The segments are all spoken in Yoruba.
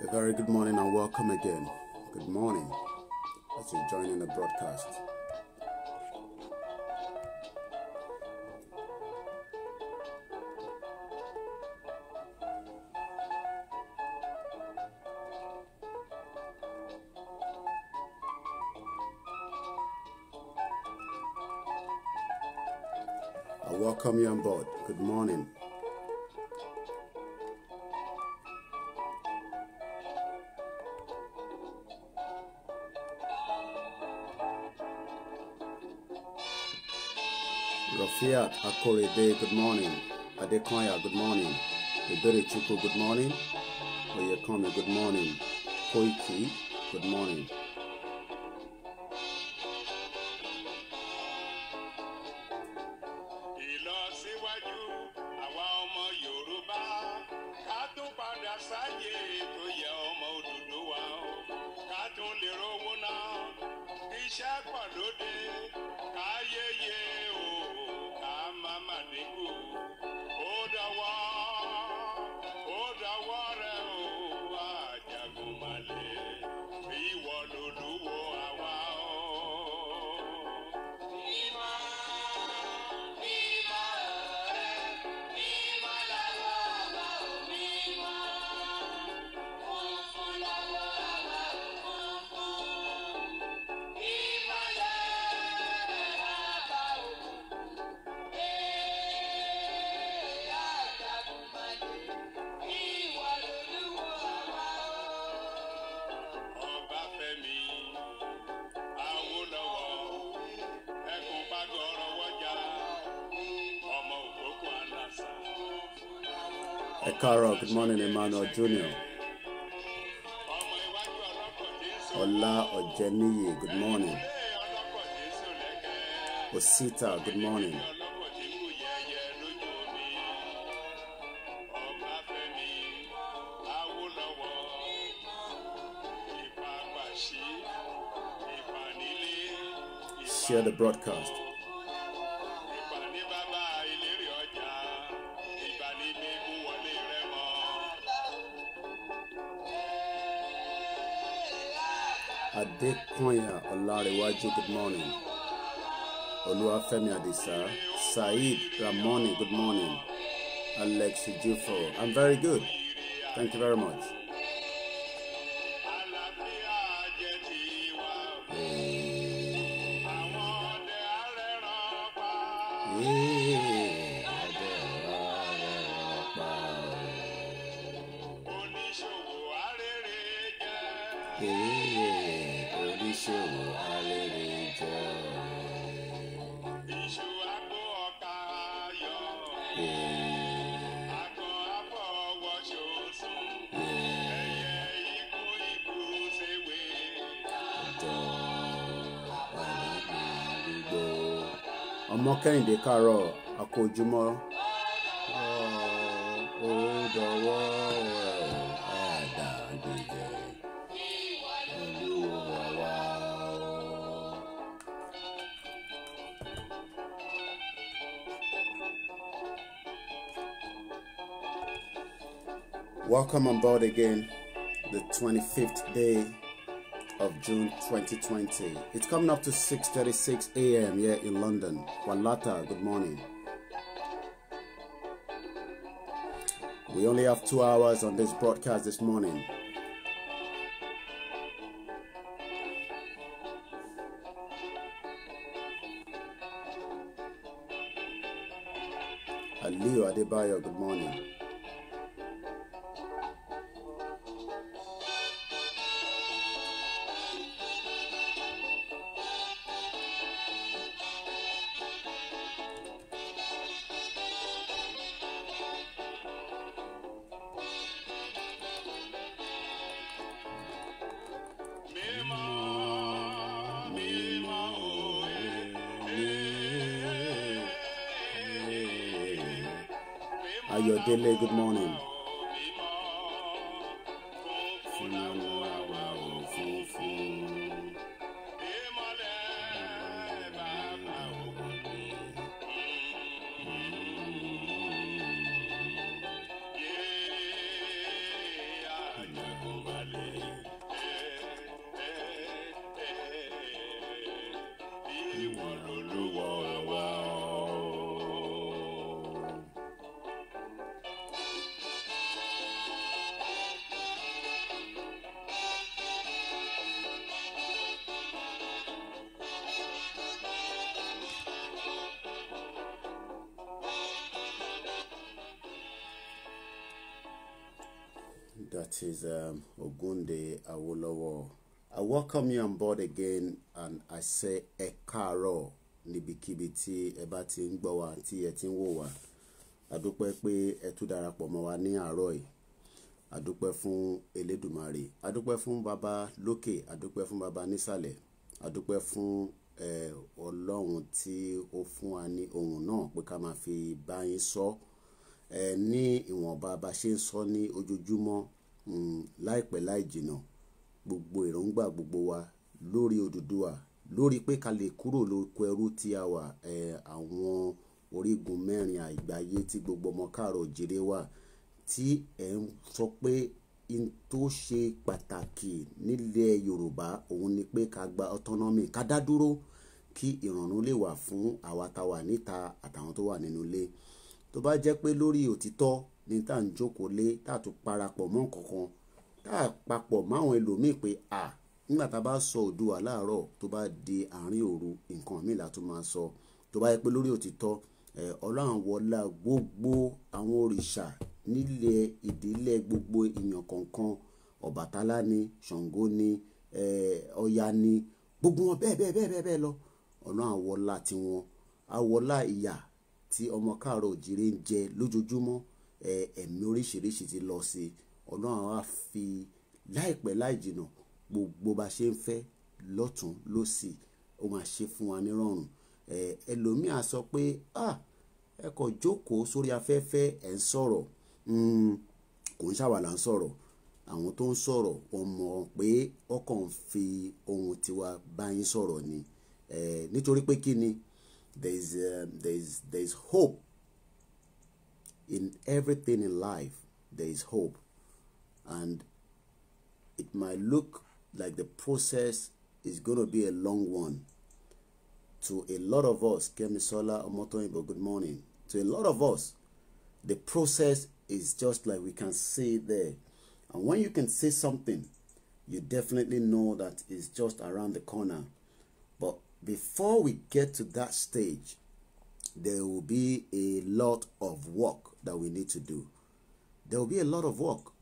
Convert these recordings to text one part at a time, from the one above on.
A very good morning and welcome again. Good morning as you're joining the broadcast. I welcome you on board. Good morning. Rafiat Akorede, good morning. Adekoya, good morning. Ebere Chuku, good morning. Oyekome, good morning. Koiki, good morning. Ìlọsíwájú àwa ọmọ Yorùbá ká tún padà sáyé tó yẹ ọmọ Odùduwà ká tún lè rówó náà iṣẹ́ pọ̀ lóde káyéyé o ká má má dínkù ó dọwọ́ rẹ o Àjàgùnmálẹ̀ ìwọ lolúwo àwa o. Ekaro, good morning, Emmanuel Jr. Ola Ojeniyi, good morning. Osita, good morning. Share the broadcast. Adekoya Olariwaju, good morning. Oluwafemi Adisa. Said Ramoni, good morning. Alex Jufo, I'm very good. Thank you very much. Ọmọ Kẹ́hìndé káàárọ̀ àkójúmọ́ ó dọwọ́ àdàgbèjẹ olúwa wa. Welcome on board again, the 25th day of June 2020. It's coming up to 6:36 a.m. here in London. Walata, good morning. We only have 2 hours on this broadcast this morning. Aliu Adebayo, good morning. Ayodele, good morning. ìwọ lolúwa ọ̀rọ̀ wa o. That is Ogunde Awolowo. I welcome you on board again, and I say ẹ káàárọ̀ níbikíbi tí ẹ bá ti ń gbọ́ wa tí ẹ ti ń wò wá. A dúpẹ́ pé ẹ tún darapọ̀ mọ́ wa ní àárọ̀ yìí. A dúpẹ́ fún Elédùmarè. A dúpẹ́ fún baba lókè. A dúpẹ́ fún baba nísàlẹ̀. A dúpẹ́ fún Ọlọ́run tí ó fún wa ní ohùn náà pé ká máa fi bá yín sọ. Ní ìwọ̀nba bá ṣe ń sọ ní ojoojúmọ́, láìpẹ́ láì jìnà, gbogbo èròǹgbà gbogbo wa lórí Odùduwà, lórí pé ká lè kúrò lóko ẹrú tí a wà, àwọn orígun mẹ́rin àgbáyé tí gbogbo ọmọ káàárọ̀ oòjíire wà, tí ẹ̀ ń sọ pé in tó ṣe pàtàkì nílẹ̀ Yorùbá òun ni pé ká gba autonomy, ká dá dúró kí ìrọ̀rùn lè wà fún àwa tá wà níta àtàwọn tó wà nínú ilé. Tó bá jẹ́ pé lórí òtítọ́ ní tá à ń jókòó lé, tá à tún parapọ̀ mọ́ nǹkankan, tá à papọ̀ máwọn ẹlòmíì pé nígbà tá a bá sọ Oòduà láàárọ̀ tó bá di àárín òru nǹkan míì la tún máa sọ. Tó bá jẹ́ pé lórí òtítọ́, Ọlọ́run wọlá gbogbo àwọn òrìṣà nílẹ̀ ìdílé gbogbo èèyàn kọ̀ọ̀kan, Ọbàtálá ni, Ṣàngó ni, Ọya ni, gbogbo wọn bẹ́ẹ̀ bẹ́ẹ̀ bẹ́ẹ̀ bẹ́ẹ̀ lọ. Ọlọ́run wọlá tiwọn, àwọlá ìyà tí ọmọ káàárọ̀ oòjíire ń jẹ lójoojúmọ́, ẹ̀mí oríṣiríṣi ti lọ sí. Ọlọ́run á fi láìpẹ́ láì jìnà gbogbo bá ṣe ń fẹ́ lọ́tún lósì, ó máa ṣe fún wa nírọ̀rùn. Ẹlòmíì á sọ pé ẹ kò jókòó sórí afẹ́fẹ́ ẹ̀ ń sọ̀rọ̀. Kò ń ṣàwà là ń sọ̀rọ̀. Àwọn tó ń sọ̀rọ̀ wọ́n mọ̀ pé ọkàn ń fi ohun tiwa bá yín sọ̀rọ̀ ni. Nítorí pé kí ni? There's hope in everything in life. There is hope, and it might look like the process is going to be a long one. To a lot of us, Kemisola Omotoyinbo, good morning. To a lot of us, the process is just like we can see there. And when you can say something, you definitely know that it's just around the corner. But before we get to that stage, there will be a lot of work that we need to do. There will be a lot of work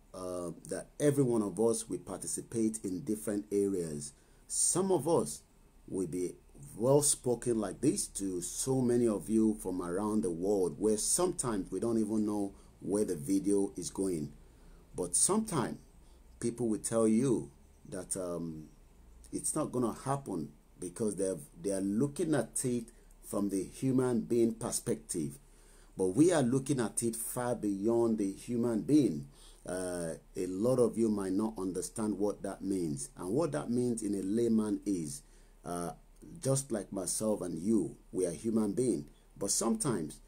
that every one of us will participate in different areas. Some of us will be well spoken like this to so many of you from around the world, where sometimes we don't even know where the video is going. But sometimes people will tell you that it's not going to happen because they are looking at it from the human being perspective. But we are looking at it far beyond the human being. A lot of you might not understand what that means. And what that means in a layman is, just like myself and you, we are human beings. But sometimes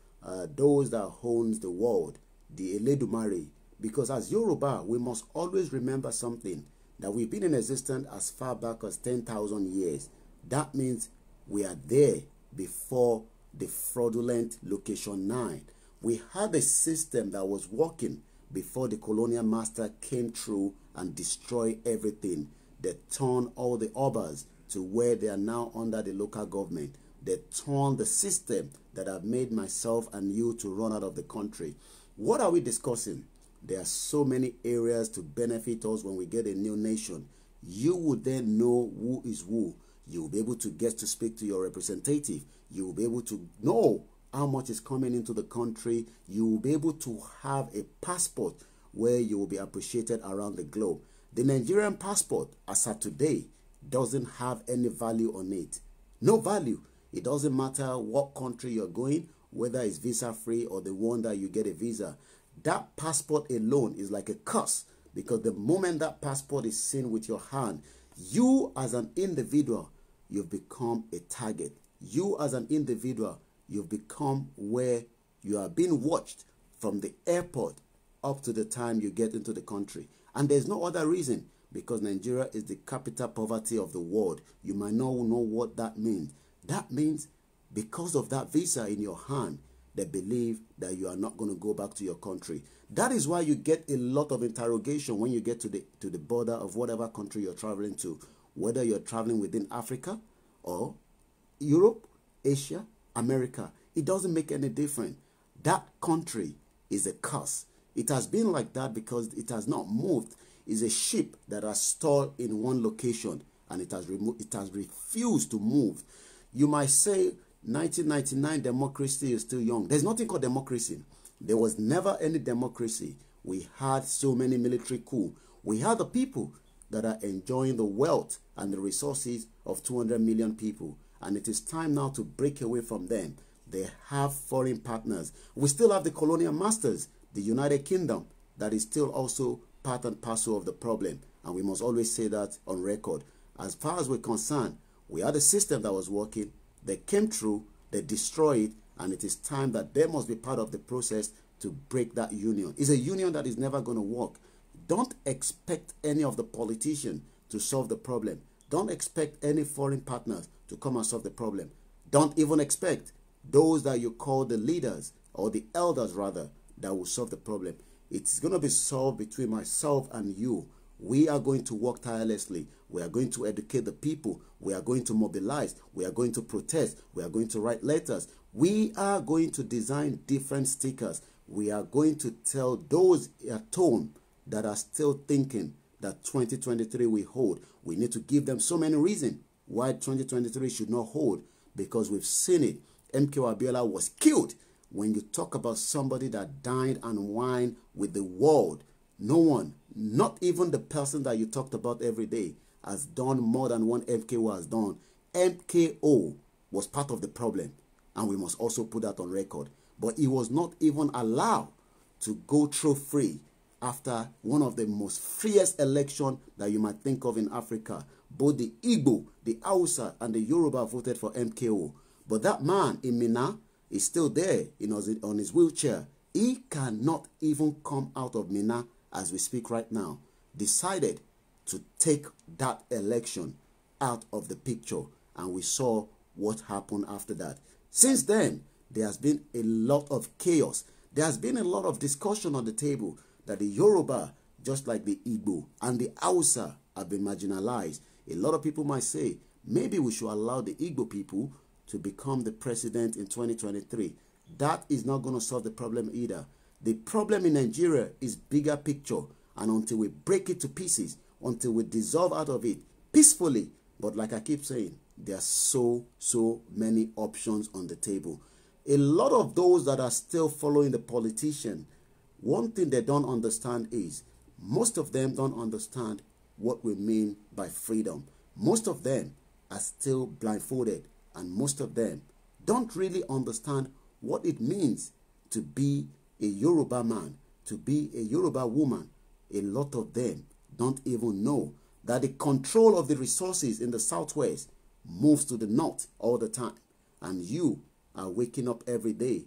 those that owns the world, the Eledumare, because as Yoruba, we must always remember something, that we've been in existence as far back as 10,000 years. That means we are there before the fraudulent location 9. We had a system that was working before the colonial master came through and destroyed everything. They turned all the obas to where they are now under the local government. They turned the system that have made myself and you to run out of the country. What are we discussing? There are so many areas to benefit us when we get a new nation. You will then know who is who. You will be able to get to speak to your representative. You will be able to know how much is coming into the country. You will be able to have a passport where you will be appreciated around the globe. The Nigerian passport, as of today, doesn't have any value on it. No value. It doesn't matter what country you're going, whether it's visa-free or the one that you get a visa. That passport alone is like a curse, because the moment that passport is seen with your hand, you as an individual, you've become a target. You as an individual, you've become where you are being watched from the airport up to the time you get into the country. And there's no other reason, because Nigeria is the capital poverty of the world. You might not know what that means. That means because of that visa in your hand, they believe that you are not going to go back to your country. That is why you get a lot of interrogation when you get to the border of whatever country you're traveling to, whether you're traveling within Africa or Europe, Asia, America. It doesn't make any difference. That country is a curse. It has been like that because it has not moved. It's a ship that has stalled in one location and it has refused to move. You might say 1999 democracy is still young. There's nothing called democracy. There was never any democracy. We had so many military coups. We had the people that are enjoying the wealth and the resources of 200 million people. And it is time now to break away from them. They have foreign partners. We still have the colonial masters, the United Kingdom, that is still also part and parcel of the problem. And we must always say that on record. As far as we're concerned, we had a system that was working. They came through, they destroyed it, and it is time that they must be part of the process to break that union. It's a union that is never going to work. Don't expect any of the politicians to solve the problem. Don't expect any foreign partners to come and solve the problem. Don't even expect those that you call the leaders, or the elders rather, that will solve the problem. It's going to be solved between myself and you. We are going to work tirelessly. We are going to educate the people. We are going to mobilize. We are going to protest. We are going to write letters. We are going to design different stickers. We are going to tell those at home that are still thinking that 2023 will hold. We need to give them so many reasons why 2023 should not hold, because we've seen it. MK Abiola was killed. When you talk about somebody that dined and wined with the world, no one, not even the person that you talked about every day, has done more than what MKO has done. MKO was part of the problem, and we must also put that on record. But he was not even allowed to go through free after one of the most freest elections that you might think of in Africa. Both the Igbo, the Hausa, and the Yoruba voted for MKO. But that man in Minna is still there on his wheelchair. He cannot even come out of Minna as we speak right now. Decided to take that election out of the picture, and we saw what happened after that. Since then, there has been a lot of chaos. There has been a lot of discussion on the table that the Yoruba, just like the Igbo and the Hausa, have been marginalized. A lot of people might say, maybe we should allow the Igbo people to become the president in 2023. That is not going to solve the problem either. The problem in Nigeria is bigger picture, and until we break it to pieces, until we dissolve out of it peacefully, but like I keep saying, there are so many options on the table. A lot of those that are still following the politician, one thing they don't understand is, most of them don't understand what we mean by freedom. Most of them are still blindfolded, and most of them don't really understand what it means to be a Yoruba man, to be a Yoruba woman. A lot of them don't even know that the control of the resources in the southwest moves to the north all the time. And you are waking up every day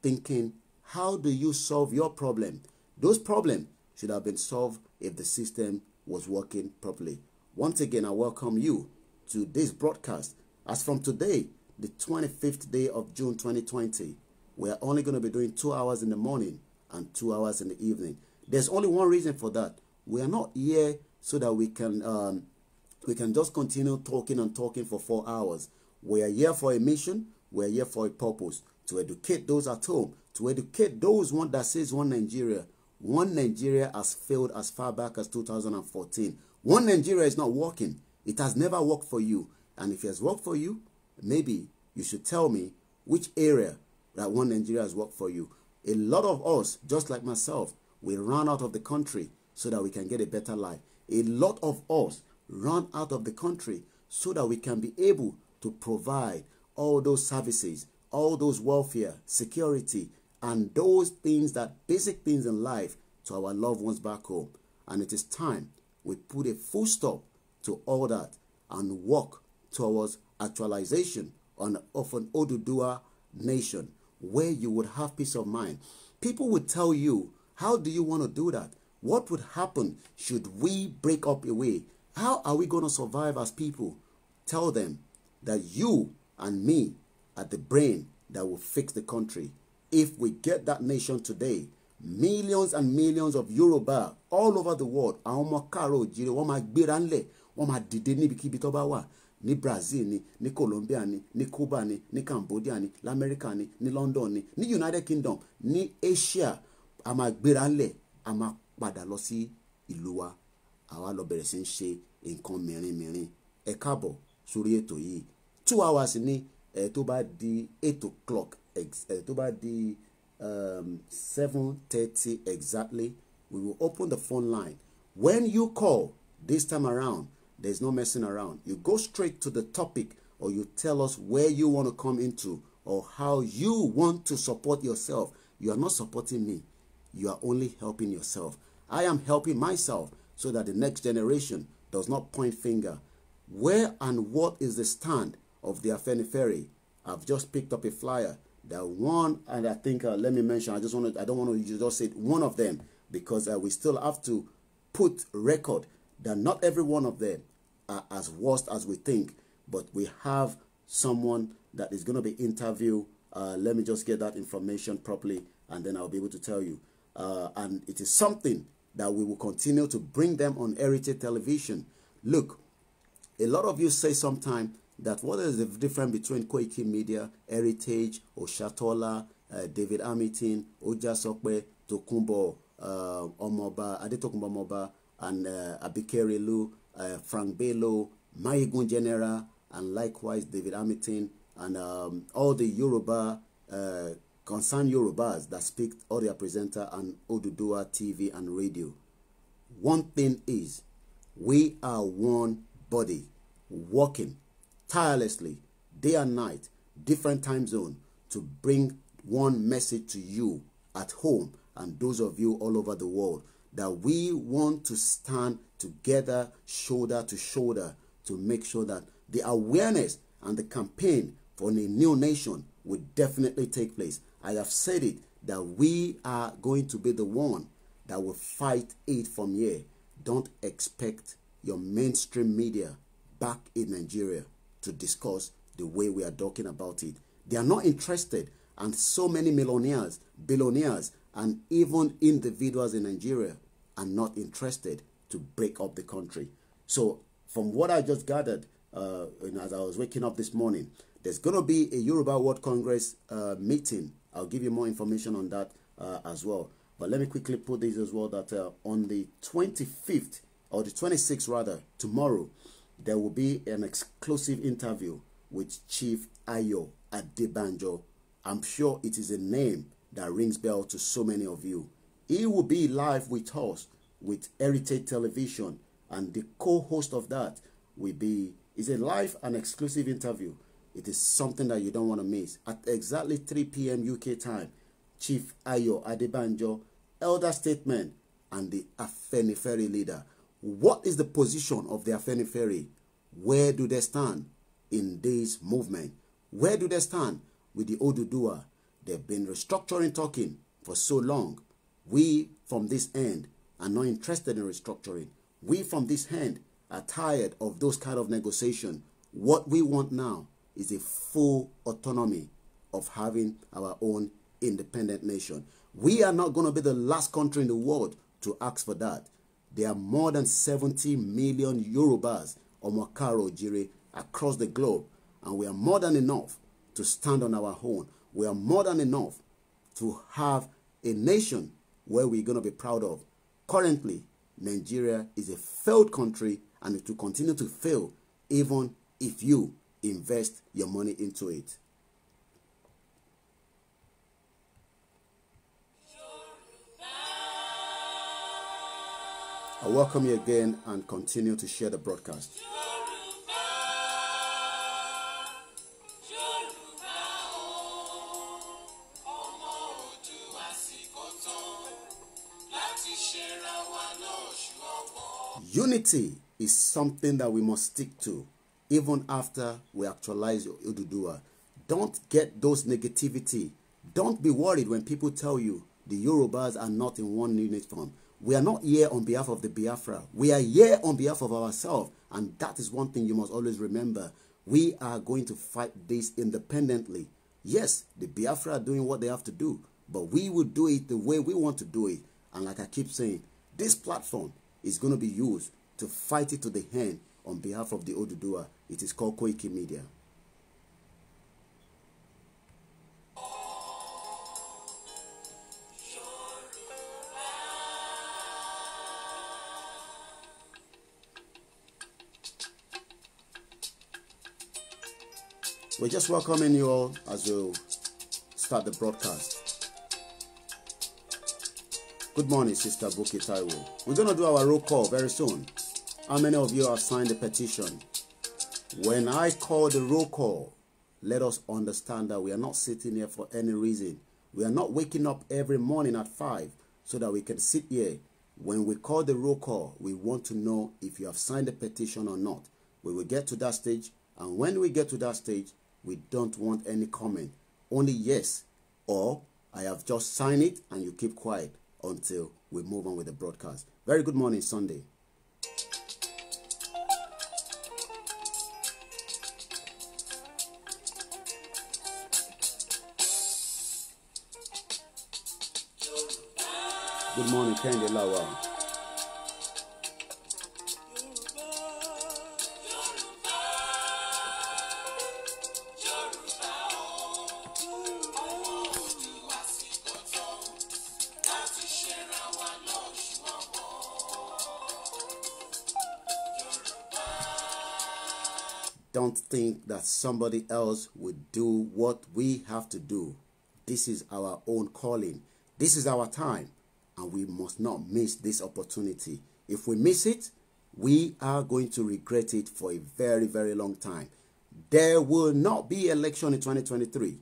thinking, how do you solve your problem? Those problems should have been solved if the system was working properly. Once again, I welcome you to this broadcast. As from today, the 25th day of June 2020, we are only going to be doing 2 hours in the morning and 2 hours in the evening. There's only one reason for that. We are not here so that we can just continue talking and talking for 4 hours. We are here for a mission. We are here for a purpose, to educate those at home, to educate those that says one Nigeria. One Nigeria has failed as far back as 2014. One Nigeria is not working. It has never worked for you. And if it has worked for you, maybe you should tell me which area that one Nigeria has worked for you. A lot of us, just like myself, we ran out of the country so that we can get a better life. A lot of us run out of the country so that we can be able to provide all those services, all those welfare, security, and those things, that basic things in life, to our loved ones back home. And it is time we put a full stop to all that and work towards actualization of an Oduduwa nation where you would have peace of mind. People would tell you, how do you want to do that? What would happen should we break up away? How are we going to survive as people? Tell them that you and me at the brain that will fix the country. If we get that nation today, millions and millions of Yoruba all over the world, àwọn ọmọ káàárọ̀ oòjíire wọ́n máa gbéra ńlẹ̀, wọ́n máa dìde níbikíbi tó bá wà, ní Brazil ni, ní Colombia ni, ní Cuba ni, ní Cambodia ni, l'America ni, ní London ni, ní United Kingdom, ní Asia, a máa gbéra ńlẹ̀, a máa padà lọ sí ìlú wa, àwa lọ bẹ̀rẹ̀ sí ń ṣe nǹkan mìíràn. Ẹ káàbọ̀ sórí ètò yìí. 2 hours ní tó bá di 8 o'clock, tó bá di 7:30 exactly, we will open the phone line. When you call this time around, there's no messing around. You go straight to the topic, or you tell us where you want to come into or how you want to support yourself. You are not supporting me. You are only helping yourself. I am helping myself so that the next generation does not point finger. Where and what is the stand of the Afenifere? I've just picked up a flyer. That one, and I think let me mention. I don't want to just say one of them, because we still have to put record that not every one of them are as worst as we think. But we have someone that is going to be interviewed. Let me just get that information properly, and then I'll be able to tell you. And it is something that we will continue to bring them on Heritage Television. Look, a lot of you say sometimes that what is the difference between KOIKIMEDIA, Heritage, Oshatola, David Hamilton, Ojasokwe, Tokumbo, Omoba, Adetokumbo Omoba, and Abikerelu, Frank Bello, Maigun General, and likewise David Hamilton, and all the Yoruba, concerned Yorubas that speak, all their presenter and Oduduwa TV and radio. One thing is, we are one body, working tirelessly, day and night, different time zone, to bring one message to you at home and those of you all over the world, that we want to stand together, shoulder to shoulder, to make sure that the awareness and the campaign for a new nation will definitely take place. I have said it, that we are going to be the one that will fight it from here. Don't expect your mainstream media back in Nigeria to discuss the way we are talking about it. They are not interested, and so many millionaires, billionaires, and even individuals in Nigeria are not interested to break up the country. So from what I just gathered, as I was waking up this morning, there's going to be a Yoruba World Congress meeting. I'll give you more information on that as well. But let me quickly put this as well, that on the 25th, or the 26th rather, tomorrow, there will be an exclusive interview with Chief Ayo Adebanjo. I'm sure it is a name that rings bell to so many of you. He will be live with us with Heritage Television, and the co-host of that will be, is a live and exclusive interview. It is something that you don't want to miss. At exactly 3 p.m. UK time, Chief Ayo Adebanjo, elder statesman and the Afenifere leader. What is the position of the Afenifere? Where do they stand in this movement? Where do they stand with the Oduduwa? They've been restructuring talking for so long. We from this end are not interested in restructuring. We from this end are tired of those kind of negotiation. What we want now is a full autonomy of having our own independent nation. We are not going to be the last country in the world to ask for that. There are more than 70 million Yorubas or Makaro Jire across the globe, and we are more than enough to stand on our own. We are more than enough to have a nation where we're going to be proud of. Currently, Nigeria is a failed country, and it will continue to fail even if you invest your money into it. I welcome you again and continue to share the broadcast. Unity is something that we must stick to even after we actualize Oduduwa. Don't get those negativity. Don't be worried when people tell you the Yorubas are not in one uniform. We are not here on behalf of the Biafra. We are here on behalf of ourselves. And that is one thing you must always remember. We are going to fight this independently. Yes, the Biafra are doing what they have to do, but we will do it the way we want to do it. And like I keep saying, this platform is going to be used to fight it to the end on behalf of the Oduduwa. It is called KOIKIMEDIA. We're just welcoming you all as we start the broadcast. Good morning, Sister Buki Taiwo. We're going to do our roll call very soon. How many of you have signed the petition? When I call the roll call, let us understand that we are not sitting here for any reason. We are not waking up every morning at 5 so that we can sit here. When we call the roll call, we want to know if you have signed the petition or not. We will get to that stage, and when we get to that stage, we don't want any comment. Only yes or I have just signed it, and you keep quiet until we move on with the broadcast. Very good morning, Sunday. Good morning, Kendi Lawa. Don't think that somebody else would do what we have to do. This is our own calling. This is our time, and we must not miss this opportunity. If we miss it, we are going to regret it for a very, very long time. There will not be election in 2023.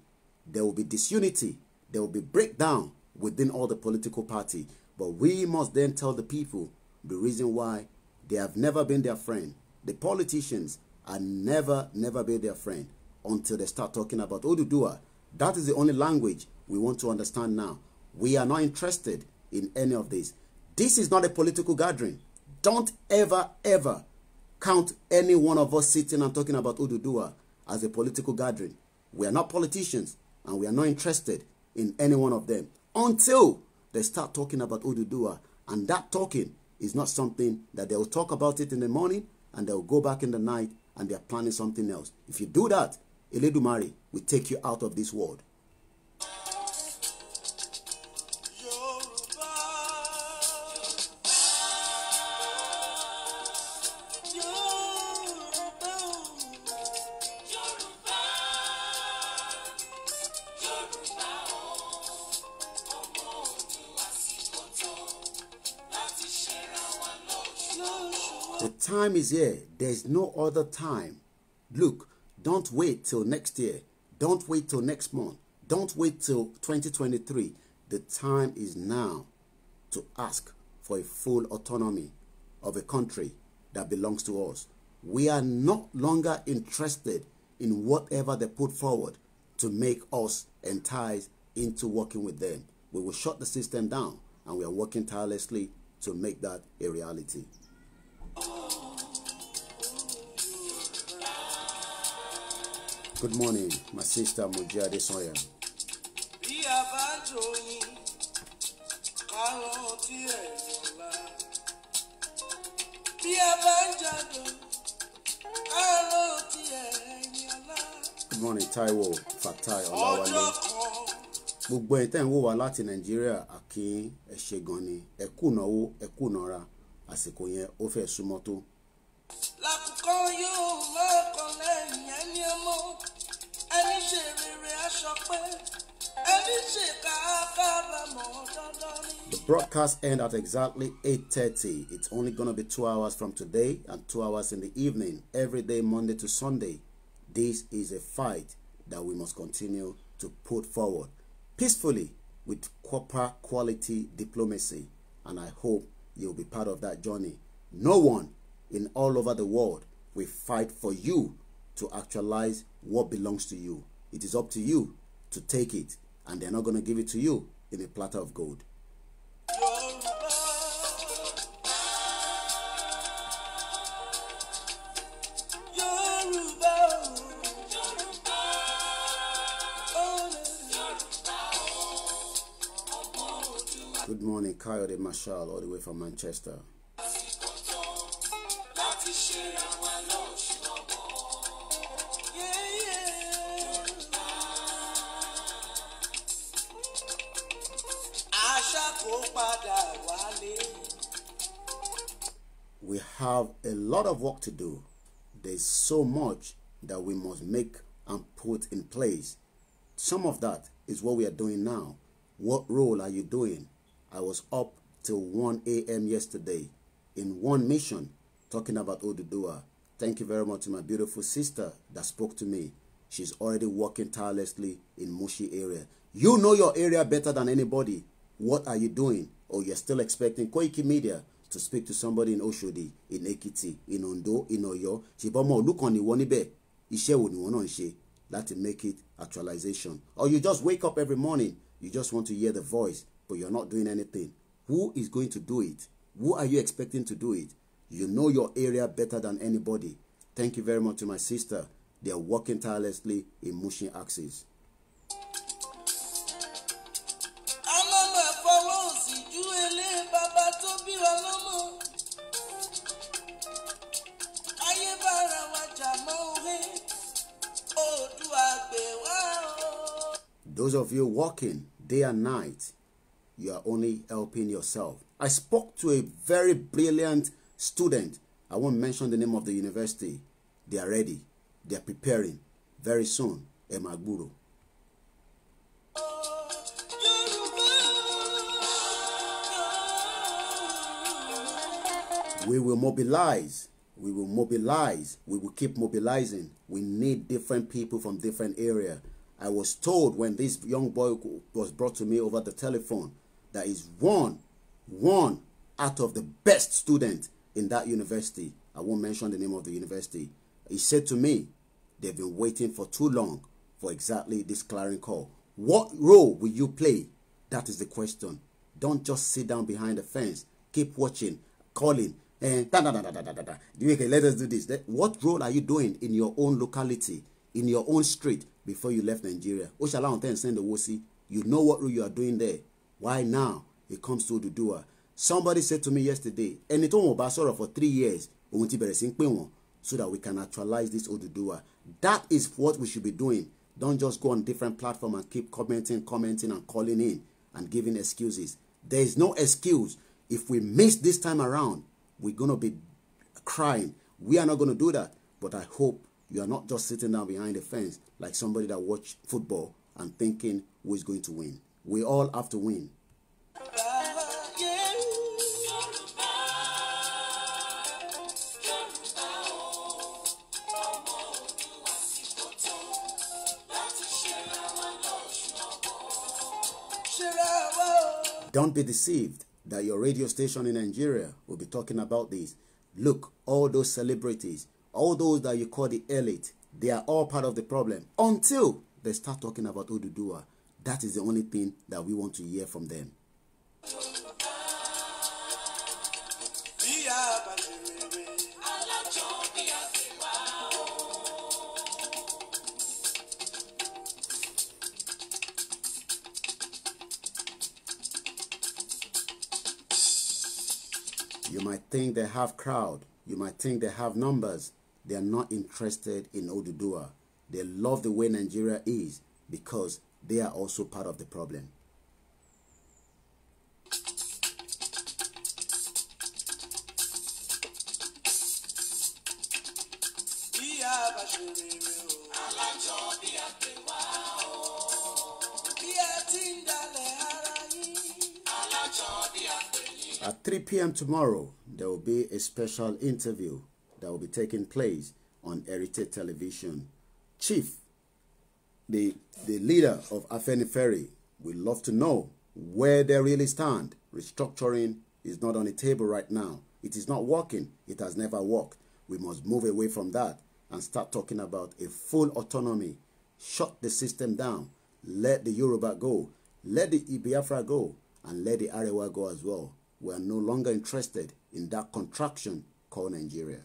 There will be disunity. There will be breakdown within all the political party. But we must then tell the people the reason why they have never been their friend. The politicians are never be their friend until they start talking about Oduduwa. That is the only language we want to understand now. We are not interested in any of this. This is not a political gathering. Don't ever count any one of us sitting and talking about Oduduwa as a political gathering. We are not politicians, and we are not interested in any one of them until they start talking about Oduduwa. And that talking is not something that they will talk about it in the morning and they will go back in the night and they are planning something else. If you do that, Eledumare will take you out of this world. The time is here. There's no other time. Look, don't wait till next year. Don't wait till next month. Don't wait till 2023. The time is now to ask for a full autonomy of a country that belongs to us. We are no longer interested in whatever they put forward to make us entice into working with them. We will shut the system down, and we are working tirelessly to make that a reality. Good morning, my sister Mujade Soya. Good morning, Taiwo Fatai Olawale. Gbogbo ẹ̀yin tẹ́ ń wò wá láti Nàìjíríà, àkí ẹ ṣé gan ni. Ẹ kú náwó, ẹ kú nára. Àsìkò yẹn ó fẹ́ súnmọ́ tó. The broadcast ends at exactly 8:30. It's only going to be 2 hours from today and 2 hours in the evening, every day, Monday to Sunday. This is a fight that we must continue to put forward peacefully with proper quality diplomacy, and I hope you'll be part of that journey. No one in all over the world will fight for you to actualize what belongs to you. It is up to you to take it, and they're not going to give it to you in a platter of gold. Good morning, Kayode Marshall, all the way from Manchester. We have a lot of work to do. There's so much that we must make and put in place. Some of that is what we are doing now. What role are you doing? I was up till 1 a.m. yesterday in one mission talking about Oduduwa. Thank you very much to my beautiful sister that spoke to me. She's already working tirelessly in Mushi area. You know your area better than anybody. What are you doing? Or you're still expecting KOIKIMEDIA to speak to somebody in Oshodi, in Ekiti, in Ondo, in Oyo. Shibomo, look on the one ibe. Ishe wo ni wono nse. Let it make it actualization. Or you just wake up every morning. You just want to hear the voice, but you're not doing anything. Who is going to do it? Who are you expecting to do it? You know your area better than anybody. Thank you very much to my sister. They are working tirelessly in Mushin axis. Those of you working day and night, you are only helping yourself. I spoke to a very brilliant student. I won't mention the name of the university. They are ready. They are preparing. Very soon, Emagburo. We will mobilize. We will mobilize. We will keep mobilizing. We need different people from different areas. I was told when this young boy was brought to me over the telephone that is one out of the best students in that university. I won't mention the name of the university. He said to me, they've been waiting for too long for exactly this clarion call. What role will you play? That is the question. Don't just sit down behind the fence. Keep watching, calling, and let us do this. What role are you doing in your own locality, in your own street before you left Nigeria? You know what role you are doing there. Why now it comes to Oduduwa? Somebody said to me yesterday, and it was for 3 years, so that we can actualize this Oduduwa. That is what we should be doing. Don't just go on different platforms and keep commenting and calling in and giving excuses. There is no excuse. If we miss this time around, we're going to be crying. We are not going to do that. But I hope you are not just sitting down behind the fence like somebody that watch football and thinking who is going to win. We all have to win. Don't be deceived that your radio station in Nigeria will be talking about this. Look, all those celebrities, all those that you call the elite, they are all part of the problem until they start talking about Oduduwa. That is the only thing that we want to hear from them. You might think they have crowd. You might think they have numbers. They are not interested in Oduduwa. They love the way Nigeria is because they are also part of the problem. At 3 p.m. tomorrow, there will be a special interview that will be taking place on Orilede Television. Chief, the leader of Afenifere, would love to know where they really stand. Restructuring is not on the table right now. It is not working. It has never worked. We must move away from that and start talking about a full autonomy. Shut the system down. Let the Yoruba go. Let the Biafra go. And let the Arewa go as well. We are no longer interested in that contraction called Nigeria.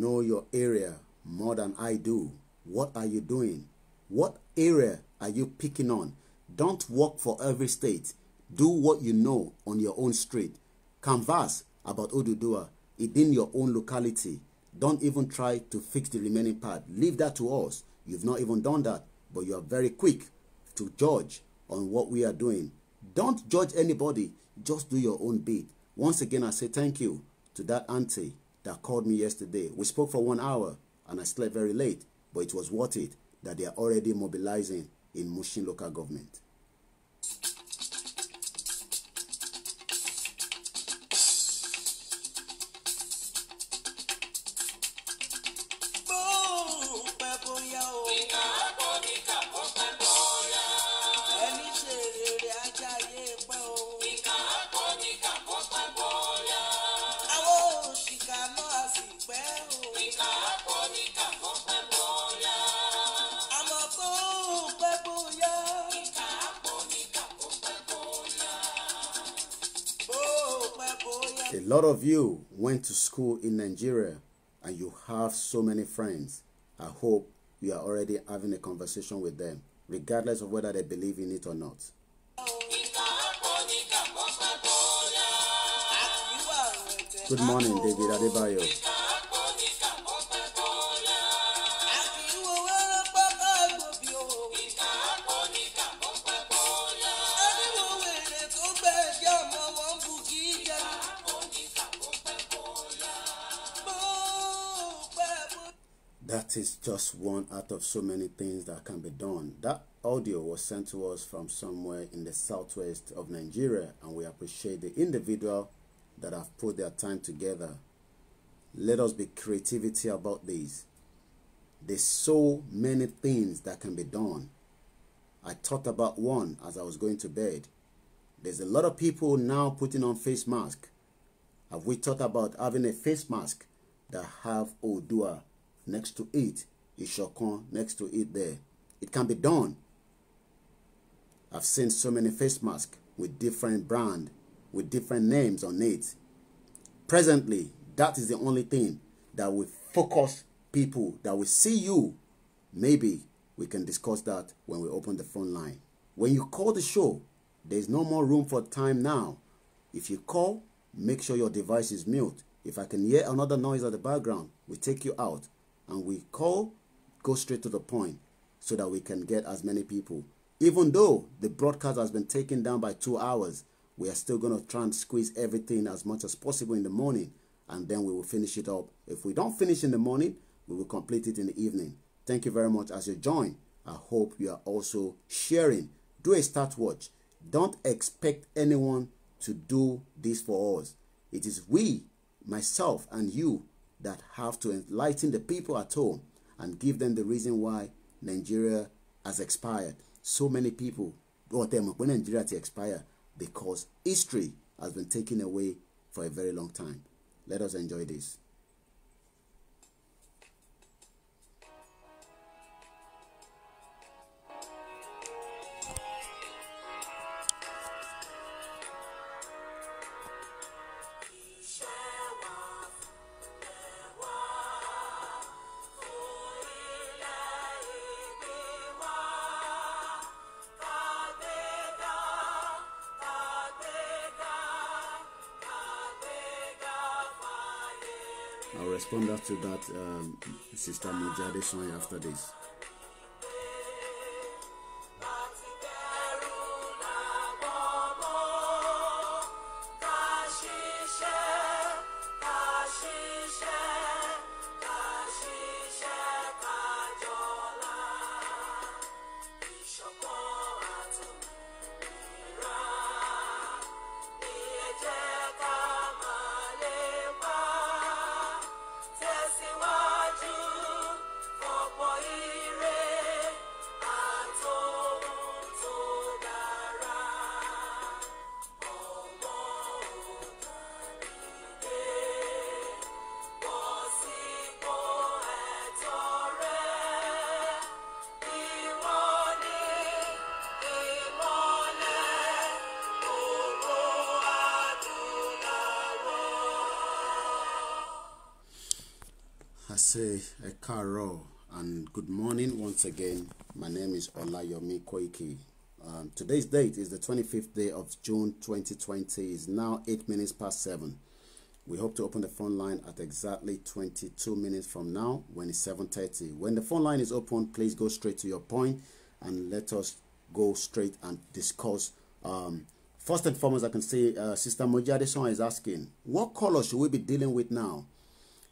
know your area more than I do. What are you doing? What area are you picking on? Don't work for every state. Do what you know on your own street. Canvass about Oduduwa within your own locality. Don't even try to fix the remaining part. Leave that to us. You've not even done that, but you are very quick to judge on what we are doing. Don't judge anybody. Just do your own bit. Once again, I say thank you to that auntie that called me yesterday. We spoke for 1 hour and I slept very late, but it was worth it that they are already mobilizing in Mushin local government. A lot of you went to school in Nigeria and you have so many friends. I hope you are already having a conversation with them, regardless of whether they believe in it or not. Good morning, David Adebayo. That is just one out of so many things that can be done. That audio was sent to us from somewhere in the southwest of Nigeria, and we appreciate the individual that have put their time together. Let us be creativity about this. There's so many things that can be done. I thought about one as I was going to bed. There's a lot of people now putting on face masks. Have we thought about having a face mask that have Odua next to it, Ishokon next to it there? It can be done. I've seen so many face masks with different brand, with different names on it. Presently, that is the only thing that will focus people, that will see you. Maybe we can discuss that when we open the phone line. When you call the show, there's no more room for time now. If you call, make sure your device is mute. If I can hear another noise at the background, we take you out. And we call, go straight to the point so that we can get as many people. Even though the broadcast has been taken down by 2 hours, we are still going to try and squeeze everything as much as possible in the morning, and then we will finish it up. If we don't finish in the morning, we will complete it in the evening. Thank you very much as you join. I hope you are also sharing. Do a start watch. Don't expect anyone to do this for us. It is we, myself and you, that have to enlighten the people at home and give them the reason why Nigeria has expired. So many people don't tell me when Nigeria to expire, because history has been taken away for a very long time. Let us enjoy this. I'll respond to that Sister Mujade song after this. Tẹ̀síwájú fọ̀pọ̀ yìí. I say a karo and good morning once again. My name is Olayomi Koiki. Today's date is the 25th day of June 2020. It's now 8 minutes past 7. We hope to open the phone line at exactly 22 minutes from now when it's 7:30. When the phone line is open, please go straight to your point and let us go straight and discuss. First and foremost, I can say Sister Mojadeson is asking, what color should we be dealing with now?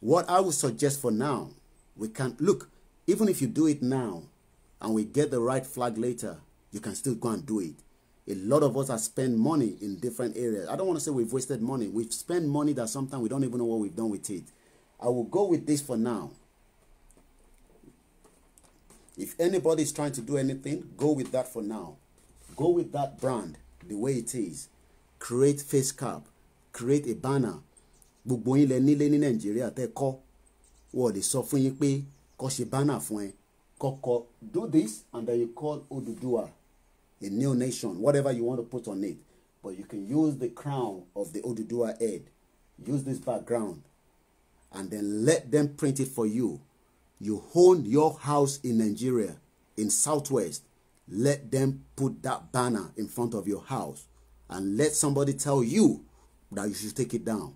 What I would suggest for now, we can look, even if you do it now and we get the right flag later, you can still go and do it. A lot of us have spent money in different areas. I don't want to say we've wasted money. We've spent money that sometimes we don't even know what we've done with it. I will go with this for now. If anybody is trying to do anything, go with that for now. Go with that brand the way it is. Create face cap. Create a banner. Gbogbo yín lẹ nílé ní Nàìjíríà tẹ́ kọ́ wọ́n lè sọ fún yín pé kó ṣe banner fún ẹ kọ́kọ́ do this and then you call Oduduwa a new nation, whatever you want to put on it, but you can use the crown of the Oduduwa head, use this background, and then let them print it for you. You own your house in Nigeria, in Southwest, let them put that banner in front of your house and let somebody tell you that you should take it down.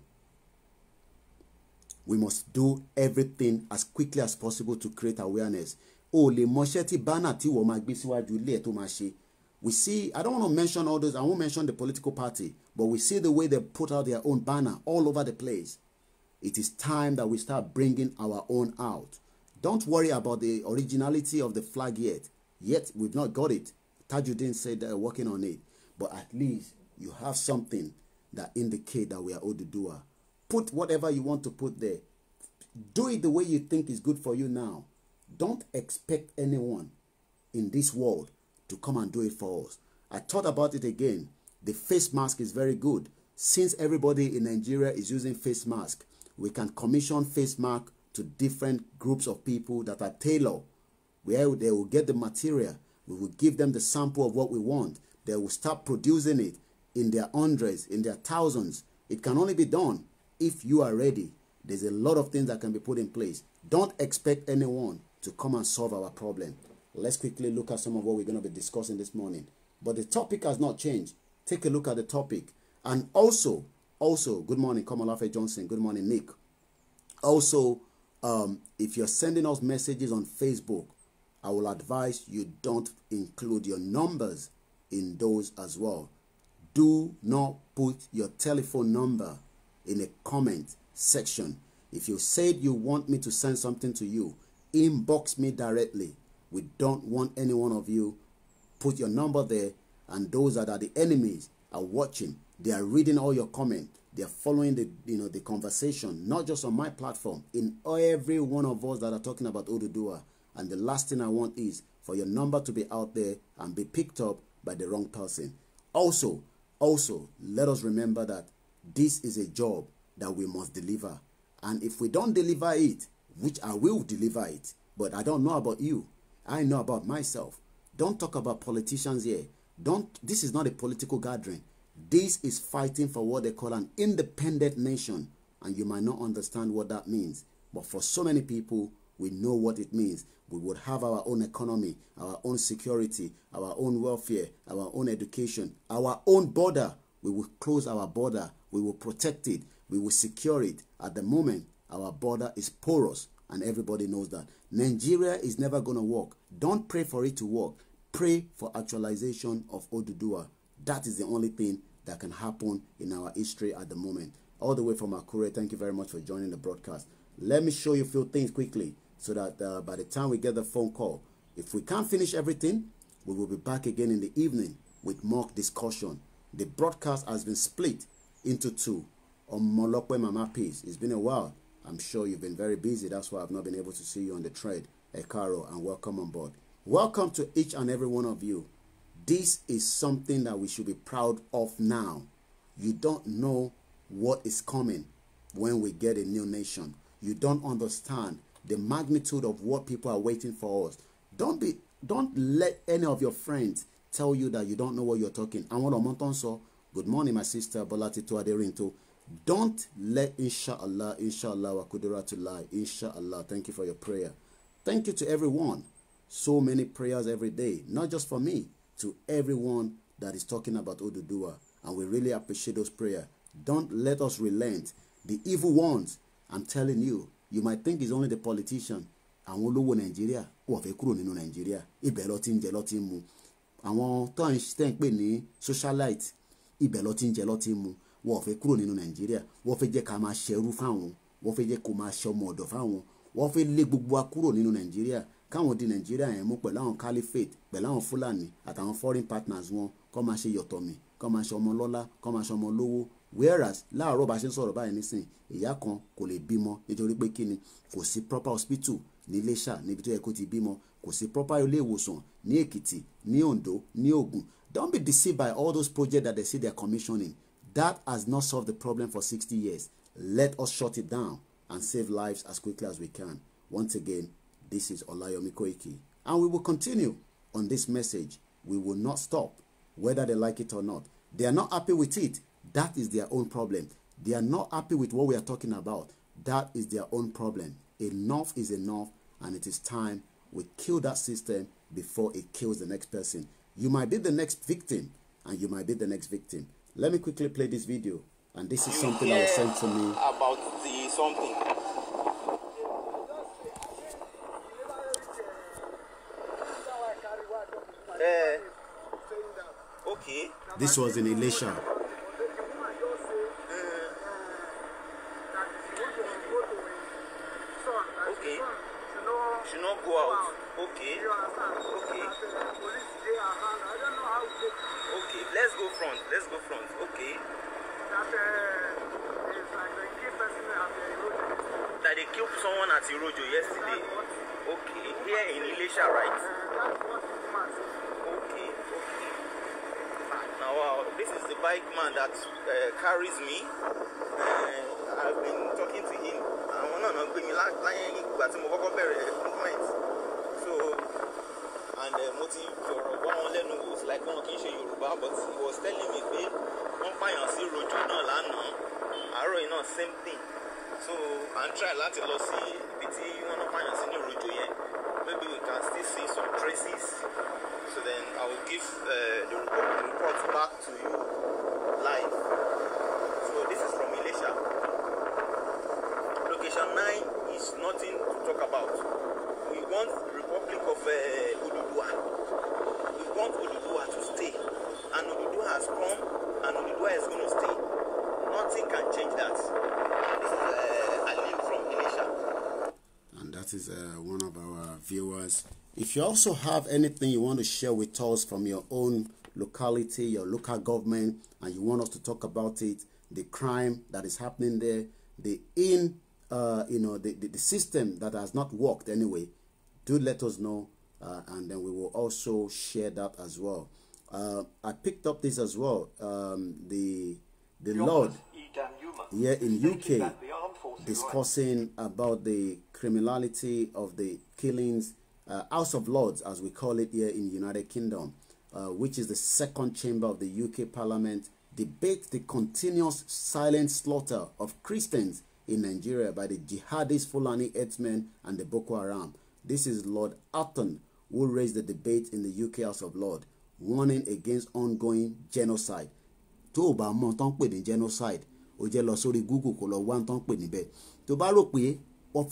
We must do everything as quickly as possible to create awareness. Oh, le mosheti banner ti wo ma gbe síwájú ilé tó máa ṣe. We see, I don't want to mention all those, I won't mention the political party, but we see the way they put out their own banner all over the place. It is time that we start bringing our own out. Don't worry about the originality of the flag yet. Yet we've not got it. Tajuddin said they're working on it. But at least you have something that indicates that we are Oduduwa. Put whatever you want to put there. Do it the way you think is good for you now. Don't expect anyone in this world to come and do it for us. I thought about it again. The face mask is very good. Since everybody in Nigeria is using face mask, we can commission face mask to different groups of people that are tailored, where they will get the material. We will give them the sample of what we want. They will start producing it in their hundreds, in their thousands. It can only be done if you are ready. There's a lot of things that can be put in place. Don't expect anyone to come and solve our problem. Let's quickly look at some of what we're going to be discussing this morning. But the topic has not changed. Take a look at the topic. And also, good morning, Komolafe Johnson. Good morning, Nick. Also, if you're sending us messages on Facebook, I will advise you don't include your numbers in those as well. Do not put your telephone number in a comment section. If you said you want me to send something to you, inbox me directly. We don't want any one of you put your number there, and those that are the enemies are watching. They are reading all your comments. They are following the conversation, not just on my platform, in every one of us that are talking about Oduduwa. And the last thing I want is for your number to be out there and be picked up by the wrong person. Also, let us remember that this is a job that we must deliver. And if we don't deliver it, which I will deliver it, but I don't know about you, I know about myself. Don't talk about politicians here. This is not a political gathering. This is fighting for what they call an independent nation. And you might not understand what that means. But for so many people, we know what it means. We would have our own economy, our own security, our own welfare, our own education, our own border. We will close our border. We will protect it. We will secure it. At the moment, our border is porous, and everybody knows that. Nigeria is never going to work. Don't pray for it to work. Pray for actualization of Oduduwa. That is the only thing that can happen in our history at the moment. All the way from Akure, thank you very much for joining the broadcast. Let me show you a few things quickly so that by the time we get the phone call, if we can't finish everything, we will be back again in the evening with more discussion. The broadcast has been split into two on Molokwe Mama Peace. It's been a while. I'm sure you've been very busy. That's why I've not been able to see you on the thread. Ekaro, and welcome on board. Welcome to each and every one of you. This is something that we should be proud of now. You don't know what is coming when we get a new nation. You don't understand the magnitude of what people are waiting for us. Don't let any of your friends tell you that you don't know what you're talking. I want to so good morning, my sister Bolati Tuaderinto. Don't let inshallah wa kudratullah, inshallah. Thank you for your prayer. Thank you to everyone. So many prayers every day, not just for me, to everyone that is talking about Oduduwa. And we really appreciate those prayers. Don't let us relent. The evil ones, I'm telling you, you might think it's only the politician. Àwọn olówó Nàìjíríà wọ́n fẹ́ kúrò nínú Nàìjíríà. Ibẹ̀ ló ti ń jẹ ló ti ń mu. Àwọn tó ń pè ní socialite, ibẹ̀ ló ti ń jẹ ló ti ń mu. Wọ́n fẹ́ kúrò nínú Nàìjíríà. Wọ́n fẹ́ jẹ́ ká máa ṣẹrú fáwọn. Wọ́n fẹ́ jẹ́ kó máa ṣe ọmọ ọ̀dọ̀ fáwọn. Wọ́n fẹ́ lé gbogbo wa kúrò nínú Nàìjíríà. Káwọn di Nàìjíríà yẹn mú pẹ̀lú àwọn caliphate, pẹ̀lú àwọn Fúlàní àtàwọn foreign partners wọn kó máa ṣe yọ̀tọ̀mí, kó máa ṣe ọmọ lọ́lá, kó máa ṣe ọmọ lówó. Whereas láàárọ̀ bá ṣe ń sọ̀rọ̀ báyìí nísìn, ìyá kan kò lè bímọ nítorí pé kíni kò sí proper hospital ní Iléṣà níbi tó yẹ kó ti bímọ, kò sí proper ilé ìwòsàn ní Èkìtì, ní Oǹdó, ní Ògùn. Don't be deceived by all those projects that they say they're commissioning. That has not solved the problem for 60 years. Let us shut it down and save lives as quickly as we can. Once again, this is Olayomi Koiki. And we will continue on this message. We will not stop, whether they like it or not. They are not happy with it. That is their own problem. They are not happy with what we are talking about. That is their own problem. Enough is enough, and it is time we kill that system before it kills the next person. You might be the next victim, and you might be the next victim. Let me quickly play this video, and this is something that was sent to me. About the something. Okay. This was in Elisha. Okay. Should not go out. Okay. Okay. Okay. Let's go front. Let's go front. Okay. That they killed someone at Irojo yesterday. Okay. Here in Elisha, right? Okay. Okay. Now, this is the bike man that carries me. I've been talking to him. So, and motive was like one can show Yoruba, but he was telling me, babe, one fine and see Rojo no lano, arrow no same thing. So, and try a lot to see BT one fine and see Rojo yet. Maybe we can still see some traces. So then I will give the report back to you live. So this is from Elisha. Location 9 is nothing to talk about. We want Republic of Oduduwa. We want Oduduwa to stay. And Oduduwa has come, and Oduduwa is going to stay. Nothing can change that. This is Ali from Elisha. And that is one of our viewers. If you also have anything you want to share with us from your own locality, your local government, and you want us to talk about it, the crime that is happening there, the system that has not worked anyway, do let us know, and then we will also share that as well. I picked up this as well. The Lord here in UK discussing about the criminality of the killings, House of Lords, as we call it here in the United Kingdom, which is the second chamber of the UK Parliament, debates the continuous silent slaughter of Christians in Nigeria by the jihadist Fulani herdsmen and the Boko Haram. This is Lord Atton, who raised the debate in the UK House of Lords, warning against ongoing genocide. Tó bá mọ̀ tán pè ní genocide, ó jẹ́ lọ sórí Google kó lọ wá tán pè níbẹ̀. Tó bá rò pé wọ́n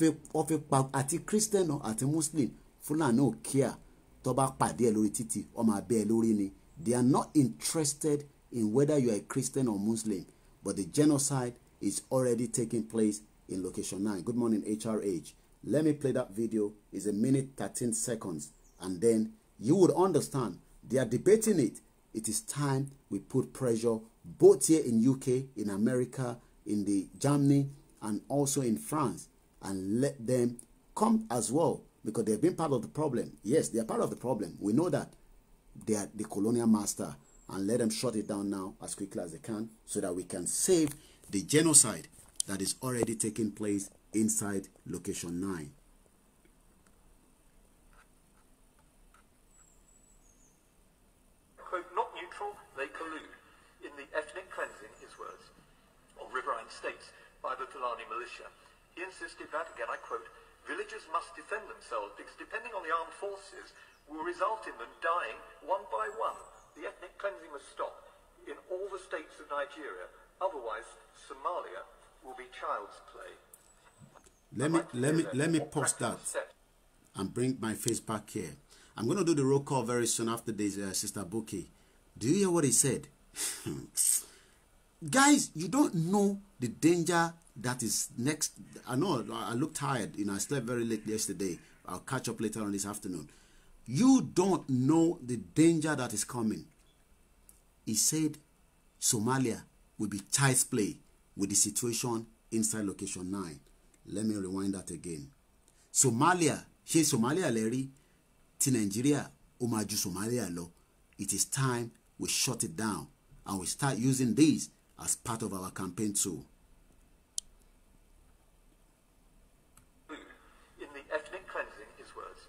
fẹ́ pa àti Christian àti Muslim, Fulani ò kíá. Tó bá pàdé ẹ lórí títì, ó máa bẹ́ ẹ lórí ni. They are not interested in whether you are a Christian or Muslim, but the genocide is already taking place in location 9. Good morning, HRH. Let me play that video. It's 1 minute 13 seconds, and then you would understand. They are debating it. It is time we put pressure both here in UK, in America, in the Germany, and also in France, and let them come as well, because they've been part of the problem. Yes, they are part of the problem. We know that. They are the colonial master, and let them shut it down now as quickly as they can, so that we can save the genocide that is already taking place inside location 9. Quote, not neutral, they collude in the ethnic cleansing, his words, of riverine States by the Fulani militia. He insisted that, again I quote, villagers must defend themselves because depending on the armed forces will result in them dying one by one. The ethnic cleansing must stop in all the states of Nigeria, otherwise Somalia will be child's play. Let me pause that and bring my face back here. I'm going to do the roll call very soon after this, Sister Buki. Do you hear what he said? Guys, you don't know the danger that is next. I know I look tired. I slept very late yesterday. I'll catch up later on this afternoon. You don't know the danger that is coming. He said Somalia will be child's play with the situation inside location 9. Let me rewind that again. Somalia, Somalia Leri, to Nigeria, Umaju Somalia law. It is time we shut it down and we start using these as part of our campaign tool. In the ethnic cleansing, his words,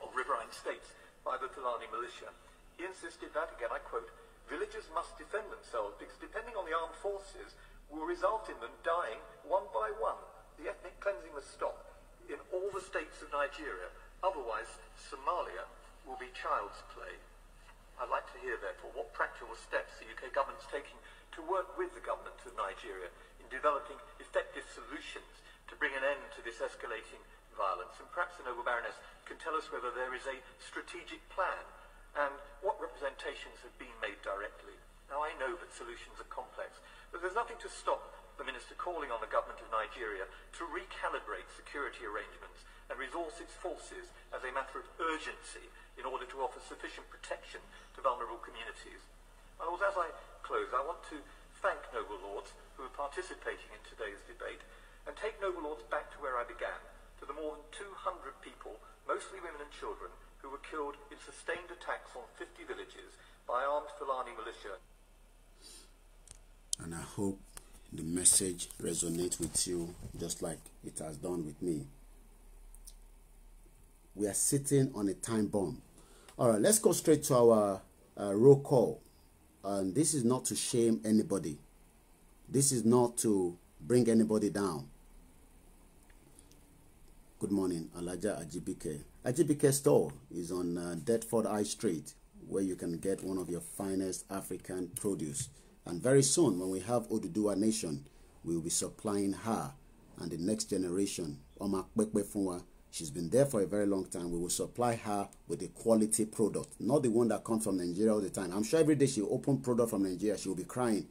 of riverine states by the Fulani militia, he insisted that, again I quote, villagers must defend themselves because depending on the armed forces will result in them dying one by one. The ethnic cleansing must stop in all the states of Nigeria, otherwise Somalia will be child's play. I'd like to hear, therefore, what practical steps the UK government is taking to work with the government of Nigeria in developing effective solutions to bring an end to this escalating violence. And perhaps the Noble Baroness can tell us whether there is a strategic plan and what representations have been made directly. Now, I know that solutions are complex, but there's nothing to stop the Minister calling on the government of Nigeria to recalibrate security arrangements and resource its forces as a matter of urgency in order to offer sufficient protection to vulnerable communities. My lords, as I close, I want to thank noble lords who are participating in today's debate and take noble lords back to where I began, to the more than 200 people, mostly women and children, who were killed in sustained attacks on 50 villages by armed Fulani militia. And I hope the message resonates with you just like it has done with me. We are sitting on a time bomb. All right, let's go straight to our roll call. And this is not to shame anybody. This is not to bring anybody down. Good morning, Alaja Ajibike. Ajibike store is on Deptford High Street, where you can get one of your finest African produce. And very soon, when we have Oduduwa Nation, we will be supplying her and the next generation. Oma Kwekwe Funwa, she's been there for a very long time. We will supply her with a quality product, not the one that comes from Nigeria all the time. I'm sure every day she will open product from Nigeria, she will be crying.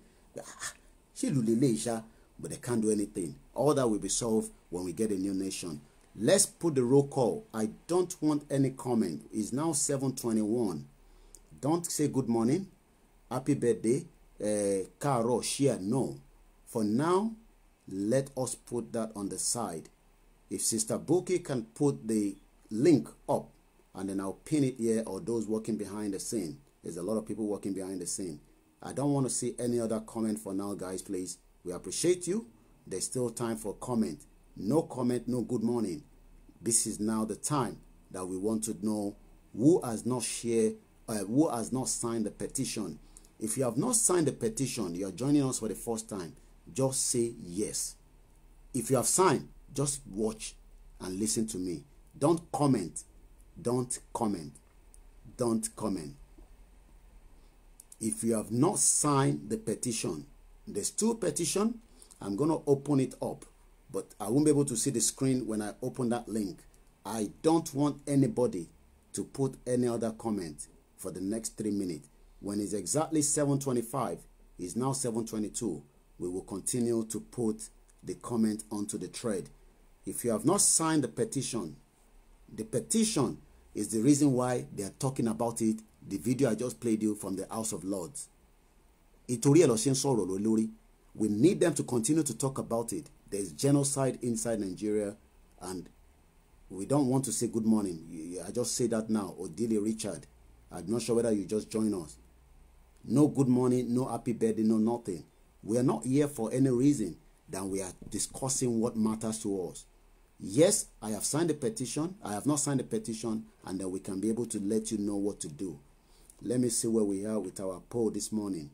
She lulile, but they can't do anything. All that will be solved when we get a new nation. Let's put the roll call. I don't want any comment. It's now 7:21. Don't say good morning, happy birthday, Karo, share. No. For now, let us put that on the side. If Sister Buki can put the link up, and then I'll pin it here, or those working behind the scene. There's a lot of people working behind the scene. I don't want to see any other comment for now, guys, please. We appreciate you. There's still time for comment. No comment, no good morning. This is now the time that we want to know who has not who has not signed the petition. If you have not signed the petition, you are joining us for the first time, just say yes. If you have signed, just watch and listen to me. Don't comment. Don't comment. Don't comment. If you have not signed the petition, there's 2 petitions. I'm going to open it up, but I won't be able to see the screen when I open that link. I don't want anybody to put any other comment for the next 3 minutes. When it's exactly 7:25, it's now 7:22. We will continue to put the comment onto the thread. If you have not signed the petition is the reason why they are talking about it. The video I just played you from the House of Lords. We need them to continue to talk about it. There's genocide inside Nigeria, and we don't want to say good morning. I just say that now. Odile Richard, I'm not sure whether you just joined us. No good morning, no happy birthday, no nothing. We are not here for any reason than we are discussing what matters to us. Yes, I have signed the petition. I have not signed the petition, and then we can be able to let you know what to do. Let me see where we are with our poll this morning.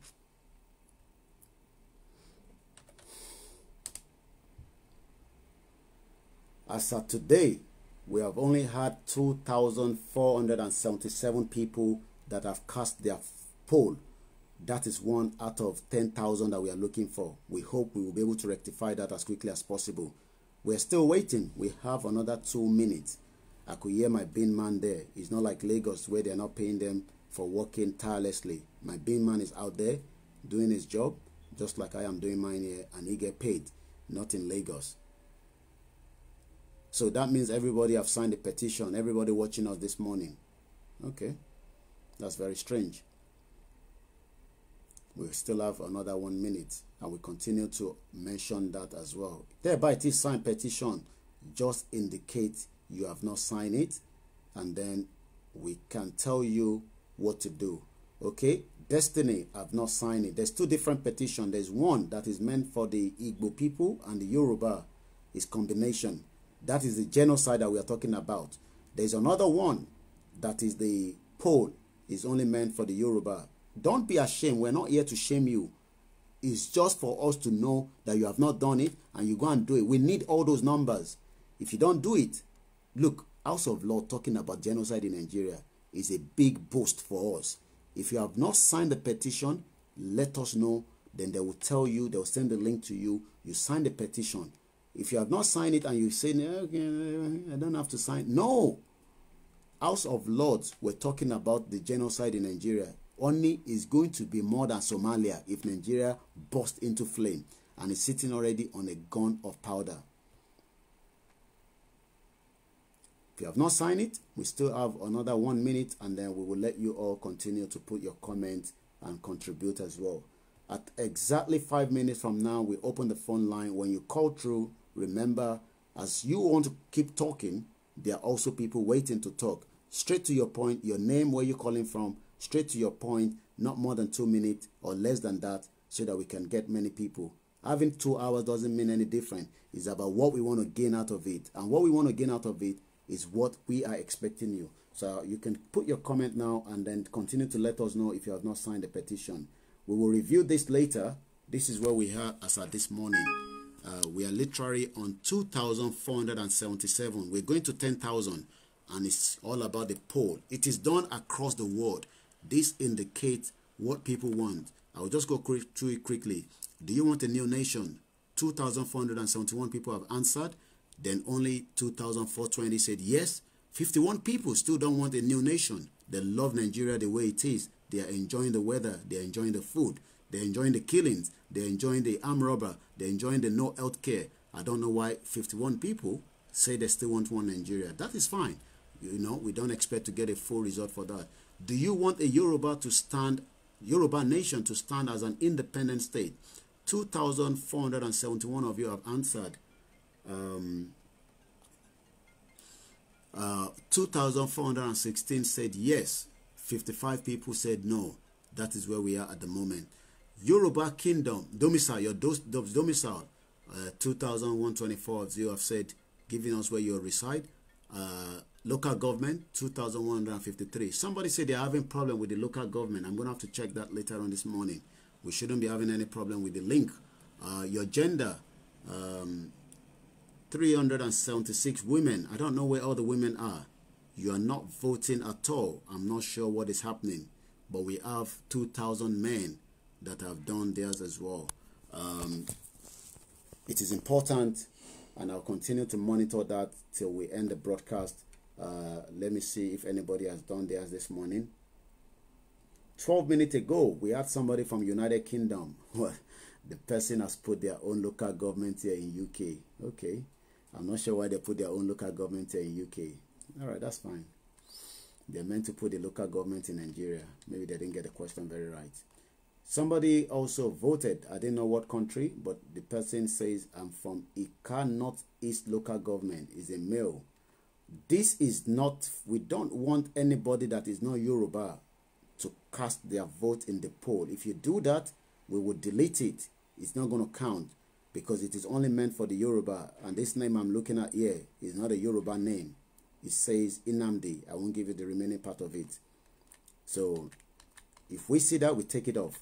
As of today, we have only had 2,477 people that have cast their poll. That is 1 out of 10,000 that we are looking for. We hope we will be able to rectify that as quickly as possible. We're still waiting. We have another 2 minutes. I could hear my bin man there. It's not like Lagos where they're not paying them for working tirelessly. My bin man is out there doing his job, just like I am doing mine here, and he get paid, not in Lagos. So that means everybody have signed a petition. Everybody watching us this morning. Okay. That's very strange. We still have another 1 minute, and we continue to mention that as well. Thereby, it is signed petition. Just indicate you have not signed it, and then we can tell you what to do. Okay? Destiny have not signed it. There's 2 different petitions. There's one that is meant for the Igbo people, and the Yoruba is combination. That is the genocide that we are talking about. There's another one that is the poll. Is only meant for the Yoruba. Don't be ashamed. We're not here to shame you. It's just for us to know that you have not done it and you go and do it. We need all those numbers. If you don't do it, look, House of Law talking about genocide in Nigeria is a big boast for us. If you have not signed the petition, let us know. Then they will tell you, they will send the link to you. You sign the petition. If you have not signed it and you say, no, okay, I don't have to sign. No. House of Lords, we're talking about the genocide in Nigeria. Only is going to be more than Somalia if Nigeria bursts into flame and is sitting already on a gun of powder. If you have not signed it, we still have another 1 minute, and then we will let you all continue to put your comments and contribute as well. At exactly 5 minutes from now, we open the phone line. When you call through, remember, as you want to keep talking, there are also people waiting to talk. Straight to your point, your name, where you're calling from, straight to your point, not more than 2 minutes or less than that, so that we can get many people. Having 2 hours doesn't mean any different. It's about what we want to gain out of it. And what we want to gain out of it is what we are expecting you. So you can put your comment now and then continue to let us know if you have not signed the petition. We will review this later. This is where we are as at this morning. We are literally on 2,477. We're going to 10,000. And it's all about the poll. It is done across the world. This indicates what people want. I'll just go through it quickly. Do you want a new nation? 2,471 people have answered. Then only 2,420 said yes. 51 people still don't want a new nation. They love Nigeria the way it is. They are enjoying the weather. They are enjoying the food. They're enjoying the killings. They're enjoying the armed robber. They're enjoying the no health care. I don't know why 51 people say they still want one Nigeria. That is fine. You know, we don't expect to get a full result for that. Do you want a Yoruba nation to stand as an independent state? 2,471 of you have answered. 2,416 said yes. 55 people said no. That is where we are at the moment. Yoruba Kingdom, domicile, your domicile. 2,124 of you have said, giving us where you reside. Local government, 2,153. Somebody said they're having problem with the local government. I'm going to have to check that later on this morning. We shouldn't be having any problem with the link. Your gender, 376 women. I don't know where all the women are. You are not voting at all. I'm not sure what is happening. But we have 2,000 men that have done theirs as well. It is important, and I'll continue to monitor that till we end the broadcast. Let me see if anybody has done theirs this morning. 12 minutes ago, we had somebody from United Kingdom. The person has put their own local government here in UK. Okay. I'm not sure why they put their own local government here in UK. All right, that's fine. They're meant to put the local government in Nigeria. Maybe they didn't get the question very right. Somebody also voted. I didn't know what country, but the person says, I'm from Ika North East local government. Is a male. This is not, we don't want anybody that is not Yoruba to cast their vote in the poll. If you do that, we will delete it. It's not going to count because it is only meant for the Yoruba. And this name I'm looking at here is not a Yoruba name. It says Inamdi. I won't give you the remaining part of it. So if we see that, we take it off.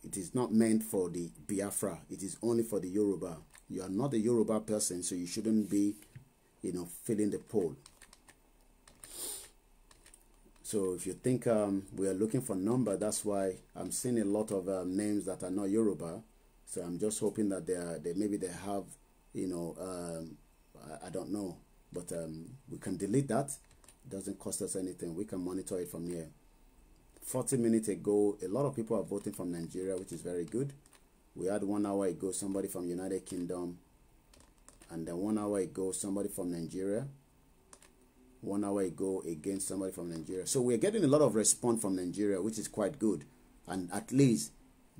it is not meant for the Biafra. It is only for the Yoruba. You are not a Yoruba person, so you shouldn't be, you know, filling the poll. So if you think we are looking for number, that's why I'm seeing a lot of names that are not Yoruba. So I'm just hoping that maybe they have, you know, I don't know, but we can delete that. It doesn't cost us anything. We can monitor it from here. 40 minutes ago, a lot of people are voting from Nigeria, which is very good. We had 1 hour ago somebody from United Kingdom, and then 1 hour ago somebody from Nigeria. 1 hour ago again somebody from Nigeria. So we're getting a lot of response from Nigeria, which is quite good. And at least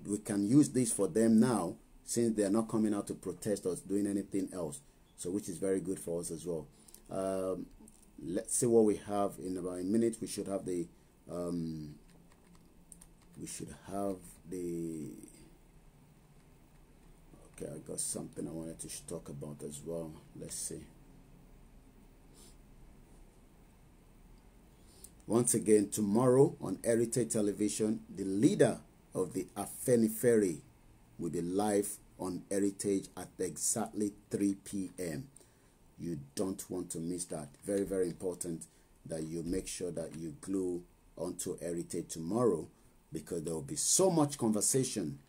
we can use this for them now, since they're not coming out to protest or doing anything else. So which is very good for us as well. Let's see what we have in about a minute. We should have the okay, I got something I wanted to talk about as well. Let's see. Once again, tomorrow on Heritage Television, the leader of the Afenifere will be live on Heritage at exactly 3 p.m. You don't want to miss that. Very, very important that you make sure that you glue onto Heritage tomorrow, because there will be so much conversation.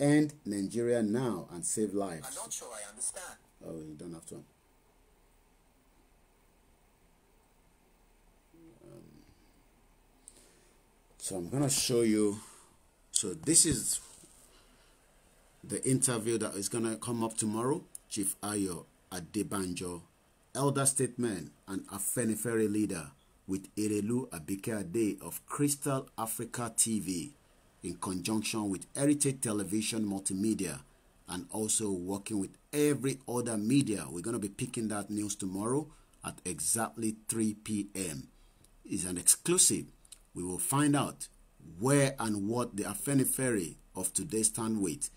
End Nigeria now and save lives. I'm not sure I understand. Oh, you don't have to. So I'm going to show you. So this is the interview that is going to come up tomorrow. Chief Ayo Adebanjo, elder statesman and Afenifere leader, with Erelu Abike Ade of Crystal Africa TV, in conjunction with Heritage Television Multimedia, and also working with every other media. We're going to be picking that news tomorrow at exactly 3 p.m. It's an exclusive. We will find out where and what the Afenifere of today stand with.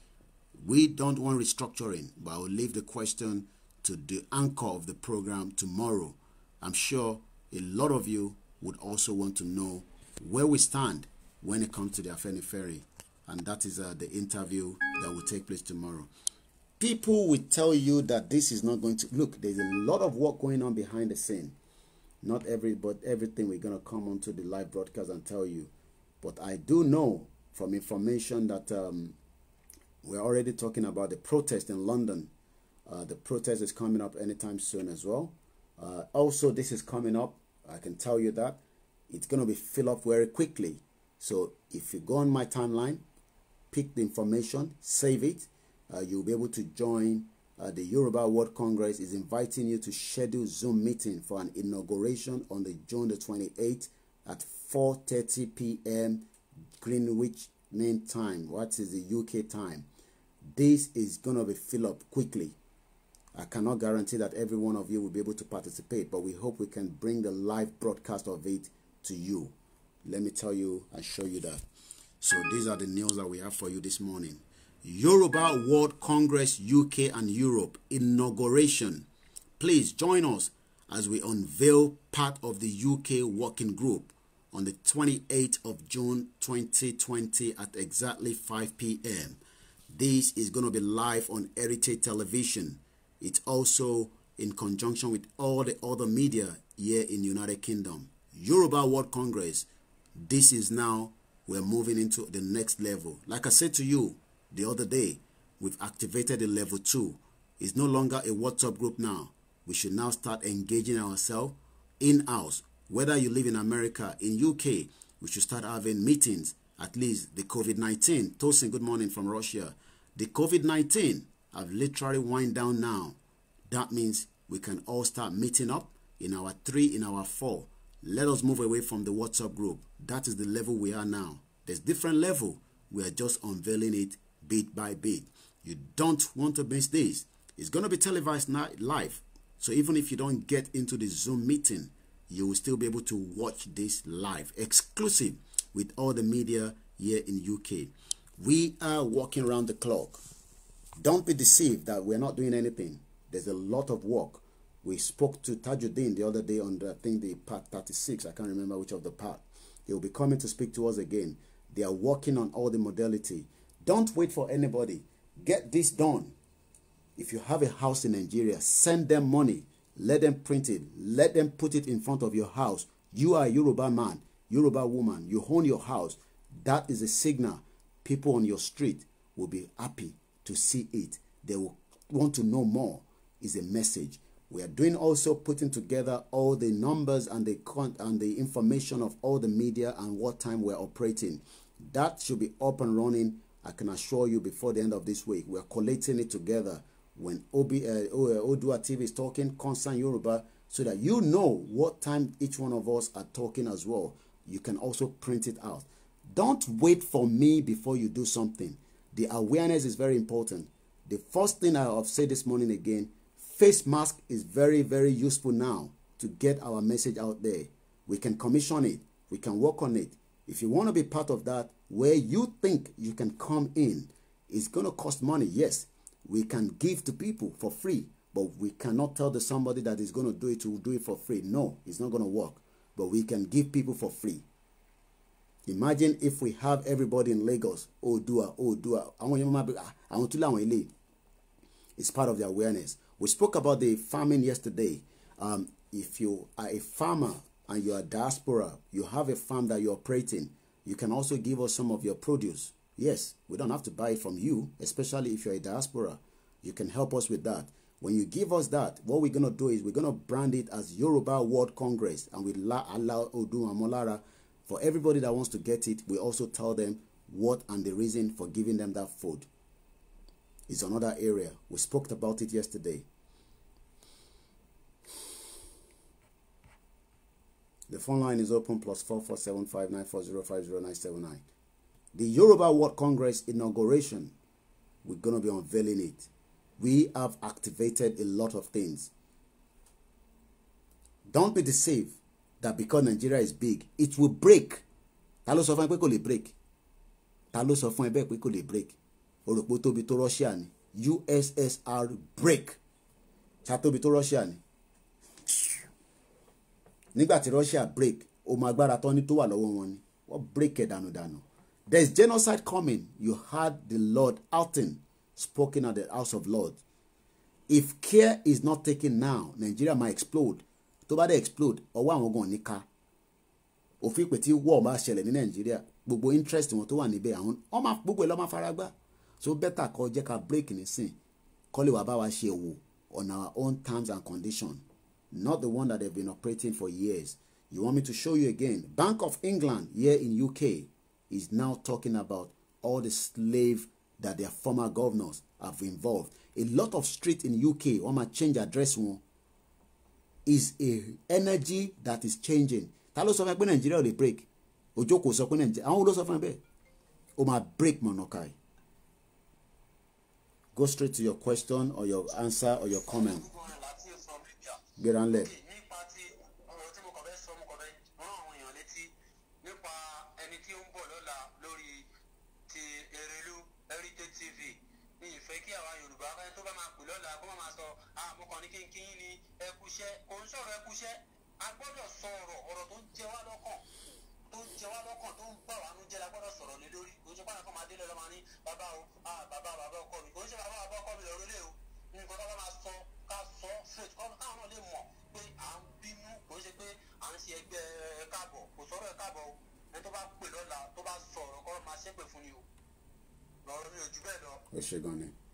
We don't want restructuring, but I will leave the question to the anchor of the program tomorrow. I'm sure a lot of you would also want to know where we stand when it comes to the Afenifere, and that is the interview that will take place tomorrow. People will tell you that this is not going to look. There's a lot of work going on behind the scene. Not everything we're going to come onto the live broadcast and tell you. But I do know from information that we're already talking about the protest in London. The protest is coming up anytime soon as well. Also, this is coming up. I can tell you that it's going to be filled up very quickly. So if you go on my timeline, pick the information, save it, you'll be able to join. The Yoruba World Congress is inviting you to schedule Zoom meeting for an inauguration on the June the 28th at 4:30 p.m. Greenwich Mean Time. What is the UK time? This is going to be filled up quickly. I cannot guarantee that every one of you will be able to participate, but we hope we can bring the live broadcast of it to you. Let me tell you and show you that. So these are the news that we have for you this morning. Yoruba World Congress UK and Europe inauguration. Please join us as we unveil part of the UK working group on the 28th of June 2020 at exactly 5 p.m. This is going to be live on Heritage Television. It's also in conjunction with all the other media here in the United Kingdom. Yoruba World Congress. This is now, we're moving into the next level. Like I said to you the other day, we've activated the level 2. It's no longer a WhatsApp group now. We should now start engaging ourselves in-house. Whether you live in America, in UK, we should start having meetings. At least the COVID-19. Tosin, good morning from Russia. The COVID-19 have literally wind down now. That means we can all start meeting up in our 3, in our 4. Let us move away from the WhatsApp group. That is the level we are now. There's different level. We are just unveiling it bit by bit. You don't want to miss this. It's going to be televised live. So even if you don't get into the Zoom meeting, you will still be able to watch this live, exclusive with all the media here in UK. We are working around the clock. Don't be deceived that we're not doing anything. There's a lot of work. We spoke to Tajuddin the other day on, I think, the part 36. I can't remember which of the part. He will be coming to speak to us again. They are working on all the modality. Don't wait for anybody. Get this done. If you have a house in Nigeria, send them money. Let them print it. Let them put it in front of your house. You are a Yoruba man, Yoruba woman. You own your house. That is a signal. People on your street will be happy to see it. They will want to know more. Is a message. We are doing also putting together all the numbers and the information of all the media and what time we're operating. That should be up and running, I can assure you, before the end of this week. We're collating it together when Oduduwa TV is talking, Concern Yoruba, so that you know what time each one of us are talking as well. You can also print it out. Don't wait for me before you do something. The awareness is very important. The first thing I have said this morning again, face mask is very, very useful now to get our message out there. We can commission it. We can work on it. If you want to be part of that, where you think you can come in, it's going to cost money. Yes, we can give to people for free, but we cannot tell somebody that is going to do it for free. No, it's not going to work. But we can give people for free. Imagine if we have everybody in Lagos, Oduduwa. It's part of the awareness. We spoke about the farming yesterday. If you are a farmer and you are diaspora, you have a farm that you're operating, you can also give us some of your produce. Yes, we don't have to buy it from you, especially if you're a diaspora. You can help us with that. When you give us that, what we're going to do is we're going to brand it as Yoruba World Congress, and we allow Oduduwa Molara. For everybody that wants to get it, we also tell them what and the reason for giving them that food. It's another area. We spoke about it yesterday. The phone line is open, +447594050979. The Yoruba World Congress inauguration, we're going to be unveiling it. We have activated a lot of things. Don't be deceived that because Nigeria is big, it will break. Ta ló sọ fún ẹ pé kò lè break? Ta ló sọ fún ẹ bẹ́ẹ̀ pé kò lè break? Oròpó tóbi tó Russia ni. USSR break. Ṣá tóbi tó Russia ni. Nígbà tí Russia break, ó máa agbára tán ní tó wà lọ́wọ́ wọn ni. Wọ́n break ẹ̀ dànù. There is genocide coming. You heard the Lord Alton spoken at the House of Lords. If care is not taken now, Nigeria might explode. Tó bá dé explode, ọwọ́ àwọn gan ní ká. Òfin pé tí war máa ṣẹlẹ̀ ní Nigeria, gbogbo interest wọn tó wà níbẹ̀ àwọn gbogbo ẹ̀ ló máa fara gbá. So better kó jẹ́ ká break nísìn. Kó lè wá bá wa ṣe òwò on our own terms and conditions. Not the one that they've been operating for years. You want me to show you again? Bank of England here in UK is now talking about all the slave that their former governors have involved. A lot of streets in UK, on my change address one, is a energy that is changing. Ta ló sọ fún ẹ pé Nigeria ò lè break? Ojoko sọ pé Nigeria, àwọn ló sọ fún ẹ bẹ́ẹ̀. Ó máa break monokai. Go straight to your question or your answer or your comment. Gbéranlẹ̀.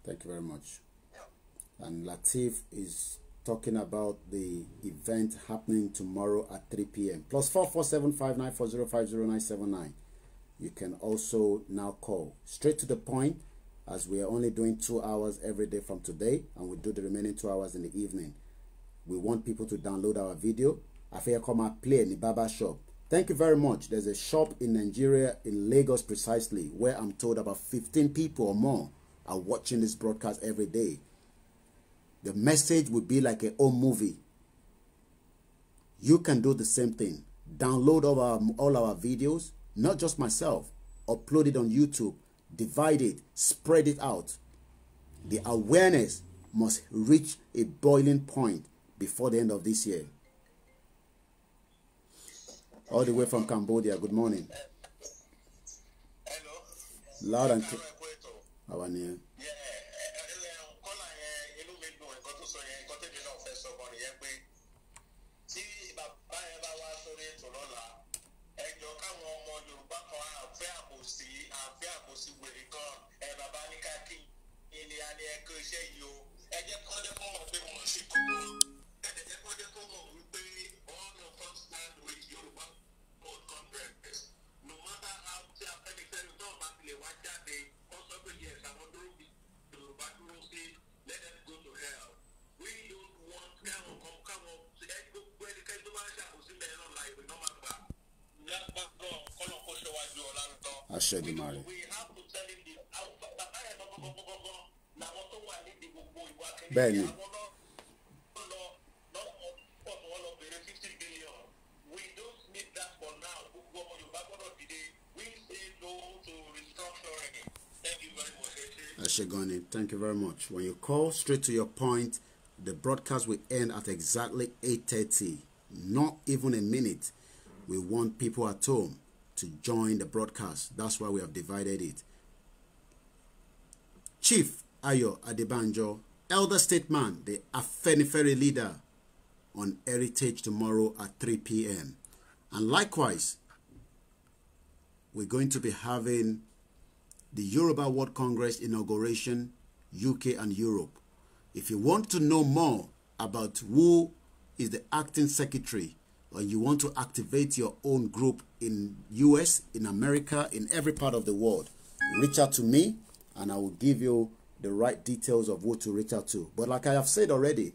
Thank you very much. And Latif is talking about the event happening tomorrow at 3 p.m. +447594050979. You can also now call straight to the point, as we are only doing 2 hours every day from today, and we do the remaining 2 hours in the evening. We want people to download our video. I feel come and play in the barber shop. Thank you very much. There's a shop in Nigeria, in Lagos precisely, where I'm told about 15 people or more are watching this broadcast every day. The message will be like a home movie. You can do the same thing. Download all our videos, not just myself. Upload it on YouTube. Divide it. Spread it out. The awareness must reach a boiling point before the end of this year. All the way from Cambodia. Good morning. Hello. Loud and clear. àwa nìyẹn. kọ́là yẹn inú mi dùn nǹkan tó sọ yẹn nǹkan tèmi náà fẹ́ sọ kan nìyẹn pé tí bàbá yẹn bá wá sórí ètò lọ́la ẹjọ́ káwọn ọmọ Yorùbá kan àfẹ́ àbòsí wèrè kan bàbá ní káàkiri ìní àní ẹ̀kọ́ iṣẹ́ yìí o ẹ jẹ́ kọ́ jẹ́ kó mọ̀ pé wọ́n ṣe kókó ẹ jẹ́ kó jẹ́ kó mọ̀ wípé all of us stand with Yorùbá World Congress no matter how tí afẹ́nifẹ́ni náà bá ti lè wá jáde wọ́n sọ pé yes àwọn dúró bí Yorùbá dúró sí let them go to hell we don't want káwọn gbogbo ẹnikẹ́ni tó bá ń ṣàkóso lẹ́yìn náà láì pé náà máa gbà lágbàgbọ́ kọ́nà kó ṣe wájú ọ̀la ń tọ́. Aṣẹ́dùmarè. Bẹ́ẹ̀ni. Ashegani, thank you very much. When you call straight to your point, the broadcast will end at exactly 8:30, not even a minute. We want people at home to join the broadcast. That's why we have divided it. Chief Ayo Adebanjo, elder statesman, the Afenifere leader, on Heritage tomorrow at 3 p.m. And likewise, we're going to be having the Yoruba World Congress inauguration, UK and Europe. If you want to know more about who is the acting secretary, or you want to activate your own group in US, in America, in every part of the world, reach out to me and I will give you the right details of who to reach out to. But like I have said already,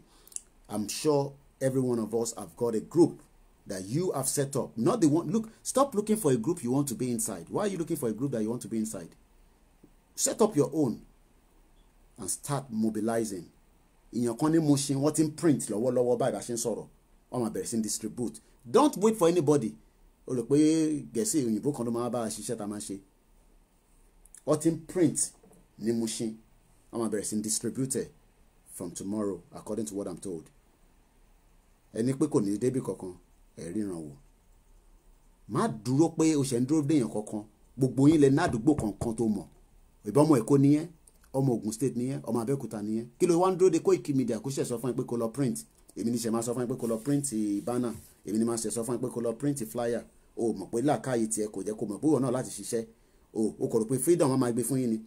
I'm sure every one of us have got a group that you have set up. Not the one. Look, stop looking for a group you want to be inside. Why are you looking for a group that you want to be inside? Set up your own and start mobilizing. In your corner motion, what in print, lọ́wọ́lọ́wọ́ báyìí bá ṣe ń sọ̀rọ̀, wọ́n máa bẹ̀rẹ̀ sí distribute. Don't wait for anybody. O lè pé gẹ̀ẹ́sì òyìnbó kan ló máa bá a ṣiṣẹ́ tá a máa ṣe. What in print ní motion, wọ́n máa bẹ̀rẹ̀ sí distribute from tomorrow according to what I'm told. Ẹni pé kò ní débì kankan, ẹ ríran wò. Má dúró pé o ṣe ń dúró déyàn kankan. Gbogbo yín lẹ ní àdúgbò kankan tó mọ̀. Ìbọn ọmọ Èkó nìyẹn, ọmọ Ògùn state nìyẹn, ọmọ Abẹ́òkúta nìyẹn. Kí ló wá ń dúró de KOIKIMEDIA kó ṣe sọ fún ẹ pé kó lọ print. Èmi ní ṣe máa sọ fún ẹ pé kó lọ print banner. Èmi ní máa ṣe sọ fún ẹ pé kó lọ print flyer. O mọ̀ pé làákàyè tiẹ̀ kò jẹ́ kó mọ̀ pé òun náà láti ṣiṣẹ́. O kò rò pé freedom máa gbé fún yín ni.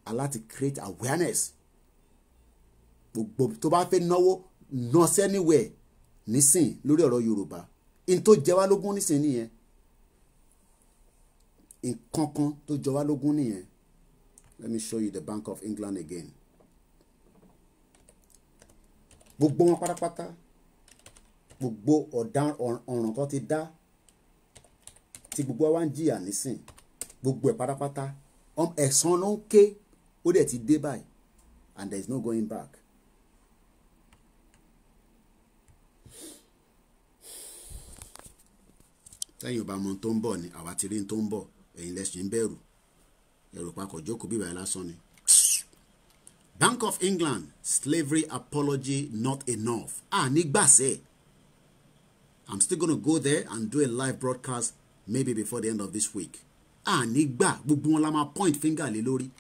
A láti create awareness. Gbogbo tó bá fẹ́ náwó ná sí anywhere nísìn lórí ọ̀rọ̀ Yorùbá. In tó jẹ wá lógún nísìn nìyẹn. Nǹkan kan tó jọ wá lógún nìyẹn. Let me show you the Bank of England again. Gbogbo wọn pátápátá, gbogbo ọ̀ràn tó ti dá, tí gbogbo wa ń jìyà nísìn, gbogbo ẹ̀ pátápátá, ẹ̀san ló ń ké, ó dẹ̀ ti dé báyìí, and there is no going back. Tẹ́yìn ò bá mọ tó ń bọ̀ ni, àwa ti rí tó ń bọ̀, ẹ̀yin lẹ́sìn ń bẹ̀rù. Ẹ̀rù papọ̀ jókòó bíbá ẹ̀ lásán ni. Bank of England, slavery apology not enough. Nígbàsẹ̀. I'm still going to go there and do a live broadcast maybe before the end of this week. Nígbà gbogbo wọn la máa point finger lé lórí.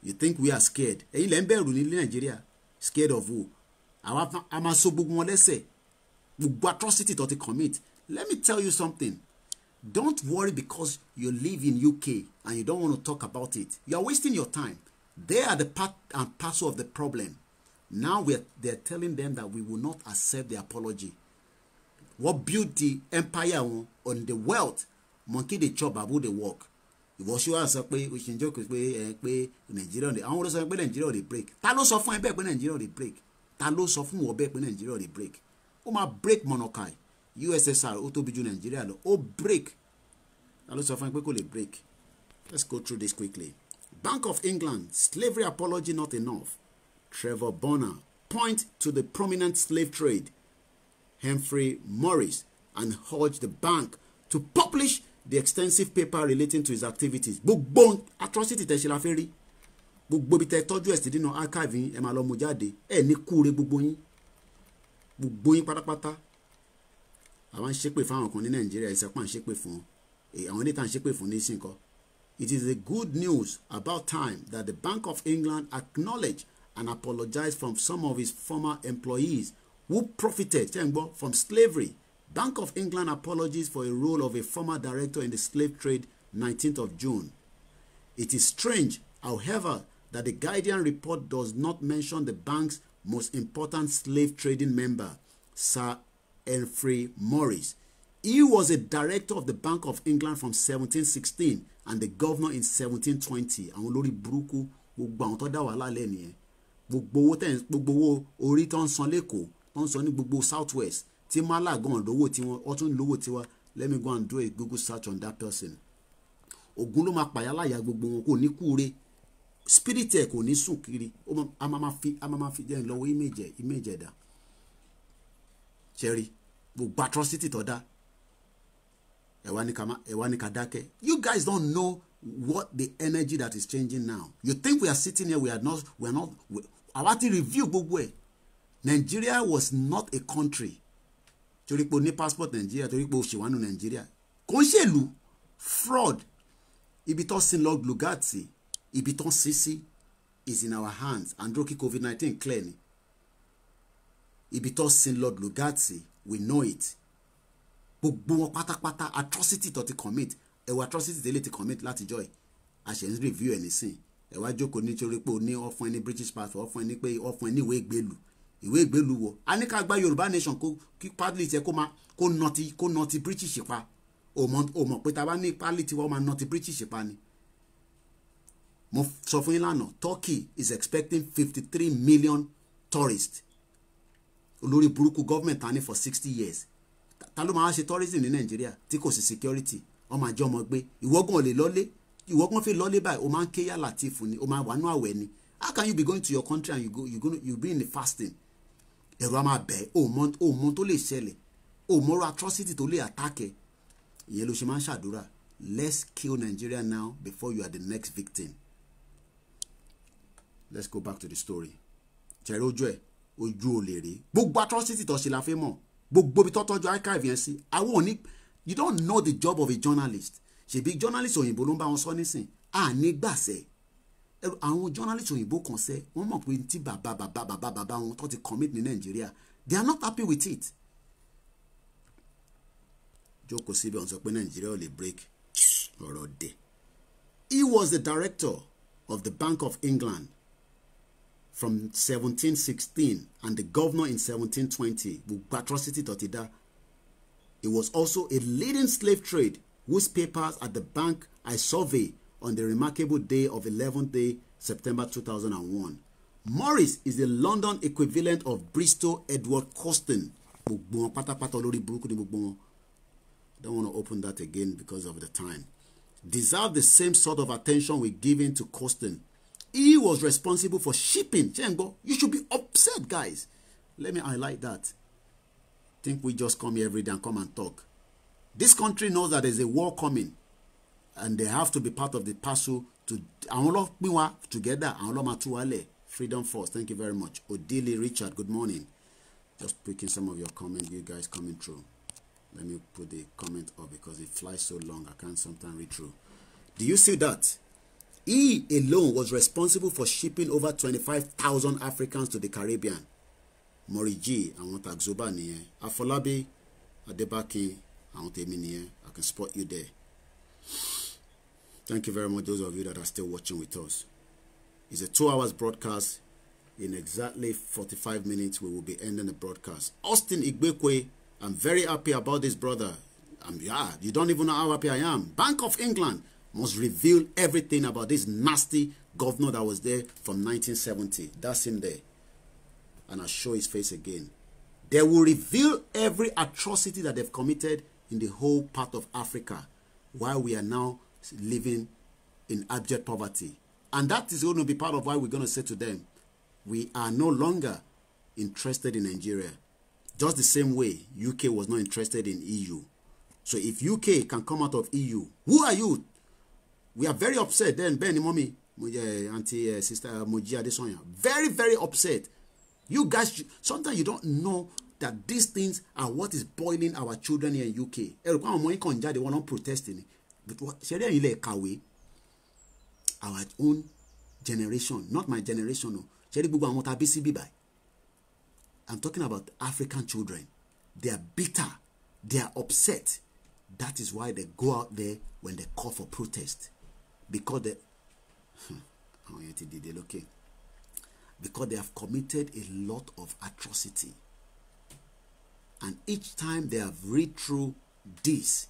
You think we are scared? Ẹ̀yin lẹ́ ń bẹ̀rù ní Nàìjíríà. Scared of who? Àwa a máa so gbogbo wọn lẹ́sẹ̀. Gbogbo atrocity tó ti commit. Let me tell you something. Don't worry because you live in UK and you don't want to talk about it. You are wasting your time. They are the part and parcel of the problem. Now they're telling them that we will not accept the apology. What built the empire on the wealth? Monkey they chop, babu they walk. If you want to say we should joke pé Nigeria dey, àwọn ló sọ pé Nigeria dey break. Ta ló sọ fún ẹ bẹ́ẹ̀ pé Nigeria dey break? Ta ló sọ fún wọ bẹ́ẹ̀ pé Nigeria dey break? Ó máa break monarchy. USSR ó tóbi jù Nigeria lọ. Ó break. Ta ló sọ fún ẹ pé kò lè break? Let's go through this quickly. Bank of England, slavery apology not enough. Trevor Bonner point to the prominent slave trade. Humphrey Morris and urge the bank to publish the extensive paper relating to his activities. Gbogbo atrocity tẹ́ ṣe la fẹ́ rí. Gbogbo bí tẹ́ tọ́jú ẹ̀sìn nínú archive ẹ máa lọ mú jáde. Ẹ ní kúre gbogbo yín. Gbogbo yín pátápátá. Àwọn ṣépè fún àwọn kan ní Nàìjíríà ìṣẹ́pà ń ṣépè fún. Àwọn oníta ń ṣépè fún ní ìsìnkọ́. It is a good news about time that the Bank of England acknowledged and apologized from some of his former employees who profited from slavery. Bank of England apologies for a role of a former director in the slave trade 19th of June. It is strange, however, that the Guardian report does not mention the bank's most important slave trading member, Sir Humphrey Morris. He was a director of the Bank of England from 1716 and the governor in 1720. Àwọn olórí burúkú gbogbo àwọn tó dá wàhálà lẹ́nu yẹn. Gbogbo owó orí tó ń san lẹ́kọ̀ọ́ tó ń san ní gbogbo South West tí mala gan lówó tí wọ́n ọtún lówó tiwa. Let me go and do a Google search on that person. Ogun ló máa pàyà láyà gbogbo wọn kò ní kúure. Spirit ẹ̀ kò ní sùn kiri. A máa fi jẹ́ lọ́wọ́ image ẹ̀dá. Cherry gbogbo atrocity tó dá. You guys don't know what the energy that is changing now. You think we are sitting here, we are not. I want to review gbogbo ẹ̀. Nigeria was not a country. Torí pé o ní passport Nigeria, torí pé o ṣe wà nínú Nigeria. Kò ń ṣèlú fraud. Ibi tó sin log lugati, ibi tó sisi is in our hands. Androki COVID-19 clearly. Ibi tó sin log lugati, we know it. Gbogbo wọn pátápátá atrocity tó ti commit. Ẹwà atrocity tẹ́lẹ̀ ti commit láti joy. A ṣe ń review anything. Ẹwà jókòó nítorí pé o ní ọ̀fun ẹni British passport, ọ̀fun ẹni pé ọ̀fun ẹni ìwé ìgbélú. Ìwé ìgbélú wo. A ní ká gba Yoruba nation kí partly tiẹ̀ kó nọti British pa. O mọ̀ pé tá bá ní partly tiwa ó máa nọti British pa ni. Mo sọ fún yín lánàá, Turkey is expecting 53 million tourists. Olórí burúkú government tani for 60 years. Ta ló máa ṣe tourism ní Nigeria tí kò sí security. Ó máa jẹ́ ọmọ gbé. Ìwọ́gùn ò lè lọ́lé. Ìwọ́gùn fi lọ́lé báyìí. Ó máa ń ké yàlà tí fún ni. Ó máa wà nú àwẹ̀ ni. How can you be going to your country and you be in the fasting? Ẹ̀rọ a máa bẹ̀. Ó mọ tó lè ṣẹlẹ̀. Ó mọ atrocity tó lè attack ẹ̀. Ìyẹn ló ṣe máa ń ṣàdúrà. Let's kill Nigeria now before you are the next victim. Let's go back to the story. Ṣẹ̀rẹ̀ ojú ẹ̀ ojú ò lè rí. Gbogbo atrocity tó ṣe la fẹ́ mọ̀. Gbogbo bí tó tọ́jú archive yẹn sí. Àwọn ò ní. You don't know the job of a journalist. Ṣebí journalist òyìnbó ló ń bá wọn sọ nísìn. À ní gbàṣẹ. Àwọn journalist òyìnbó kan ṣe wọ́n mọ̀ pé tí bàbá wọn tó ti commit ní Nigeria. They are not happy with it. Jókòó síbẹ̀ wọ́n sọ pé Nigeria ò lè break. Ọ̀rọ̀ dẹ̀. He was the director of the Bank of England from 1716 and the governor in 1720. Gbogbo atrocity tó ti dá. He was also a leading slave trade whose papers at the bank I surveyed on the remarkable day of 11th day September 2001. Morris is the London equivalent of Bristol Edward Colston. Gbogbo wọn pátápátá lórí burúkú ni gbogbo wọn. Don't want to open that again because of the time. Deserve the same sort of attention we're giving to Colston. He was responsible for shipping. You should be upset, guys. Let me highlight that. Think we just come here every day and come and talk. This country knows that there's a war coming and they have to be part of the parcel to together. Freedom Force, thank you very much. Odile Richard, good morning. Just picking some of your comments, you guys coming through. Let me put the comment up because it flies so long I can't sometimes read through. Do you see that? He alone was responsible for shipping over 25,000 Africans to the Caribbean. Moriji, I want Agzoba niye. Afolabi, Adebaki, I want Emi niye. I can spot you there. Thank you very much, those of you that are still watching with us. It's a 2 hours broadcast. In exactly 45 minutes, we will be ending the broadcast. Austin Igbekwe, I'm very happy about this, brother. You don't even know how happy I am. Bank of England must reveal everything about this nasty governor that was there from 1970. That's him there. And I'll show his face again. They will reveal every atrocity that they've committed in the whole part of Africa while we are now living in abject poverty. And that is going to be part of why we're going to say to them, we are no longer interested in Nigeria. Just the same way UK was not interested in EU. So if UK can come out of EU, who are you? We are very upset then, Benny Mommy, Auntie Sister Moji Adesonya. Very, very upset. You guys, sometimes you don't know that these things are what is boiling our children here in UK. They were not protesting. But our own generation, not my generation. No. I'm talking about African children. They are bitter. They are upset. That is why they go out there when they call for protest. Because they have committed a lot of atrocity. And each time they have read through this,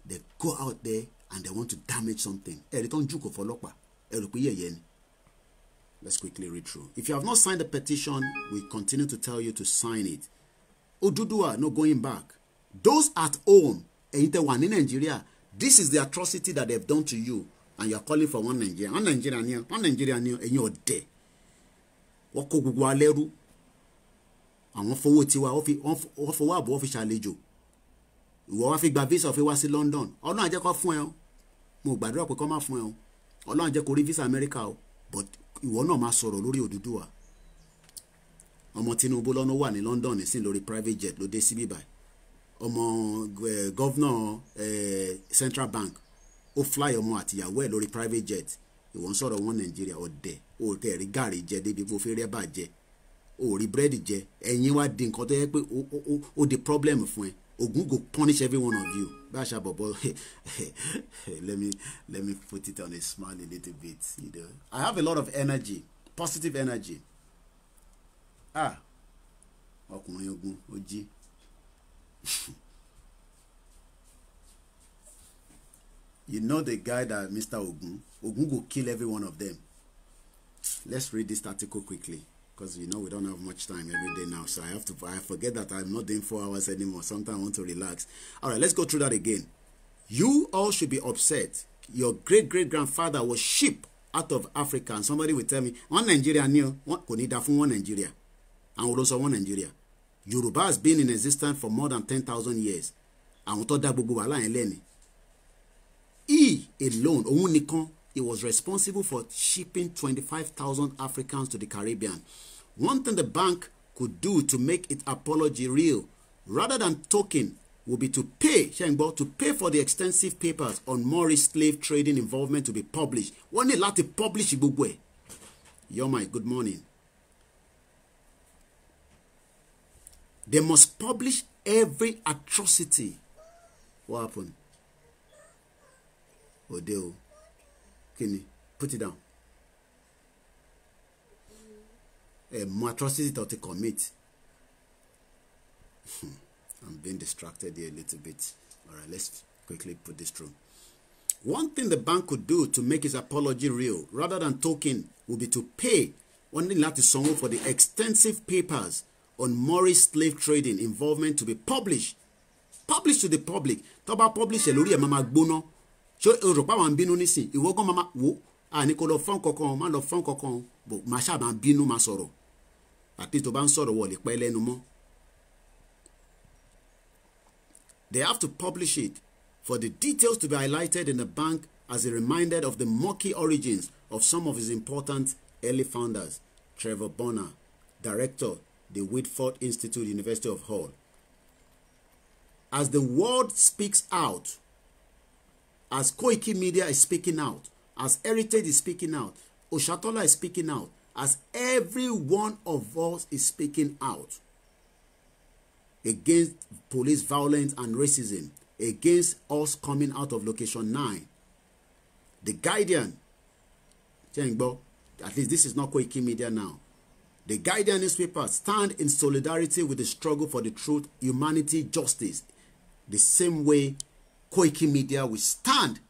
they go out there and they want to damage something. Let's quickly read through. If you have not signed the petition, we continue to tell you to sign it. Oduduwa, no going back. Those at home, in Nigeria, this is the atrocity that they've done to you. And you're calling for one Nigeria. One Nigeria, and you're dead. Wako gugwa leru. Àwọn fowó tiwa wọ́n fowó àbọ̀ fi ṣàlejò. Ìwọ wá fi gba visa fi wá sí London. Ọlọ́run á jẹ́ kó fún ẹ o. Mo gbàdúrà pé kó má fún ẹ o. Ọlọ́run á jẹ́ kó rí visa America o. But ìwọ náà máa sọ̀rọ̀ lórí Odùduwà. Ọmọ Tinubu lọ́nà wà ní London nísìn lórí private jet ló dé síbí báyìí. Ọmọ governor Central Bank ó fly ọmọ àtìyàwó ẹ̀ lórí private jet. Ìwọ ń sọ̀rọ̀ wọn Nàìjíríà ọ̀dẹ̀. O tẹ̀ rí gàrí jẹ débi bó fi rẹ́ bà jẹ. O rí búrẹ́dì jẹ. Ẹ̀yin wá di nǹkan tó yẹ pé ó di problem fún ẹ. Ogun go punish every one of you. Basha Bobo. let me put it on a smile a little bit. You know, I have a lot of energy, positive energy. Ọkùnrin ogun ojí. You know the guy that Mr. Ogun will kill every one of them. Let's read this article quickly. Because you know we don't have much time every day now, so I forget that I'm not doing 4 hours anymore. Sometimes I want to relax. All right, let's go through that again. You all should be upset. Your great-great-grandfather was shipped out of Africa, and somebody will tell me, one Nigeria knew, one Nigeria, and also one Nigeria. Yoruba has been in existence for more than 10,000 years. And he alone, he was responsible for shipping 25,000 Africans to the Caribbean. One thing the bank could do to make its apology real, rather than talking, would be to pay for the extensive papers on Maori slave trading involvement to be published. One need to publish Ibugwe. Yomai, good morning. They must publish every atrocity. What happened? Odeo. Kini, put it down. More atrocity that they commit. I'm being distracted here a little bit. All right, let's quickly put this through. One thing the bank could do to make its apology real, rather than talking, would be to pay one song for the extensive papers on Maori slave trading involvement to be published. Published to the public. Toba publish elori mama gbono. So Europa wan binu nisin. Iwo gan mama wo. Ni ko lo fon kokon, ma lo fon kokon. Bo ma sha ban binu ma sọ̀rọ̀. At least to ban sọ̀rọ̀ wo le pe lẹ́nu mọ́. They have to publish it for the details to be highlighted in the bank as a reminder of the murky origins of some of his important early founders. Trevor Bonner, director, the Whitford Institute, University of Hull. As the world speaks out, as KOIKIMEDIA is speaking out, as Heritage is speaking out, Oshatola is speaking out, as every one of us is speaking out against police violence and racism, against us coming out of Location 9. The Guardian, at least this is not KOIKIMEDIA now. The Guardian newspaper stand in solidarity with the struggle for the truth, humanity, justice. The same way KOIKIMEDIA will stand,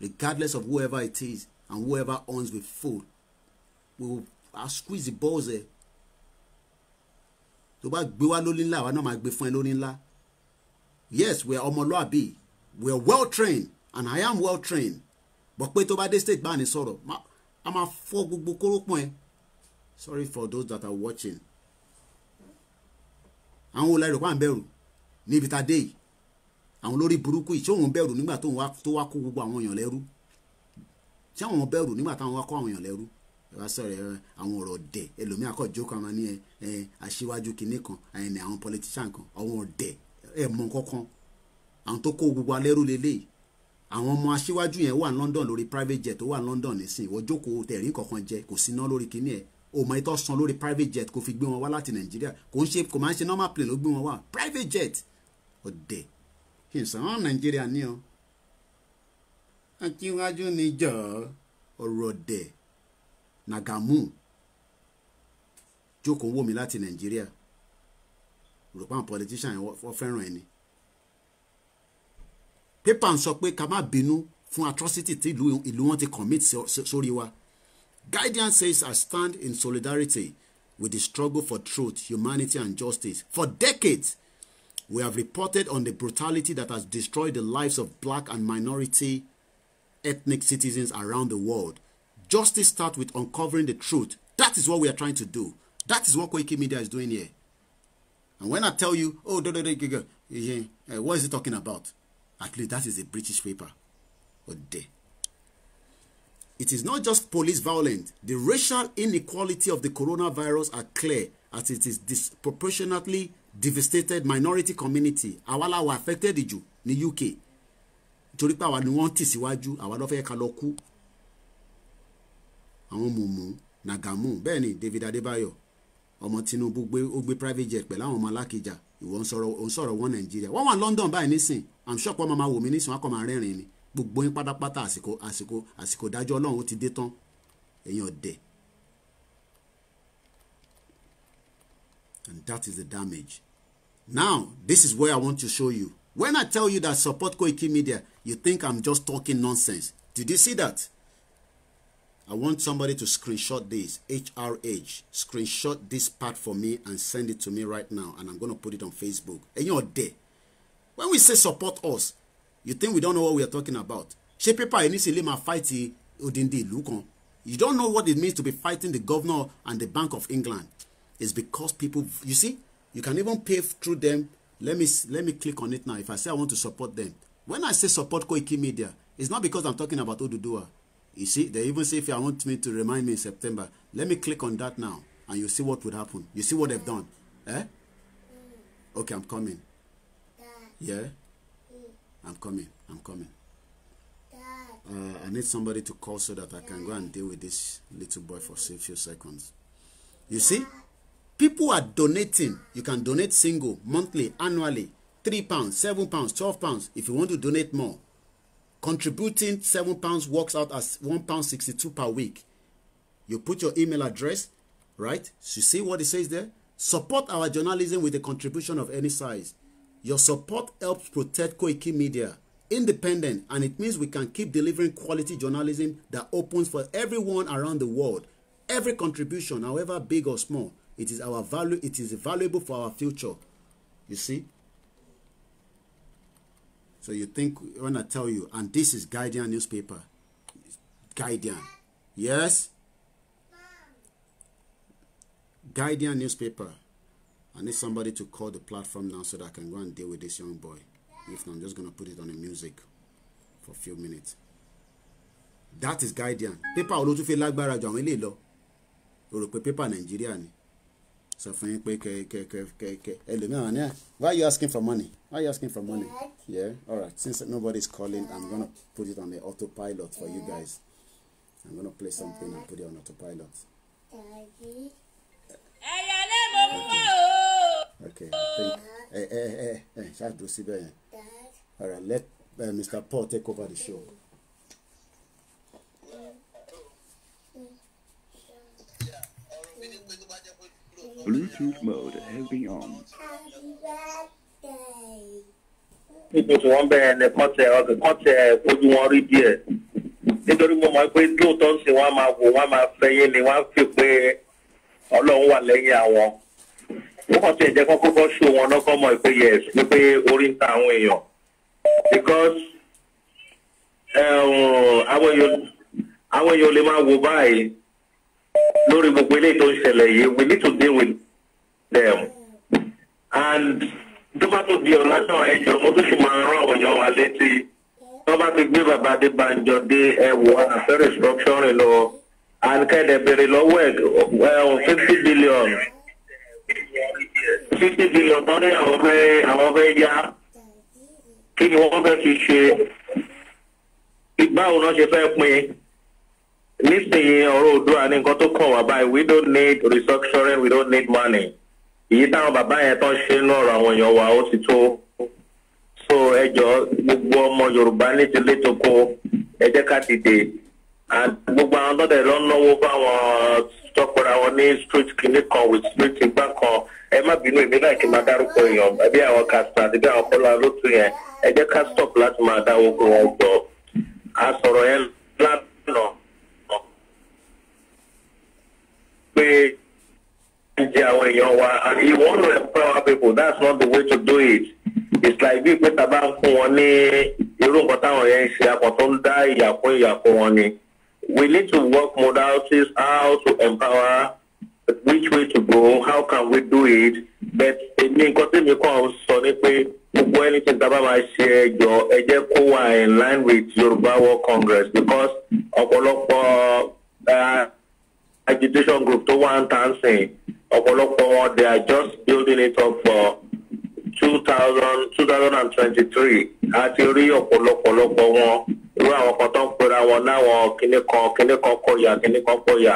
regardless of whoever it is and whoever owns with food. We will squeeze the balls there. Yes, we are omoluabi. We are well trained, and I am well trained. But the state ban is sort of. I'm a sorry for those that are watching. Àwọn olè rẹ̀ wá ń bẹ̀rù níbi tá dé yìí. Àwọn olórí burúkú yìí tí wọ́n bẹ̀rù nígbà tó wá kó gbogbo àwọn èèyàn lẹ́rú. Tí wọ́n bẹ̀rù nígbà táwọn wá kó àwọn èèyàn lẹ́rú. Ẹ wá sọ̀rọ̀ àwọn ọ̀rọ̀ dẹ̀ ẹlòmíà kọ́ jókòó àwọn ní aṣíwájú kinní kan ẹni àwọn politician kan àwọn ọ̀dẹ̀ ẹ̀ mọ kankan. Àwọn tó kó gbogbo alẹ́rú lélẹ́yìí. àwọn ọmọ aṣíwájú yẹn wà ní London lórí private jet tó wà ní London nísìn ìwọ jókòó tẹ̀rí kankan jẹ kò sí ná lórí kíní ẹ̀ o mọ ìtọ́ san lórí private jet kò fi gbé wọn wá láti Nàìjíríà kò máa ń ṣe normal plane ló gbé wọn wá private jet ọ̀dẹ̀ kì í sàn án Nàìjíríà ní ọ aṣíwájú níjọ ọ̀rọ̀ ọ̀dẹ̀ Nàgàmú jókòó wò mí láti Nàìjíríà rò pé àwọn politician yẹn wọ́n fẹ́ràn ẹni pépà ń sọ pé ká má bínú fún atrocity tí ìlú wọn ti commit sórí wa. Guardian says I stand in solidarity with the struggle for truth, humanity and justice. For decades, we have reported on the brutality that has destroyed the lives of black and minority ethnic citizens around the world. Justice starts with uncovering the truth. That is what we are trying to do. That is what KOIKIMEDIA is doing here. And when I tell you, oh, what is it talking about? At least that is a British paper. It is not just police violence. The racial inequality of the coronavirus are clear as it is disproportionately devastated minority community. Àwa la wà affected jù ní UK. Torí pé àwa ni wọ́n tì síwájú, àwa ló fẹ́ ká lọ kú. Àwọn Mumu, Nagamu, bẹ́ẹ̀ ni David Adebayo, ọmọ Tinubu ó gbé private jet pẹ̀lú àwọn ọmọ Alákìjà. Ìwọ ń sọ̀rọ̀ wọn Nàìjíríà. Wọ́n wà London báyìí nísìn. I'm sure pé ọmọ máa wò mí nísìn wọn kọ́ máa rẹ́rìn ni. Gbogbo yín pátápátá àsìkò dájọ́ Ọlọ́run ó ti dé tán. Ẹ̀yin ọ̀dẹ̀. And that is the damage. Now, this is where I want to show you. When I tell you that support KOIKIMEDIA, you think I'm just talking nonsense. Did you see that? I want somebody to screenshot this, HRH. Screenshot this part for me and send it to me right now. And I'm going to put it on Facebook. And you're there. When we say support us, you think we don't know what we are talking about. You don't know what it means to be fighting the governor and the Bank of England. It's because people, you see, you can even pay through them. Let me click on it now. If I say I want to support them. When I say support KOIKIMEDIA, it's not because I'm talking about Oduduwa. You see, they even say if I want me to remind me in September, let me click on that now and you see what would happen. You see what they've done. Eh? Okay, I'm coming. Yeah? I'm coming. I need somebody to call so that I can go and deal with this little boy for a few seconds. You see? People are donating. You can donate single, monthly, annually, £3, £7, £12. If you want to donate more. Contributing £7 works out as £1.62 per week. You put your email address, right? So you see what it says there? Support our journalism with a contribution of any size. Your support helps protect KOIKIMEDIA, independent, and it means we can keep delivering quality journalism that opens for everyone around the world. Every contribution, however big or small, it is our value. It is valuable for our future. You see? So you think when I tell you, and this is Guardian newspaper. Guardian. Yes? Guardian newspaper. I need somebody to call the platform now so that I can go and deal with this young boy. If not, I'm just going to put it on the music for a few minutes. That is Guardian. Paper olótùfẹ́ lágbára jù àwọn ilé lọ. O rò pé paper Nigeria ni. So for you, why are you asking for money? Why are you asking for money? Yeah, all right. Since nobody's calling, I'm gonna put it on the autopilot for you guys. I'm gonna play something and put it on autopilot. Okay. All right. Let Mr. Paul take over the show. Bluetooth mode has been on. People to one bed and the concert put you on read. Nítorí mo mọ̀ pé lóòótọ́ ń ṣe wọ́n máa fẹ́yẹ́ ni wọ́n fi pé Ọlọ́run wà lẹ́yìn àwọn. Wọ́n kàn ti ẹ̀jẹ̀ kọ́kọ́ ṣó wọn náà kọ́ mọ̀ pé yes ní pé orí ń ta àwọn èèyàn. Because àwọn èèyàn lè máa wò báyìí lórí gbogbo eléyìí tó ń ṣẹlẹ̀ yìí, we need to deal with them. And tó bá tó di ọ̀la náà ẹjọ́ mo tó sì máa rán ọ̀yàn wa létí. Tó bá ti gbé bàbá Adébánjọ dé ẹ̀wọ̀n àfẹ́ restructuring lọ and kẹ́dẹ̀ bèrè lọ́wọ́ ẹ̀ 50 billion. 50 billion tó ní àwọn fẹ́ yá. Kí ni wọ́n fẹ́ fi ṣe? báwo náà ṣe fẹ́ pín nísìnyí ọ̀rọ̀ Oòduà ní nǹkan tó kàn wá báyìí we don't need restructuring, we don't need money. Èyí táwọn bàbá yẹn tán ṣe ń ọ̀rọ̀ àwọn èèyàn wa ó ti tó. So ẹ jọ̀ọ́ gbogbo ọmọ Yorùbá ní ti létòkó ẹ jẹ́ ká dìde. And gbogbo àwọn tó dẹ̀ lọ náwó fáwọn tọkọra wọn ní street kìíní kan with street ìgbà kan ẹ má bínú èmi náà kí n máa dárúkọ èèyàn ẹbí àwọn kàṣà àti bí àwọn kọlá lótú yẹn ẹ jẹ́ ká stop láti máa dáwó fún wọn jọ. A sọ̀rọ̀ yẹn lánàá pé jẹ́ àwọn èèyàn wa and you want to empower people, that's not the way to do it. It's like bí pé tàbá ń fún wọn ní irú nǹkan táwọn yẹn ń ṣe àpọ̀ tó ń dá ìyàkún wọn ni. We need to work modalities how to empower, which way to go, how can we do it. But èmi nǹkan tí mi kàn sọ ni pé gbogbo anything tábà máa ṣe ẹjọ́ ẹ jẹ́ kó wà in line with Yoruba World Congress because ọ̀pọ̀lọpọ̀ agitation group tó wà ń tàn sìn ọ̀pọ̀lọpọ̀ wọn they are just building it up for 2023 àti rí ọ̀pọ̀lọpọ̀ wọn irú àwọn kan tó ń pera wọn láwọn kíní kan kọ̀yà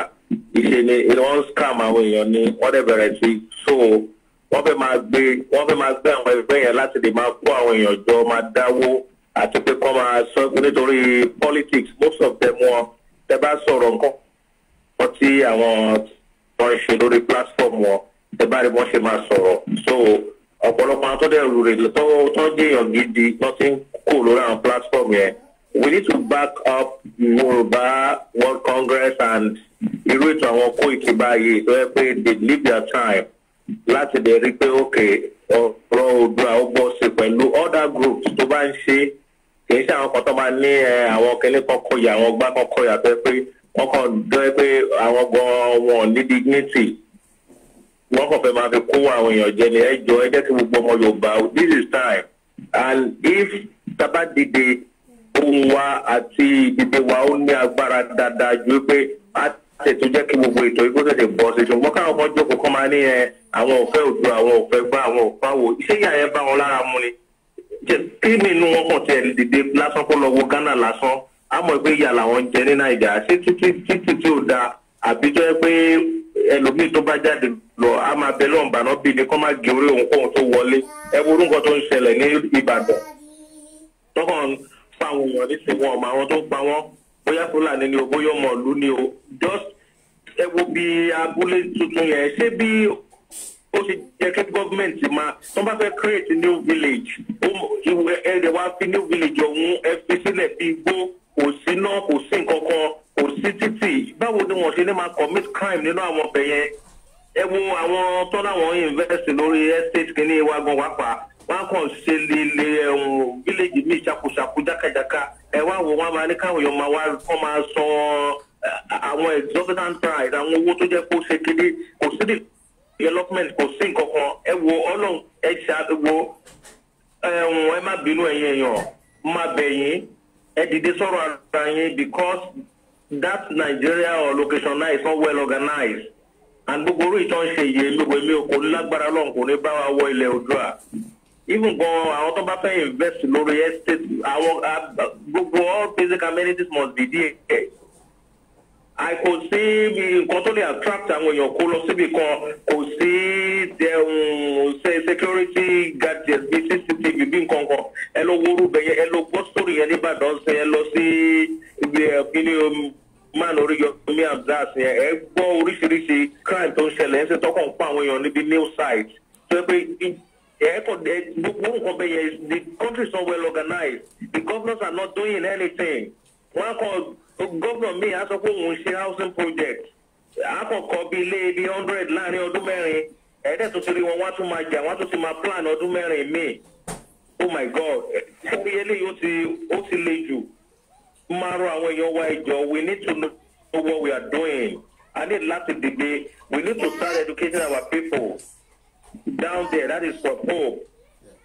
ìṣe ni wọ́n ń scam àwọn èèyàn ni wọ́n dẹ̀ bẹ̀rẹ̀ sí so wọ́n fẹ́ máa gbé àwọn ẹgbẹ́ yẹn láti lè máa kó àwọn èèyàn jọ máa dáwó àti pé kọ́ máa sọ nítorí politics most of them wọn tẹ bá sọ̀rọ̀ nǹkan tí àwọn wọn ń ṣe lórí platform wọn tẹ bá rí wọ́n ṣe máa sọ̀rọ̀ so ọ̀pọ̀lọpọ̀ àwọn tó dẹ̀ rúre tó jẹ́ èèyàn gidi wọ́n ti ń kó lórí àwọn platform yẹn. We need to back up Yoruba World Congress and irú ètò àwọn KOIKIMEDIA tó yẹ pé they leave their time láti dẹ̀ rí pé okay ọ̀rọ̀ Oòduà ó bọ́ sí pẹ̀lú other groups tó bá ń ṣe kì í ṣe àwọn kan tó máa ní àwọn kẹ́lẹ́ kan kọ̀yà àwọn gbá kan kọ̀yà tó yẹ pé wọ́n kàn dọ́ pé àwọn gan wọn ní dignity wọ́n kàn fẹ́ máa fi kó àwọn èèyàn jẹ ní ẹjọ́ ẹ jẹ́ kí gbogbo ọmọ Yorùbá this is time and if tábà dìde ohun wa àti ìdìde wa ó ní agbára dáadáa ju pé a tètò jẹ́ kí gbogbo ètò ìgbésẹ̀ bọ́ sí ṣùgbọ́n káwọn kan jókòó kọ́ máa ní àwọn òfẹ́ Oòduà àwọn òfẹ́ gbá àwọn òfẹ́ àwò iṣẹ́ yà yẹn bá wọn lára mu ni kí nínú wọn kàn tiẹ̀ dìde lásán kó lọ wo Ghana lásán àmọ́ pé ìyà làwọn ń jẹ ní Nàìjíríà ṣé títí tí ò da àbí tó yẹ pé ẹlòmíì tó bá jáde lọ a máa bẹ lọ́nba náà bí ni kó má gé orí òun kóhun tó wọlé ẹ wo orúkọ tó ń ṣẹlẹ̀ ní Ìbàdàn tọkàn fa àwọn èèyàn nísìnyí wọn ọmọ àwọn tó pa wọn bóyá Fúlàní ni o bóyá ọmọ ìlú ni o just ẹ wo bí abúlé tuntun yẹn ṣé bí ó ṣe jẹ́ kí gọ́ọ̀mẹ̀ntì máa tó bá fẹ́ create new village ẹ wá fi new village ọ̀hún ẹ fi sílẹ̀ bí igbó kò sí náà kò sí nǹkan kan kò sí títì báwo ni wọ́n ṣe ní máa commit crime nínú àwọn ọbẹ̀ yẹn ẹ wo àwọn tó láwọn invest lórí estate kìíní wa gan wá pa wọn kàn ṣe lè village mi ṣàkóṣàkó jákàjáká ẹ wá wo wọn máa ní káwọn èèyàn máa wá kọ́ máa san àwọn exorbitant price àwọn owó tó jẹ́ kó ṣe kéde kò sí development kò sí nǹkan kan ẹ wo Ọlọ́run ẹ ṣàwo ẹ má bínú ẹ̀yin èèyàn má bẹ̀yìn ẹ dìde sọ̀rọ̀ ara yín because that Nigeria or location now is not well organized and gbogbo orí ìtàn ṣe yé gbogbo èmi ò kò lágbára lọ́n kò ní bá wa wọ ilẹ̀ Oòduà even gan àwọn tó bá fẹ́ invest lórí estate àwọn gbogbo all basic amenities must be there. I kò sí nǹkan tó lè attract àwọn èèyàn kó lọ síbi kan kò sí security gadgets bí CCTV bí nǹkan kan ẹ lọ wóoru bẹ̀yẹ ẹ lọ gbọ́ sórí yẹn nígbàdàn ṣe ẹ lọ sí ibi kíní man Oríyọmí Abdul yẹn ẹ gbọ́ oríṣiríṣi crime tó ń ṣẹlẹ̀ ẹ ń ṣe tọkàn pa àwọn èèyàn níbi new site tó yẹ pé gbogbo nǹkan bẹ̀yẹ the country is not well organized the governors are not doing anything wọn kọ governor mi a sọ pé òun ṣe housing project àkọ́kọ́ bí ilé bí 100 láàrin ọdún mẹ́rin ẹ̀ẹ́dẹ̀ tó ti rí wọn wá tún máa jà wọ́n tún ti máa plan ọdún mẹ́rin míì oh my god ṣé eléyìí ó ti le jù máa rọ àwọn èèyàn wa ìjọ we need to know what we are doing I need láti dìde we need to start educating our people down there that is for hope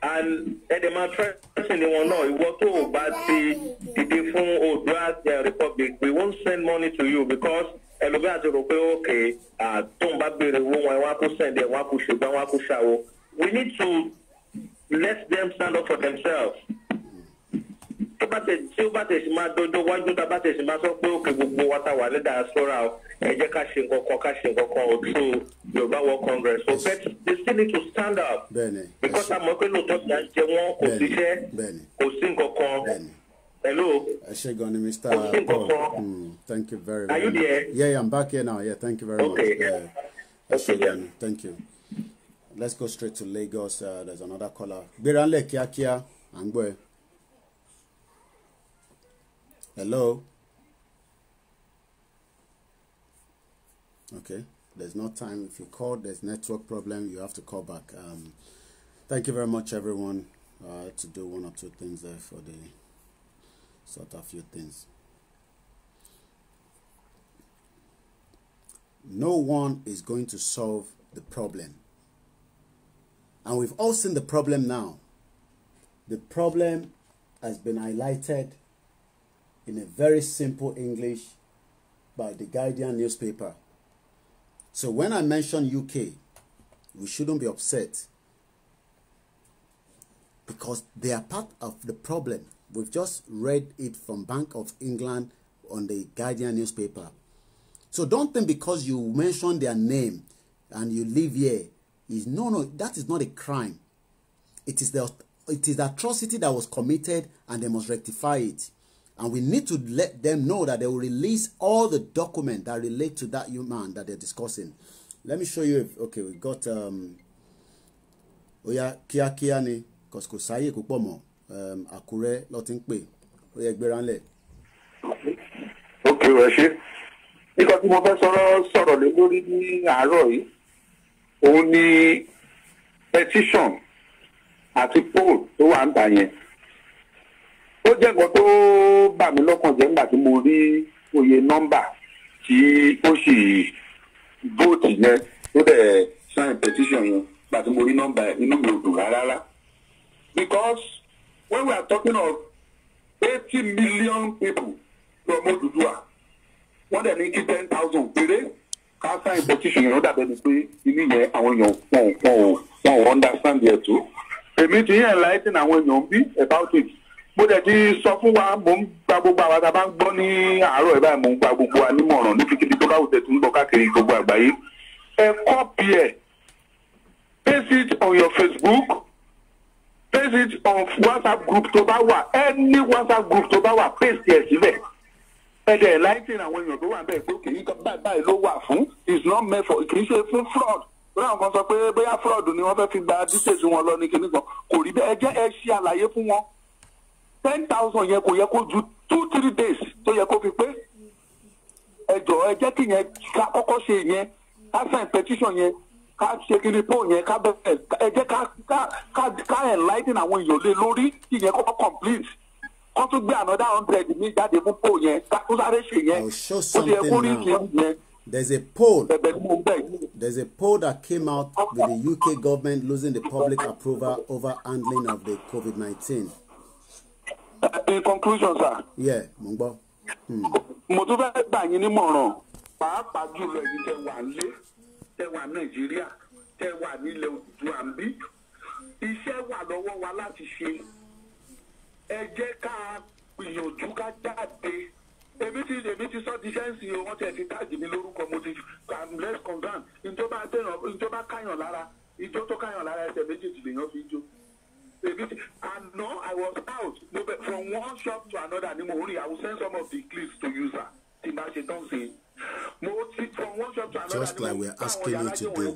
and ẹ̀dẹ̀mà trẹ́sìn ni wọn náà ìwọ tó o bá ti dìde fún Oòduà Republic we won't send money to you because ẹlòmíà àti rò pé okay tó ń bá béèrè owó wọn wá kó send ẹ̀ wá kó ṣùgbọ́n wá kó ṣàwó we need to let them stand up for themselves tó bá tẹ̀sí máa dọ́jọ́ wájú tá bá tẹ̀sí máa sọ pé òkè gbogbo wa tá wà ní diaspora o ẹ jẹ́ ká ṣe nǹkan kan o through Yorùbá World Congress so but they still need to stand up because àmọ́ pé lóòótọ́ ti à ń jẹ wọ́n kò síṣẹ́ kò sí nǹkan kan. Hello. Mr. Paul. Thank you very much. Are you there? Yeah, I'm back here now. Yeah, thank you very much. Yeah. Thank you. Let's go straight to Lagos. There's another caller. Biranle Kiakia Angwe. Hello. Okay. There's no time. If you call, there's network problem. You have to call back. Thank you very much, everyone. I had to do one or two things there for the sort of few things. No one is going to solve the problem. And we've all seen the problem now. The problem has been highlighted in a very simple English by the Guardian newspaper. So when I mention UK, we shouldn't be upset because they are part of the problem. We've just read it from Bank of England on the Guardian newspaper. So don't think because you mention their name and you live here, no, that is not a crime. It is the atrocity that was committed and they must rectify it. And we need to let them know that they will release all the documents that relate to that human that they're discussing. Let me show you. Okay, we got Oya Kia ni Koskosaye Kupomo Akure Lotingpe Oya Gberanle. Okay, Rashi. Because mo fẹ́ sọ̀rọ̀ lé lórí ní àárọ̀ yìí. Ó ní petition àti poll tó wà ń tà yẹn. Ó jẹ́ nǹkan tó bà mí lọ́kàn jẹ́ nígbà tí mo rí oye nọ́mbà tí ó sì vote yẹn tó dẹ̀ sign petition yẹn nígbà tí mo rí nọ́mbà inú mi ò dùn rárá. Because when we are talking of 80 million people from Oduduwa, wọ́n dẹ̀ ní kí 10,000 péré ká sign petition yẹn ó dàbẹ̀ ni pé inú yẹn àwọn èèyàn wọn understand yẹn tó. Èmi ti yẹn enlighten àwọn èèyàn bí about it. Mo dẹ̀ ti sọ fún wa mo ń gba gbogbo àwọn tá a bá ń gbọ́ ní àárọ̀ ẹ̀ báyìí mo ń gba gbogbo wa nímọ̀ràn níbikíbi tó bá wù tẹ̀ tó ń bọ̀ káàkiri gbogbo àgbáyé. Ẹ copy ẹ̀, paste it on your Facebook, paste it on WhatsApp group tó bá wà, any WhatsApp group tó bá wà, paste ẹ̀ síbẹ̀. Ẹ dẹ̀ enlighten àwọn èèyàn tó wà bẹ́ẹ̀ pé kì í kọ́ báyìí ló wà fún, is not meant for, kì í ṣe fún fraud. Bóyá àwọn kan sọ pé bóyá fraud ni wọ́n fẹ́ fi gba details wọn lọ ní kíní kan, kò rí bẹ́ẹ̀ ẹ jẹ́ ẹ ṣe àlàyé fún wọn. 10,000 yẹn kò yẹ kó ju 2-3 days tó yẹ kó fi pé ẹ jọ̀ọ́ ẹ jẹ́ kí yẹn ká kọ́kọ́ ṣe yẹn ká sign petition yẹn ká ṣe kíni poll yẹn ká bẹ̀rẹ̀ ẹ jẹ́ ká enlighten àwọn èèyàn lé lórí kí yẹn kọ́kọ́ complete kó tún gbé another 100 mi jáde fún poll yẹn ká tún sáré ṣe yẹn ó ti yẹ kó rí yẹn. There's a poll that came out with the UK government losing the public approval over handling of the COVID-19. In conclusion, sir. Yeah, Mungbo. Mo tún fẹ́ gbà yín nímọ̀ràn pàápàá jùlọ èyí tẹ́ wà nílé tẹ́ wà Nàìjíríà tẹ́ wà nílẹ̀ Oòduà ń bí. Iṣẹ́ wà lọ́wọ́ wa láti ṣe. Ẹ jẹ́ ká gbìyànjú ká jáde. Èmi ti sọ di sẹ́ǹsì o, wọ́n ti ẹ̀ ti táàgì mi lórúkọ mo ti I'm less concerned. Ìjọba káyàn lára, ìjọ tó káyàn lára ẹsẹ̀ méjèèjì lèèyàn fi jó. And no, I was out. From one shop to another, I will send some of the clips to user. From one shop to another. Just like we're asking you to do.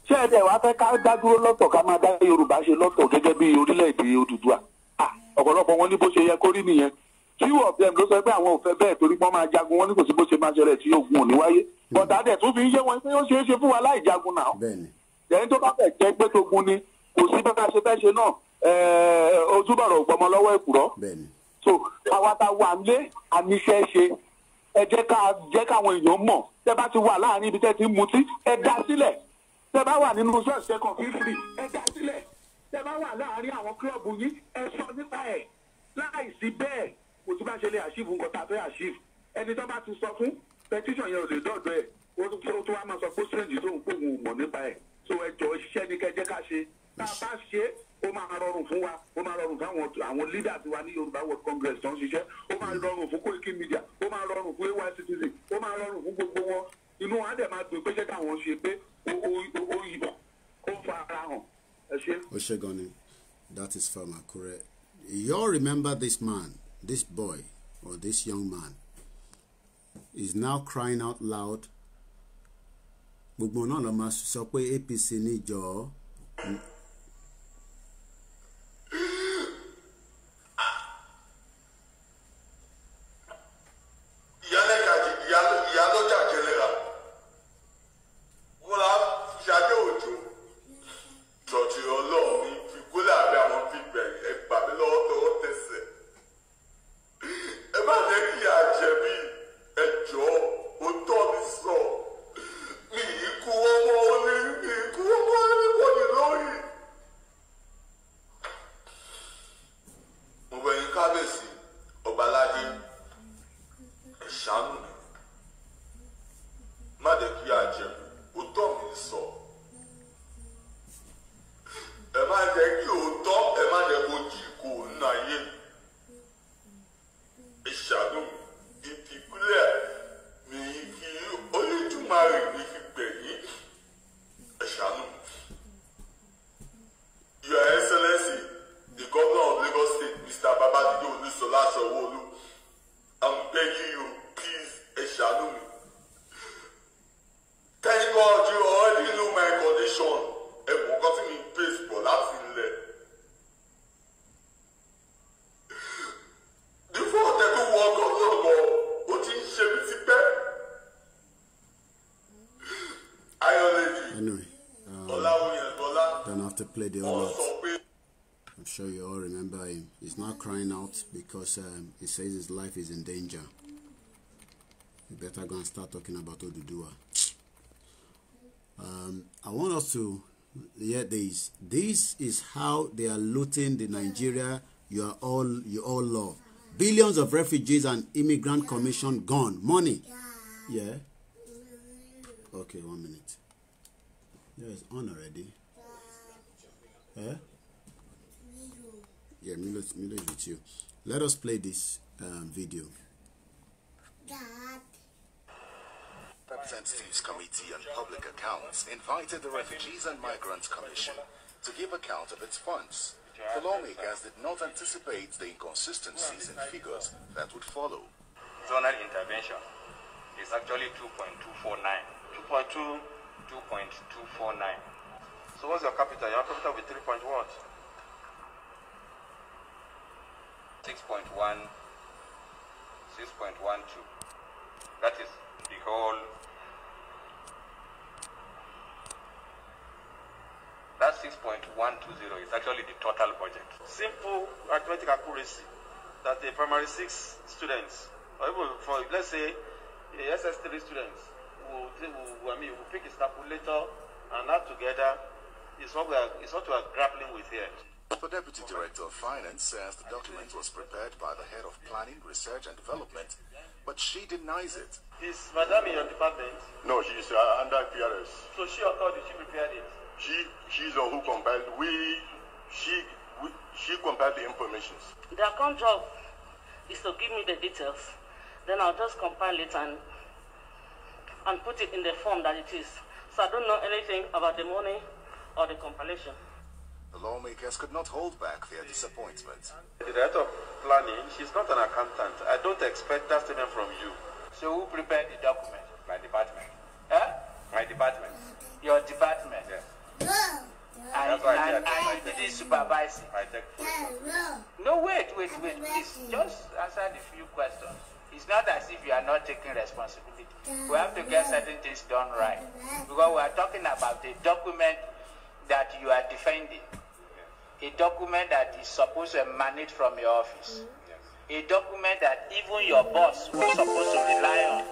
Ṣé ẹ dẹ̀ wá fẹ́ ká dá dúró lọ́tọ̀ ká máa dá Yorùbá ṣe lọ́tọ̀ gẹ́gẹ́ bí Orílẹ̀-èdè Oduduwa? Ọ̀pọ̀lọpọ̀ wọn ní bó ṣe yẹ kó rí nìyẹn. Few of them ló sọ pé àwọn ò fẹ́ bẹ́ẹ̀ torí wọ́n máa jagun wọn ní kò sí bó ṣe máa ṣẹlẹ̀ tí ogun ò ní wáyé. Bọ̀dá dẹ̀ tún fi ń yé wọn pé ó ṣeé ṣe fún wa láì jagun náà. Ẹni tó bá fẹ́ jẹ́ pé tógun ni kò sí bá ṣe fẹ́ ṣe náà ojúbọ̀rọ̀ gbọmọ lọ́wọ́ èkùrọ́. So àwa ta wà nílé àníṣe ṣe ẹ jẹ́ káwọn èèyàn mọ̀ tẹ́ bá ti wà láàrin ibi tẹ́ ti ń mutí ẹ dá sílẹ̀ tẹ́ bá wà nínú ṣọ́ọ̀ṣì ẹ̀kan fífìrì ẹ dá sílẹ̀ tẹ́ bá wà láàrin àwọn kílọ̀bù yín ẹ sọ nípa ẹ̀ láìsí bẹ́ẹ̀ kò tí bá ṣe lè àṣìfù nǹkan tá a fẹ́ àṣìfù ẹni tó bá ti sọ fún petition yẹn ò lè dọ́dọ̀ ẹ̀ ó tún wá máa sọ pé strange tó ń pò wọn mọ̀ nípa ẹ̀ so ẹ jọ iṣẹ́ ní kẹjẹ́ ká ṣe tá a bá ṣe ó máa rọrùn fún wa, ó máa rọrùn fún àwọn leaders wa ní Yorùbá World Congress tó ń ṣiṣẹ́, ó máa rọrùn fún KOIKIMEDIA, ó máa rọrùn fún AY Citizen, ó máa rọrùn fún gbogbo wọn. Inú wa dẹ̀ máa dùn pé ṣé káwọn ṣe pé ó yìnbọn ó fara hàn. Ẹ ṣé. Ó ṣé gan ni. That is from Akure. You all remember this man, this boy, or this young man, is now crying out loud. Gbogbo náà ló máa sọ pé APC ní jọ̀ọ́. Play the whole lot. I'm sure you all remember him. He's not crying out because he says his life is in danger. You better go and start talking about Oduduwa. I want us to hear this. This is how they are looting the Nigeria you all love. Billions of refugees and immigrant commission gone. Money. Yeah. Okay, 1 minute. Yeah, it's on already. Eh? Yeah, Milo is with you. Let us play this video. Representatives Committee on Public Accounts invited the Refugees and Migrants Commission to give account of its funds. The lawmakers did not anticipate the inconsistencies in figures that would follow. Zonal intervention is actually 2.249. 2.249. So what's your capital? Your capital will be 3 point what? 6.1, 6.12. That is the whole. That 6.120 is actually the total budget. Simple arithmetic accuracy that the primary 6 students, or even for let's say the SS3 students, will pick a calculator and add together. It's what we are grappling with here. The Deputy Director of Finance says the document was prepared by the Head of Planning, Research and Development, but she denies it. Is Madam in your department? No, she's under PRS. So she or did she prepare it? She's the one who compiled. She compiled the information. The account job is to give me the details. Then I'll just compile it and put it in the form that it is. So I don't know anything about the money or the compilation. The lawmakers could not hold back their disappointment. The Director of Planning, she's not an accountant. I don't expect that statement from you. So who prepared the document? My department. Huh? My department. Your department? Yes. And you didn't supervise it? I take full. No, wait, please. Just answer the few questions. It's not as if you are not taking responsibility. We have to get certain things done right. Because we are talking about the document that you are defending. A document that is supposed to emanate from your office. A document that even your boss was supposed to rely on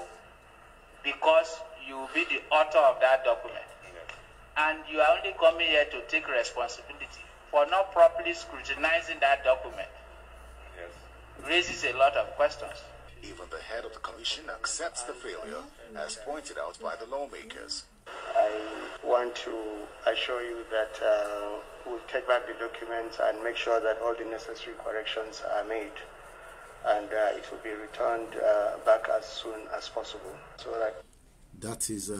because you will be the author of that document. And you are only coming here to take responsibility for not properly scrutinizing that document. Raises a lot of questions. Even the head of the commission accepts the failure, as pointed out by the lawmakers. I want to assure you that we'll take back the documents and make sure that all the necessary corrections are made, and it will be returned back as soon as possible. So that is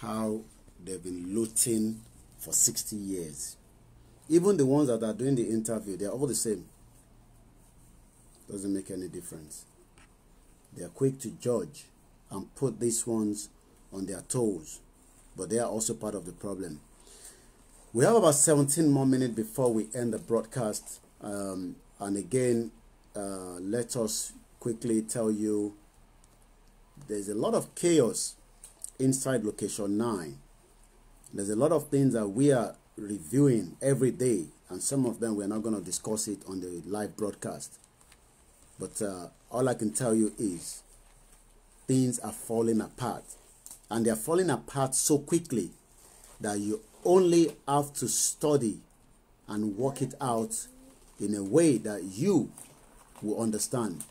how they've been looting for 60 years. Even the ones that are doing the interview, they're all the same. Doesn't make any difference. They are quick to judge and put these ones on their toes, but they are also part of the problem. We have about 17 more minutes before we end the broadcast, and again, let us quickly tell you there's a lot of chaos inside Location 9. There's a lot of things that we are reviewing every day, and some of them we're not going to discuss it on the live broadcast. But all I can tell you is things are falling apart, and they're falling apart so quickly that you only have to study and work it out in a way that you will understand.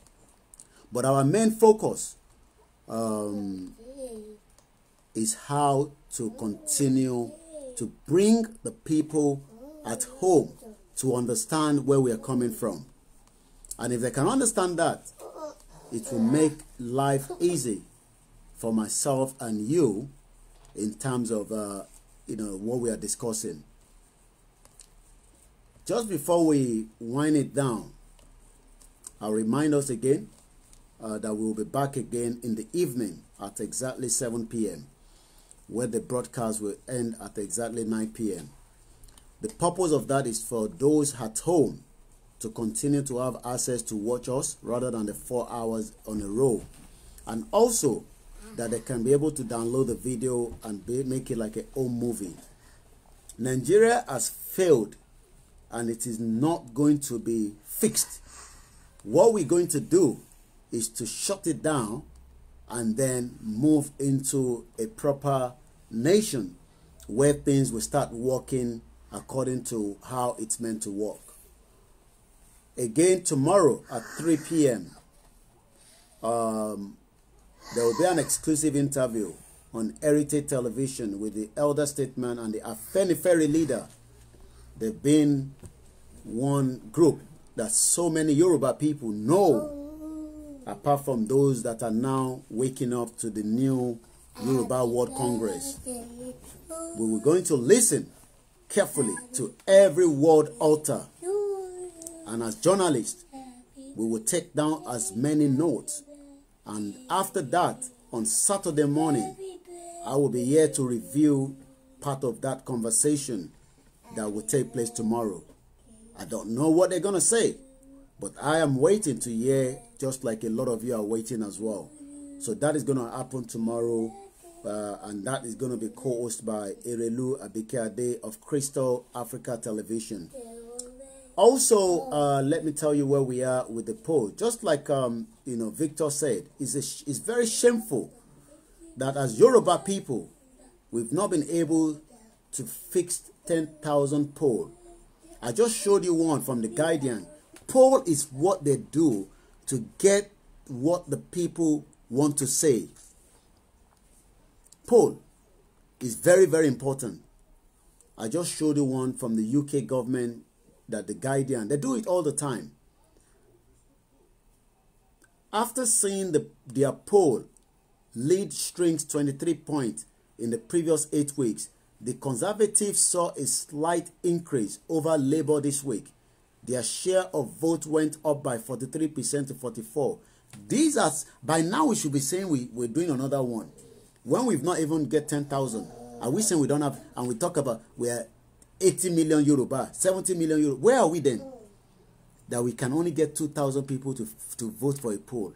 But our main focus is how to continue to bring the people at home to understand where we are coming from. And if they can understand that, it will make life easy for myself and you in terms of what we are discussing. Just before we wind it down, I'll remind us again that we will be back again in the evening at exactly 7 p.m. where the broadcast will end at exactly 9 p.m. The purpose of that is for those at home to continue to have access to watch us rather than the 4 hours on a row, and also that they can be able to download the video and make it like a home movie. Nigeria has failed, and it is not going to be fixed. What we're going to do is to shut it down and then move into a proper nation where things will start working according to how it's meant to work. Again, tomorrow at 3 p.m., there will be an exclusive interview on Heritage Television with the elder statesman and the Afenifere leader. They've been one group that so many Yoruba people know, apart from those that are now waking up to the new Yoruba World Congress. We were going to listen carefully to every word uttered, and as journalists, we will take down as many notes. And after that, on Saturday morning, I will be here to review part of that conversation that will take place tomorrow. I don't know what they're going to say, but I am waiting to hear, just like a lot of you are waiting as well. So that is going to happen tomorrow, and that is going to be co-hosted by Erelu Abikeade of Crystal Africa Television. Also, let me tell you where we are with the poll. Just like Victor said, it's very shameful that as Yoruba people, we've not been able to fix 10,000 poll. I just showed you one from the Guardian. Poll is what they do to get what the people want to say. Poll is very, very important. I just showed you one from the UK government, that the Guardian, they do it all the time. After seeing their poll lead strings 23 points in the previous 8 weeks, the Conservatives saw a slight increase over Labour this week. Their share of vote went up by 43% to 44%. These are, by now we should be saying we're doing another one. When we've not even get 10,000, are we saying we don't have, and we talk about we're 80 million Yoruba, 70 million Yoruba. Where are we then? That we can only get 2,000 people to vote for a poll.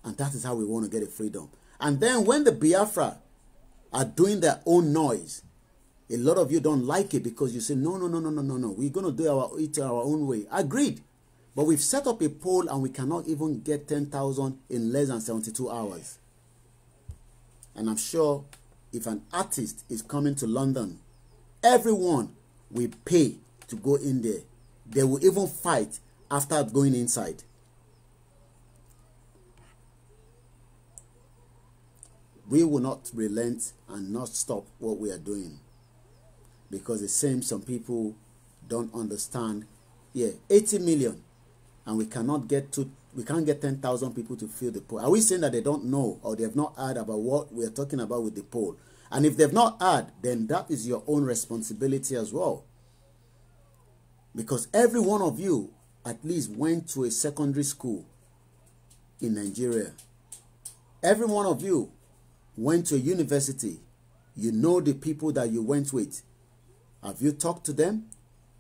And that is how we want to get a freedom. And then when the Biafra are doing their own noise, a lot of you don't like it because you say, no. We're going to do it our own way. Agreed. But we've set up a poll and we cannot even get 10,000 in less than 72 hours. And I'm sure if an artist is coming to London, everyone will pay to go in there. They will even fight after going inside. we will not relent and not stop what we are doing, because it seems some people don't understand. Yeah, 80 million, and we can't get 10,000 people to fill the poll. Are we saying that they don't know or they have not heard about what we are talking about with the poll? And if they've not heard, then that is your own responsibility as well. Because every one of you at least went to a secondary school in Nigeria. Every one of you went to a university. You know the people that you went with. Have you talked to them?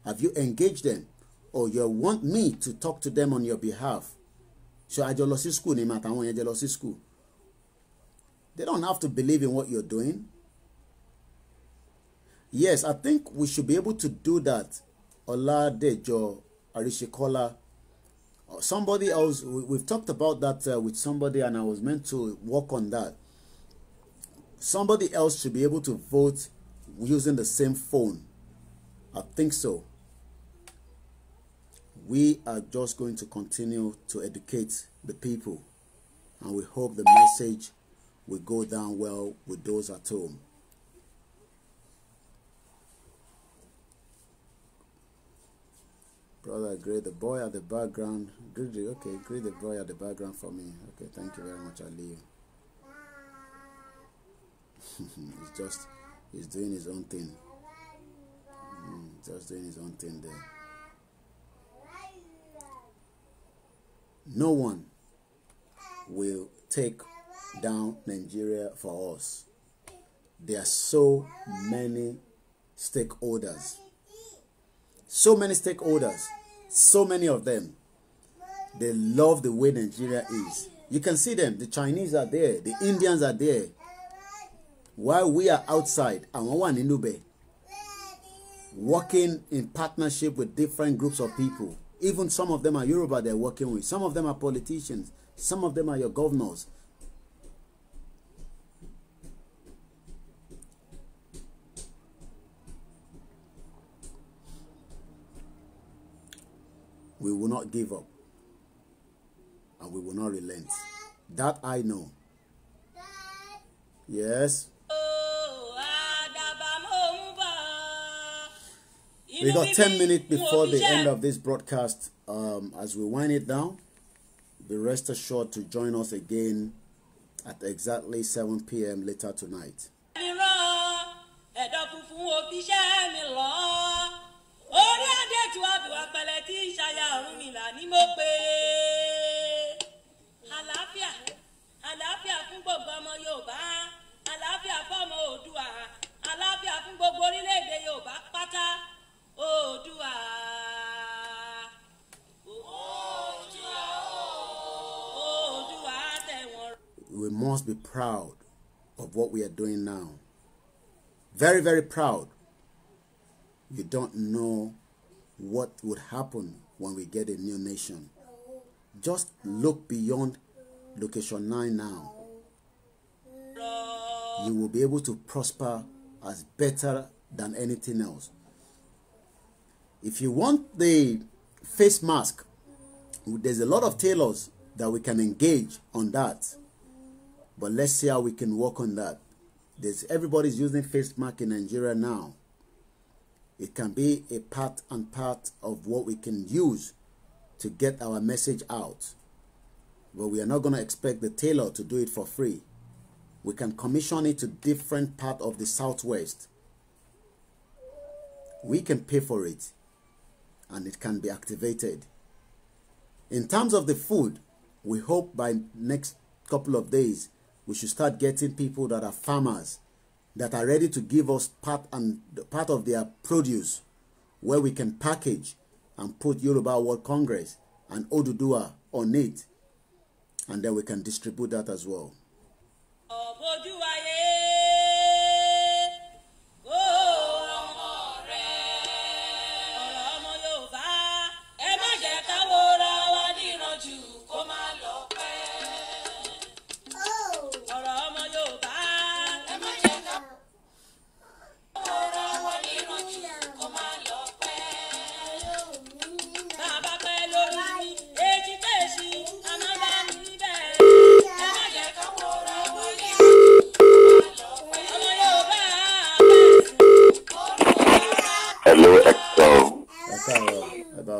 Have you engaged them? Or you want me to talk to them on your behalf? So I just school name at school. They don't have to believe in what you're doing. Yes, I think we should be able to do that. Oladejo Arishikola, somebody else. We've talked about that with somebody, and I was meant to work on that. Somebody else should be able to vote using the same phone. I think so. We are just going to continue to educate the people, and we hope the message will go down well with those at home. Brother, greet the boy at the background. Okay, greet the boy at the background for me. Okay, thank you very much, Ali. He's doing his own thing. Just doing his own thing there. No one will take down Nigeria for us. There are so many stakeholders. So many stakeholders. So many of them. They love the way Nigeria is. You can see them. The Chinese are there. The Indians are there. While we are outside, and one in Nube, working in partnership with different groups of people. Even some of them are Yoruba they're working with. Some of them are politicians. Some of them are your governors. We will not give up. And we will not relent. That I know. Yes. We got 10 minutes before the end of this broadcast. As we wind it down, be rest assured to join us again at exactly 7 p.m. later tonight. Àlàáfíà fún gbogbo ọmọ Yorùbá, àlàáfíà fún ọmọ Oòduà, àlàáfíà fún gbogbo orílẹ̀-èdè Yorùbá pátá. Oòduà. Oòduà tẹ̀wọ̀n. We must be proud of what we are doing now. Very, very proud. You don't know what would happen when we get a new nation. Just look beyond location 9 now. You will be able to prosper as better than anything else. If you want the face mask, there's a lot of tailors that we can engage on that. But let's see how we can work on that. Everybody's using face mask in Nigeria now. It can be a part and part of what we can use to get our message out. But we are not going to expect the tailor to do it for free. We can commission it to different parts of the Southwest. We can pay for it, and it can be activated. In terms of the food, we hope by next couple of days, we should start getting people that are farmers, that are ready to give us part of their produce, where we can package and put Yoruba World Congress and Oduduwa on it. And then we can distribute that as well.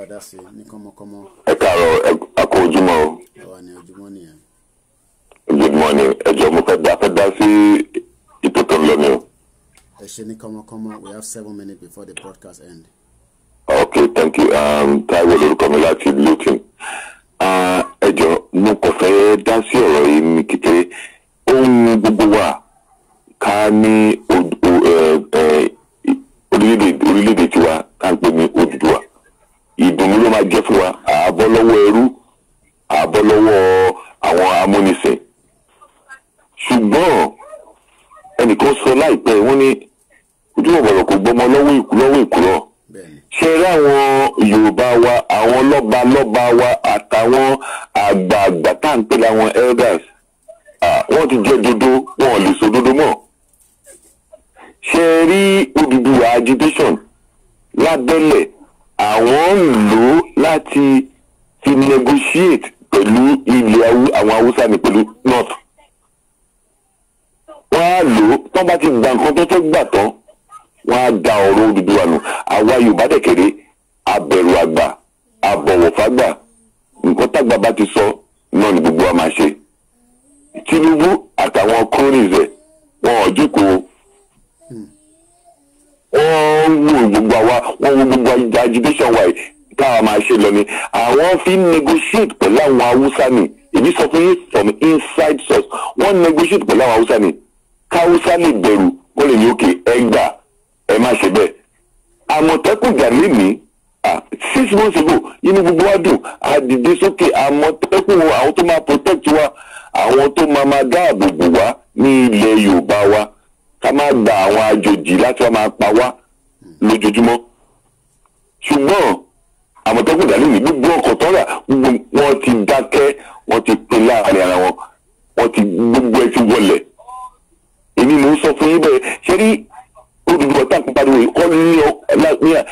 wa dá sí ní kọ́mọkọ́mọ. Ẹ káàárọ̀ ẹ kú ojúmọ́ o. Àwa ni ojúmọ́ nìyẹn. Good morning. Ẹ jọ̀ọ́ mo fẹ́ dá sí ètò tó ń lọ ni o. Ẹ ṣe ní kọ́mọkọ́mọ. We have 7 minutes before the broadcast end. Okay, thank you. Táíwò lórúkọ mi láti Luton. Ẹ jọ̀ọ́ mo kàn fẹ́ dá sí ọ̀rọ̀ yìí ní kékeré. Ohun gbogbo wa ká ní orílẹ̀-èdè tiwa ká ń pè ní Odùduwà. Ìdùnnú ló máa jẹ́ fún wa. Àbọ̀ lọ́wọ́ ẹrú, àbọ̀ lọ́wọ́ àwọn amúnisìn. Ṣùgbọ́n ẹnìkan sọ láìpẹ́ wọ́n ní ojúmọ̀ bọ̀rọ̀ kò gbọ́mọ lọ́wọ́ ìkúrọ̀. Ṣé rí àwọn Yorùbá wa, àwọn lọ́ba wa àtàwọn àgbààgbà tá à ń pè láwọn elders, wọ́n ti jẹ́ dodo, wọn ò lè sọ dodo mọ́. Ṣé rí Odùduwà agitation lábẹ́lẹ̀ àwọn ń lò láti fi negotiate pẹ̀lú ilẹ̀ àwọn Haúsá ní pẹ̀lú North. Wọ́n á lò ó tán bá ti gbà nǹkan tó fẹ́ gbà tán wọ́n á da ọ̀rọ̀ Odùduwà nù. Àwa Yorùbá dẹ̀kẹ̀rẹ́ abẹ̀rù àgbà abọ̀wọ̀ fágbà nǹkan tágbà bá ti sọ náà ni gbogbo wa máa ṣe. Tinubu àtàwọn cronies ẹ̀ wọn ò jókòó wọ́n wo gbogbo àwa wọ́n wo gbogbo agitation wa yìí táwa máa ṣe lọ ni àwọn fi negotiate pẹ̀lú àwọn Haúsá ni èmi sọ fún yín from inside source wọ́n negotiate pẹ̀lú àwọn Haúsá ni káwúsá lè bẹ̀rù wọ́n lè ní òkè ẹgbà ẹ má ṣe bẹ́ẹ̀. Àmọ̀tẹ́kùn jà lénìí 6 months ago inú gbogbo wa dùn àdìdé sókè Àmọ̀tẹ́kùn àwọn tó máa protect wa àwọn tó máa dáàbò bò wá ní ilẹ̀ Yorùbá wa ká má gba àwọn àjòjì láti wá máa pa wá lójoojúmọ́. Ṣùgbọ́n Àmọ̀tẹ́kùn jà lénìí gbogbo ọkọ̀ tó rà wọ́n ti dákẹ́ wọ́n ti pín láàrin ara wọn wọ́n ti gbogbo ẹ ti wọlẹ̀. Èmi mò ń sọ fún yín bẹ́ẹ̀ ṣe rí Odùduwà tá à ń pariwo yìí kọ́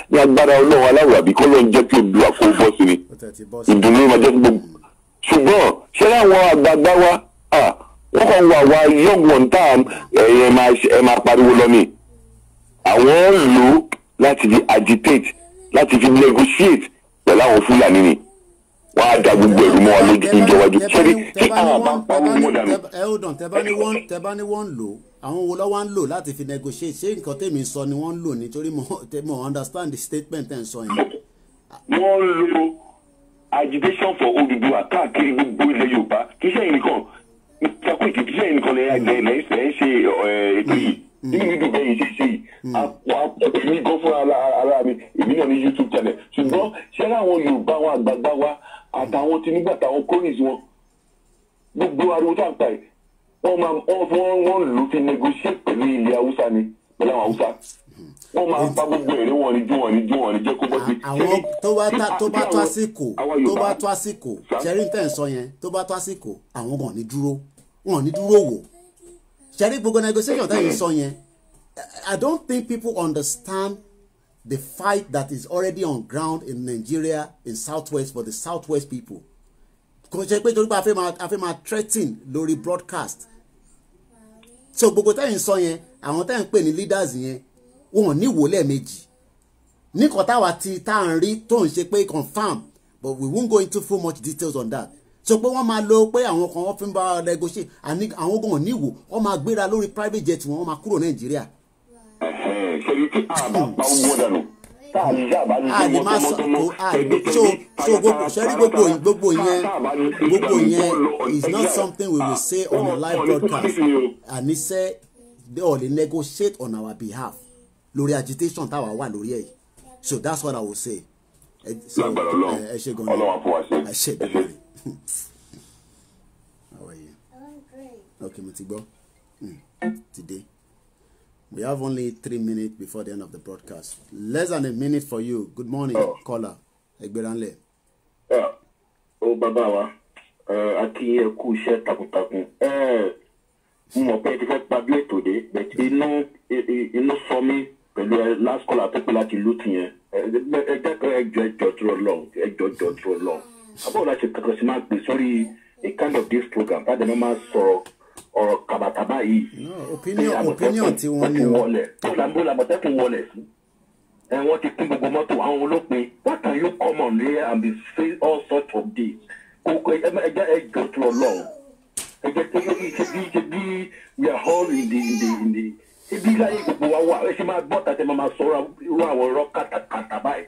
ní agbára Ọlọ́run aláwọ̀ àbí kọ́ ló ń jẹ́ kí Odùduwà kó bọ́ sí ni ìdùnnú máa jẹ́ fún gbogbo. Ṣùgbọ́n ṣé láwọn àgbààgbà wa wọ́n kàn wà wá young one time ẹ máa pariwo lọ ni. Àwọn ń lò láti fi agitate láti fi negotiate pẹ̀lú àwọn Fúlàní ni. Wọ́n á da gbogbo ẹ̀rù mọ́ wa lójú ìjọwájú. Ṣé tí àwọn àbá pariwo mọ́ dànù. Ẹ ó dàn tẹ bá ní wọ́n ń lò àwọn wo lọ́wọ́ ń lò láti fi negotiate ṣé nǹkan tèmi sọ ni wọ́n ń lò nítorí mo understand the statement ẹ̀ ń sọ yẹn. Wọ́n lo agitation for Odùduwà káàkiri gbogbo ilẹ̀ Yorùbá kì í ṣe nìkan ìtakùn ìkìtì ṣe nìkan lẹ́yìn ṣe ètò yìí nínú mi dùn bẹ́ẹ̀ ṣe ṣe yìí èmi gan fún ara mi èmi náà ní YouTube channel ṣùgbọ́n ṣé láwọn Yorùbá wọn àgbààgbà wa àtàwọn Tinubu àtàwọn cronies wọn gbogbo ariwo tá à ń pa yìí wọ́n lò fi negotiate pẹ̀lú ilẹ̀ Haúsá ni pẹ̀lú àwọn Haúsá wọ́n máa ń pa gbogbo èrè wọn ni jẹ́ kó bọ́ sí. àwọn tó bá tó àsìkò ṣẹ́rí tẹ̀ ń sọ yẹn tó bá tó àsìkò àwọn wọn ní dúró wò ṣẹ́rí gbogbo negotiation tẹ̀ ń sọ yẹn I don't think people understand the fight that is already on ground in Nigeria in Southwest for the Southwest people kò ṣe pé torí pé a fẹ́ máa threaten lórí broadcast so gbogbo tẹ́yìn sọ yẹn àwọn tẹ́yìn pè ní leaders yẹn wọn ní wò lẹ́ẹ̀mejì níkan táwa tá à ń rí tó ń ṣe pé confam but we won't go into full much details on that so pé wọ́n máa lo pé àwọn kan wọ́n fi ń bá negotiate àní àwọn gan ní wò wọ́n máa gbéra lórí private jet wọn wọ́n máa kúrò Nàìjíríà. ṣe ní kí àbá pa owó dànù àlè má sọ so gbogbo yẹn is not something we will say on a live broadcast and he say they all negotiate on our behalf lórí agitation táwa wà lórí ẹ̀ so that's what I will say. So ẹ ṣe gan ni ẹ ṣe gan ni. How are you? Okay, mo ti gbọ́ today. We have only 3 minutes before the end of the broadcast. Less than a minute for you. Good morning, caller. Egberanle. Bàbá wa, àti ẹ kú iṣẹ́ takuntakun. Mo pé ti fẹ́ parí ètò dé, but inú sọ mí pẹ̀lú last caller tó pé láti lùtì yẹn. Ẹjọ́ tó lọ. Àbọ̀ láti kankan sí máa gbé sórí a kind of this program. Báyìí ni wọ́n máa sọ̀rọ̀ ọ̀rọ̀ kàbàkàbà yìí. Opinion tí wọ́n ní o. Àmọ̀tẹ́kùn wọlé sí. wọ́n ti pín gbogbo mọ́tò àwọn olópin. What can you come on there and be saying all sorts of this? Ẹjọ́ tó Ọlọ́run. Ẹjẹ́ tó ṣe bí we are all in the ibi láyé gbogbo wa wà ẹ ṣe máa gbọ́ tàtẹ́ máa sọ̀rọ̀ irú àwọn ọ̀rọ̀ kàtàkàtà báyìí.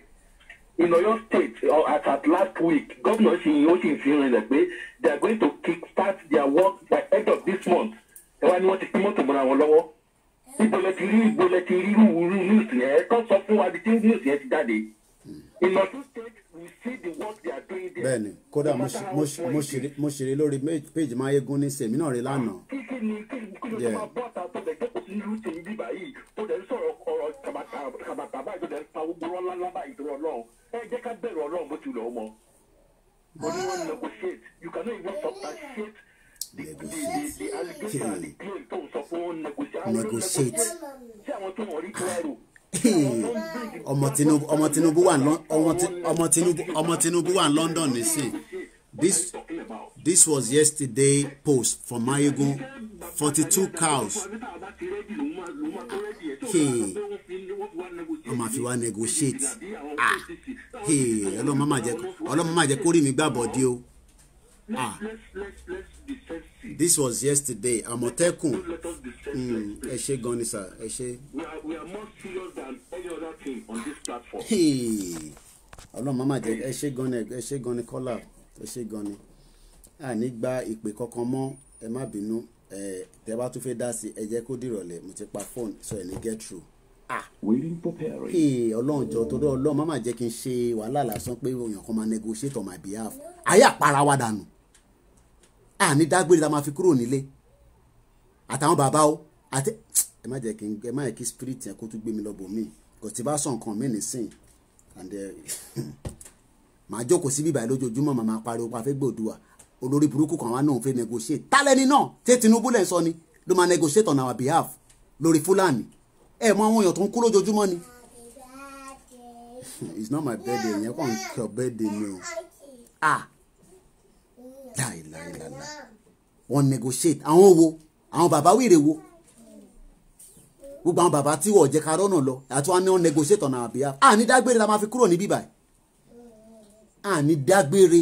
In Oyo State, at last week, Governor Shinyoshi Infinite pé they are going to kickstart their work by end of this month. Ẹ wá ní wọ́n ti pín mọ́tò mọ́ra wọn lọ́wọ́. Ibo lẹ ti rí irú news yẹn kọ́ sọ fún wa bí tí news yẹn ti jáde. In Oyo State, we see the work they are doing there. Bẹ́ẹ̀ni, kódà mo ṣeré lórí page Mayegun ní sèmi náà rí lánàá. Kí ló máa bọ́ ta tó lẹ̀ jókòó sí irú tèmi bí báyìí tó lẹ̀ ń sọ̀rọ̀ ọ̀rọ̀ kàbàtà báyìí tó lẹ̀ ń pa gbogbo rọ́lá ńlá báyìí tó rọ̀ náà. Ẹ jẹ́ ká bẹ̀rù Ọlọ́run bó ti lọ ọmọ. But you want to negotiate. You cannot even substantiate the allegation and the claim tó ń sọ fún negotiate. Ṣé àwọn tó wọ̀n rí tó ẹrù? ọmọ Tinubu wà ní London nísìn. This was yesterday post from Mayegun 42 cows. Ọmọ àfi wá negotiate. Ọlọ́mọ má jẹ́ kó rí mi gbàbọ̀dé o. This was yesterday. Àmọ̀tẹ́kùn. Ẹ ṣé gan ni sir. Ẹ ṣé. We are more serious than any other thing on this platform. Ọlọ́mọ má jẹ́ ẹ ṣé gan ni kọ́là. Ẹ ṣé gan ni. Àní gba ìpè kankan mọ́ ẹ má bínú. Tẹ́ bá tún fẹ́ dá sí ẹ jẹ́ kó dìrọ̀lẹ́ mo ti pa phone so ẹ ní get through. Waiting for Perry. Ọlọ́run jọ torí Ọlọ́run má jẹ́ kí n ṣe wàhálà lásán pé èèyàn kan máa negotiate on my behalf. Ayé àpárá wa dànù. Àní dágbére la máa fi kúrò nílé. Àtàwọn bàbá o àti ẹ má jẹ́ kí spirit yẹn kó tún gbé mi lọ bò mí. Kò tí bá sọ nǹkan mí nísìn and màá jókòó sí bíbá lójoojúmọ́ màá pariwo pa fẹ́ gbòdúwà olórí burúkú kan wá náà fẹ́ negotiate tálẹ́ni náà tí Tinubu lẹ́ sọ ni ló máa negotiate on our behalf lórí Fúlàní ẹ mọ àwọn èèyàn tó ń kú lójoojúmọ́ ni. It's not my birthday yẹn kàn ń kọ birthday ni o. Láìláìláìlá wọ́n negotiate àwọn wo àwọn bàbá wèrè wo gbogbo àwọn bàbá tí wọ́n jẹ́ ká rọ́nà lọ àti wọn ní wọ́n negotiate on our behalf. Ní dágbére la máa fi kúrò ní bíbá ní dágbére.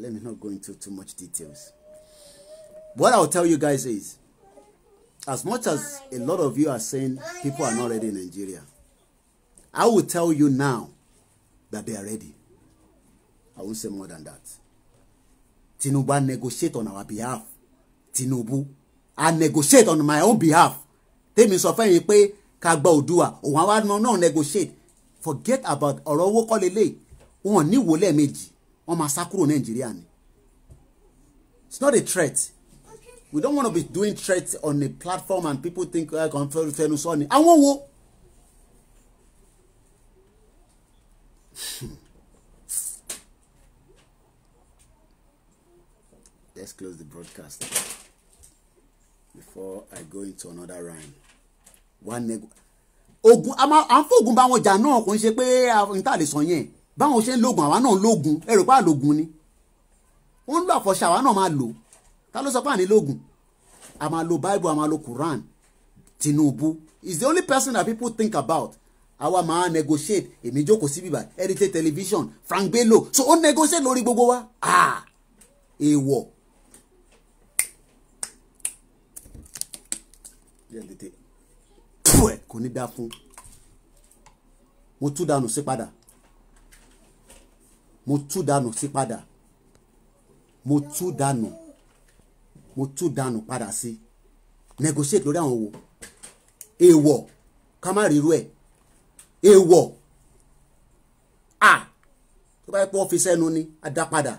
Let me not go into too much details. What I'll tell you guys is, as much as a lot of you are saying people are not ready in Nigeria, I will tell you now that they are ready. I won't say more than that. Tinubu negotiate on our behalf. Tinubu, I negotiate on my own behalf. Tell me so far you pay Kagba Odua or one no negotiate. Forget about Orowo Kolele. One new wole meji. On massacre Nigeria. It's not a threat. We don't want to be doing threats on a platform and people think I can fail Sonny. I won't. Let's close the broadcast before I go into another rhyme. Ogun I'm fogun ba won ja náà kò ṣe pé nta lè sọ yẹn báwọn ṣe ń lógun àwa náà lógun ẹ rò pé àlógun ni wọ́n lọ àfọ̀ṣà àwa náà máa lò ta ló sọ pé àní lógun a máa lo Bible a máa lo Quran. Tinubu is the only person that people think about. Àwa máa negotiate èmi jókòó sí bíbá Heritage Television Frank Bello so ó negotiate lórí gbogbo wa èèwọ̀ kò ní dá fún mo tú dànù sí padà mo tú dànù padà sí negotiate lórí àwọn wo èèwọ̀ ká má ríru ẹ̀ èèwọ̀ tó bá yẹ pé wọ́n fi sẹ́nu ni á dá padà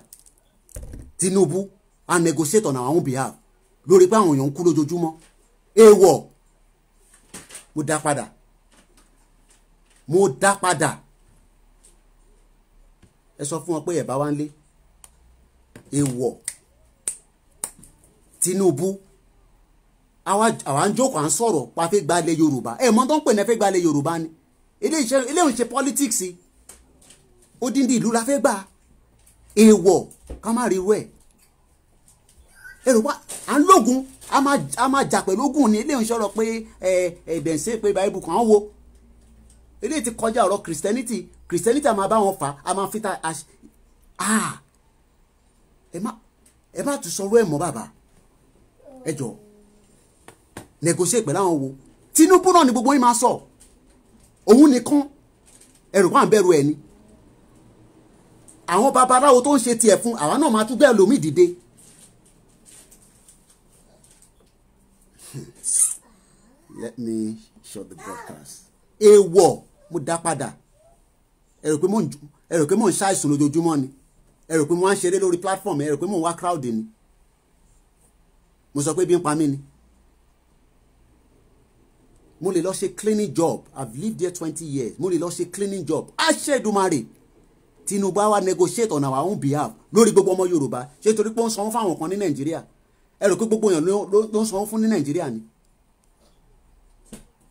Tinubu a negotiate on our own behalf lórí pé àwọn èèyàn ń kú lójoojúmọ́ èèwọ̀ mo dá padà ẹ sọ fún wọn pé ẹ̀bá wá ń lé èèwọ̀ Tinubu àwa ń jókòó à ń sọ̀rọ̀ pa fẹ́ gbalẹ̀ Yorùbá mọ́ tó ń pè ní fẹ́ gbalẹ̀ Yorùbá ni ilé òun ṣe politics odindi ìlú la fẹ́ gbà èèwọ̀ ká má rí wẹ̀ Yorùbá à ń lógun a máa jà pẹ̀lú ogun ní ilé òun sọ̀rọ̀ pé ẹ̀ẹ́dẹ̀ ń ṣe pé Bible kan wo eléyìí ti kọjá ọ̀rọ̀ Christianity a máa bá wọn fà á máa fi ta ẹ má tún sọ̀rọ̀ ẹ̀ mọ́ bàbá ẹ jọ negotiate pẹ̀lú àwọn wo Tinubu náà ni gbogbo yín máa sọ òun nìkan ẹrù wà ń bẹ̀rù ẹ̀ ni àwọn babaláwo tó ń ṣe tiẹ̀ fún àwa náà máa tún bẹ́ẹ̀ lómi dìde. Let me shut the broadcast. Èèwọ̀ mo dá padà ẹ rò pé mò ń ṣàìsùn lójoojúmọ́ ni ẹ rò pé mo wá ń ṣeré lórí platform ẹ rò pé mò ń wá crowd ni mo sọ pé bí ń pa mí ni mo lè lọ ṣe cleaning job. I've lived there 20 years. Mo lè lọ ṣe cleaning job. Aṣèdùmarè Tinubu wa negotiate on our own behalf lórí gbogbo ọmọ Yorùbá ṣé torí pé ó ń sanwó fáwọn kan ní Nàìjíríà ẹ rò pé gbogbo èèyàn ló ń sanwó fún ní Nàìjíríà ni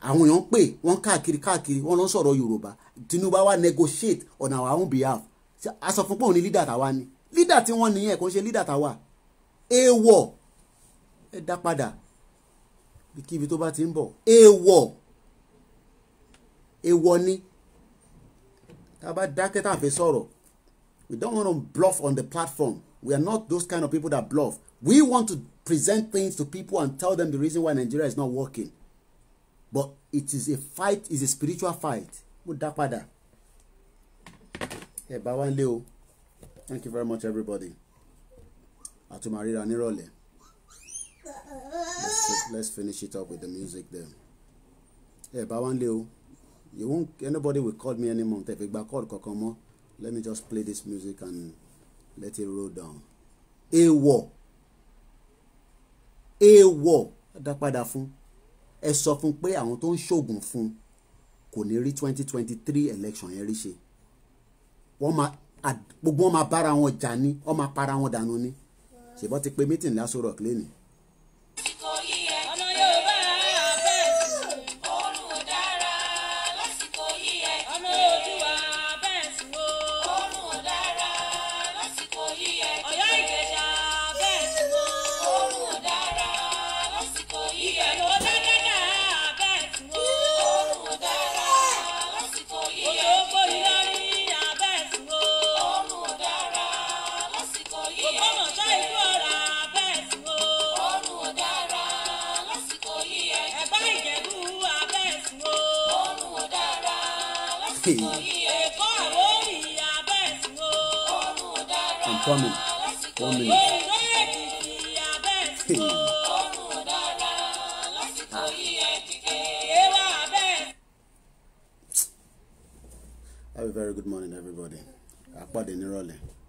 àwọn èèyàn ń pè wọ́n káàkiri wọ́n lọ ń sọ̀rọ̀ Yorùbá Tinubu wa negotiate on our own behalf a sọ fún pé òun ni leader tàwa ni leader tí wọ́n nìyẹn kò ń ṣe leader tàwa èèwọ̀ ẹ dá padà kíbi tó bá ti ń bọ̀ èèwọ̀ ni tá a bá dákẹ́ tá a fẹ́ sọ̀rọ̀ we don't want to bluff on the platform. We are not those kind of people that bluff. We want to present things to people and tell them the reason why Nigeria is not working. But it is a fight, it's a spiritual fight. Mo dá padà. Ẹ bá wa ń lé o. Thank you very much everybody. Àtúmọ̀ríra nírọ̀lẹ́. Let's finish it up with the music there. Ẹ bá wa ń lé o. You won't, anybody will call me anymore. If you call kankan, let me just play this music and let it roll down. Èèwọ̀ dá padà fún. Ẹ sọ fún pé àwọn tó ń ṣògùn fún kò ní rí 2023 election yẹn rí ṣe. Gbogbo wọn máa bára wọn jà ní, wọn máa para wọn dànù ní. Ṣèbọ́ ti pé meeting l'Aso Rock lẹ́nìí. I'm coming. 1 minute. Have a very good morning, everybody. Àpàdé nírọ̀lẹ́.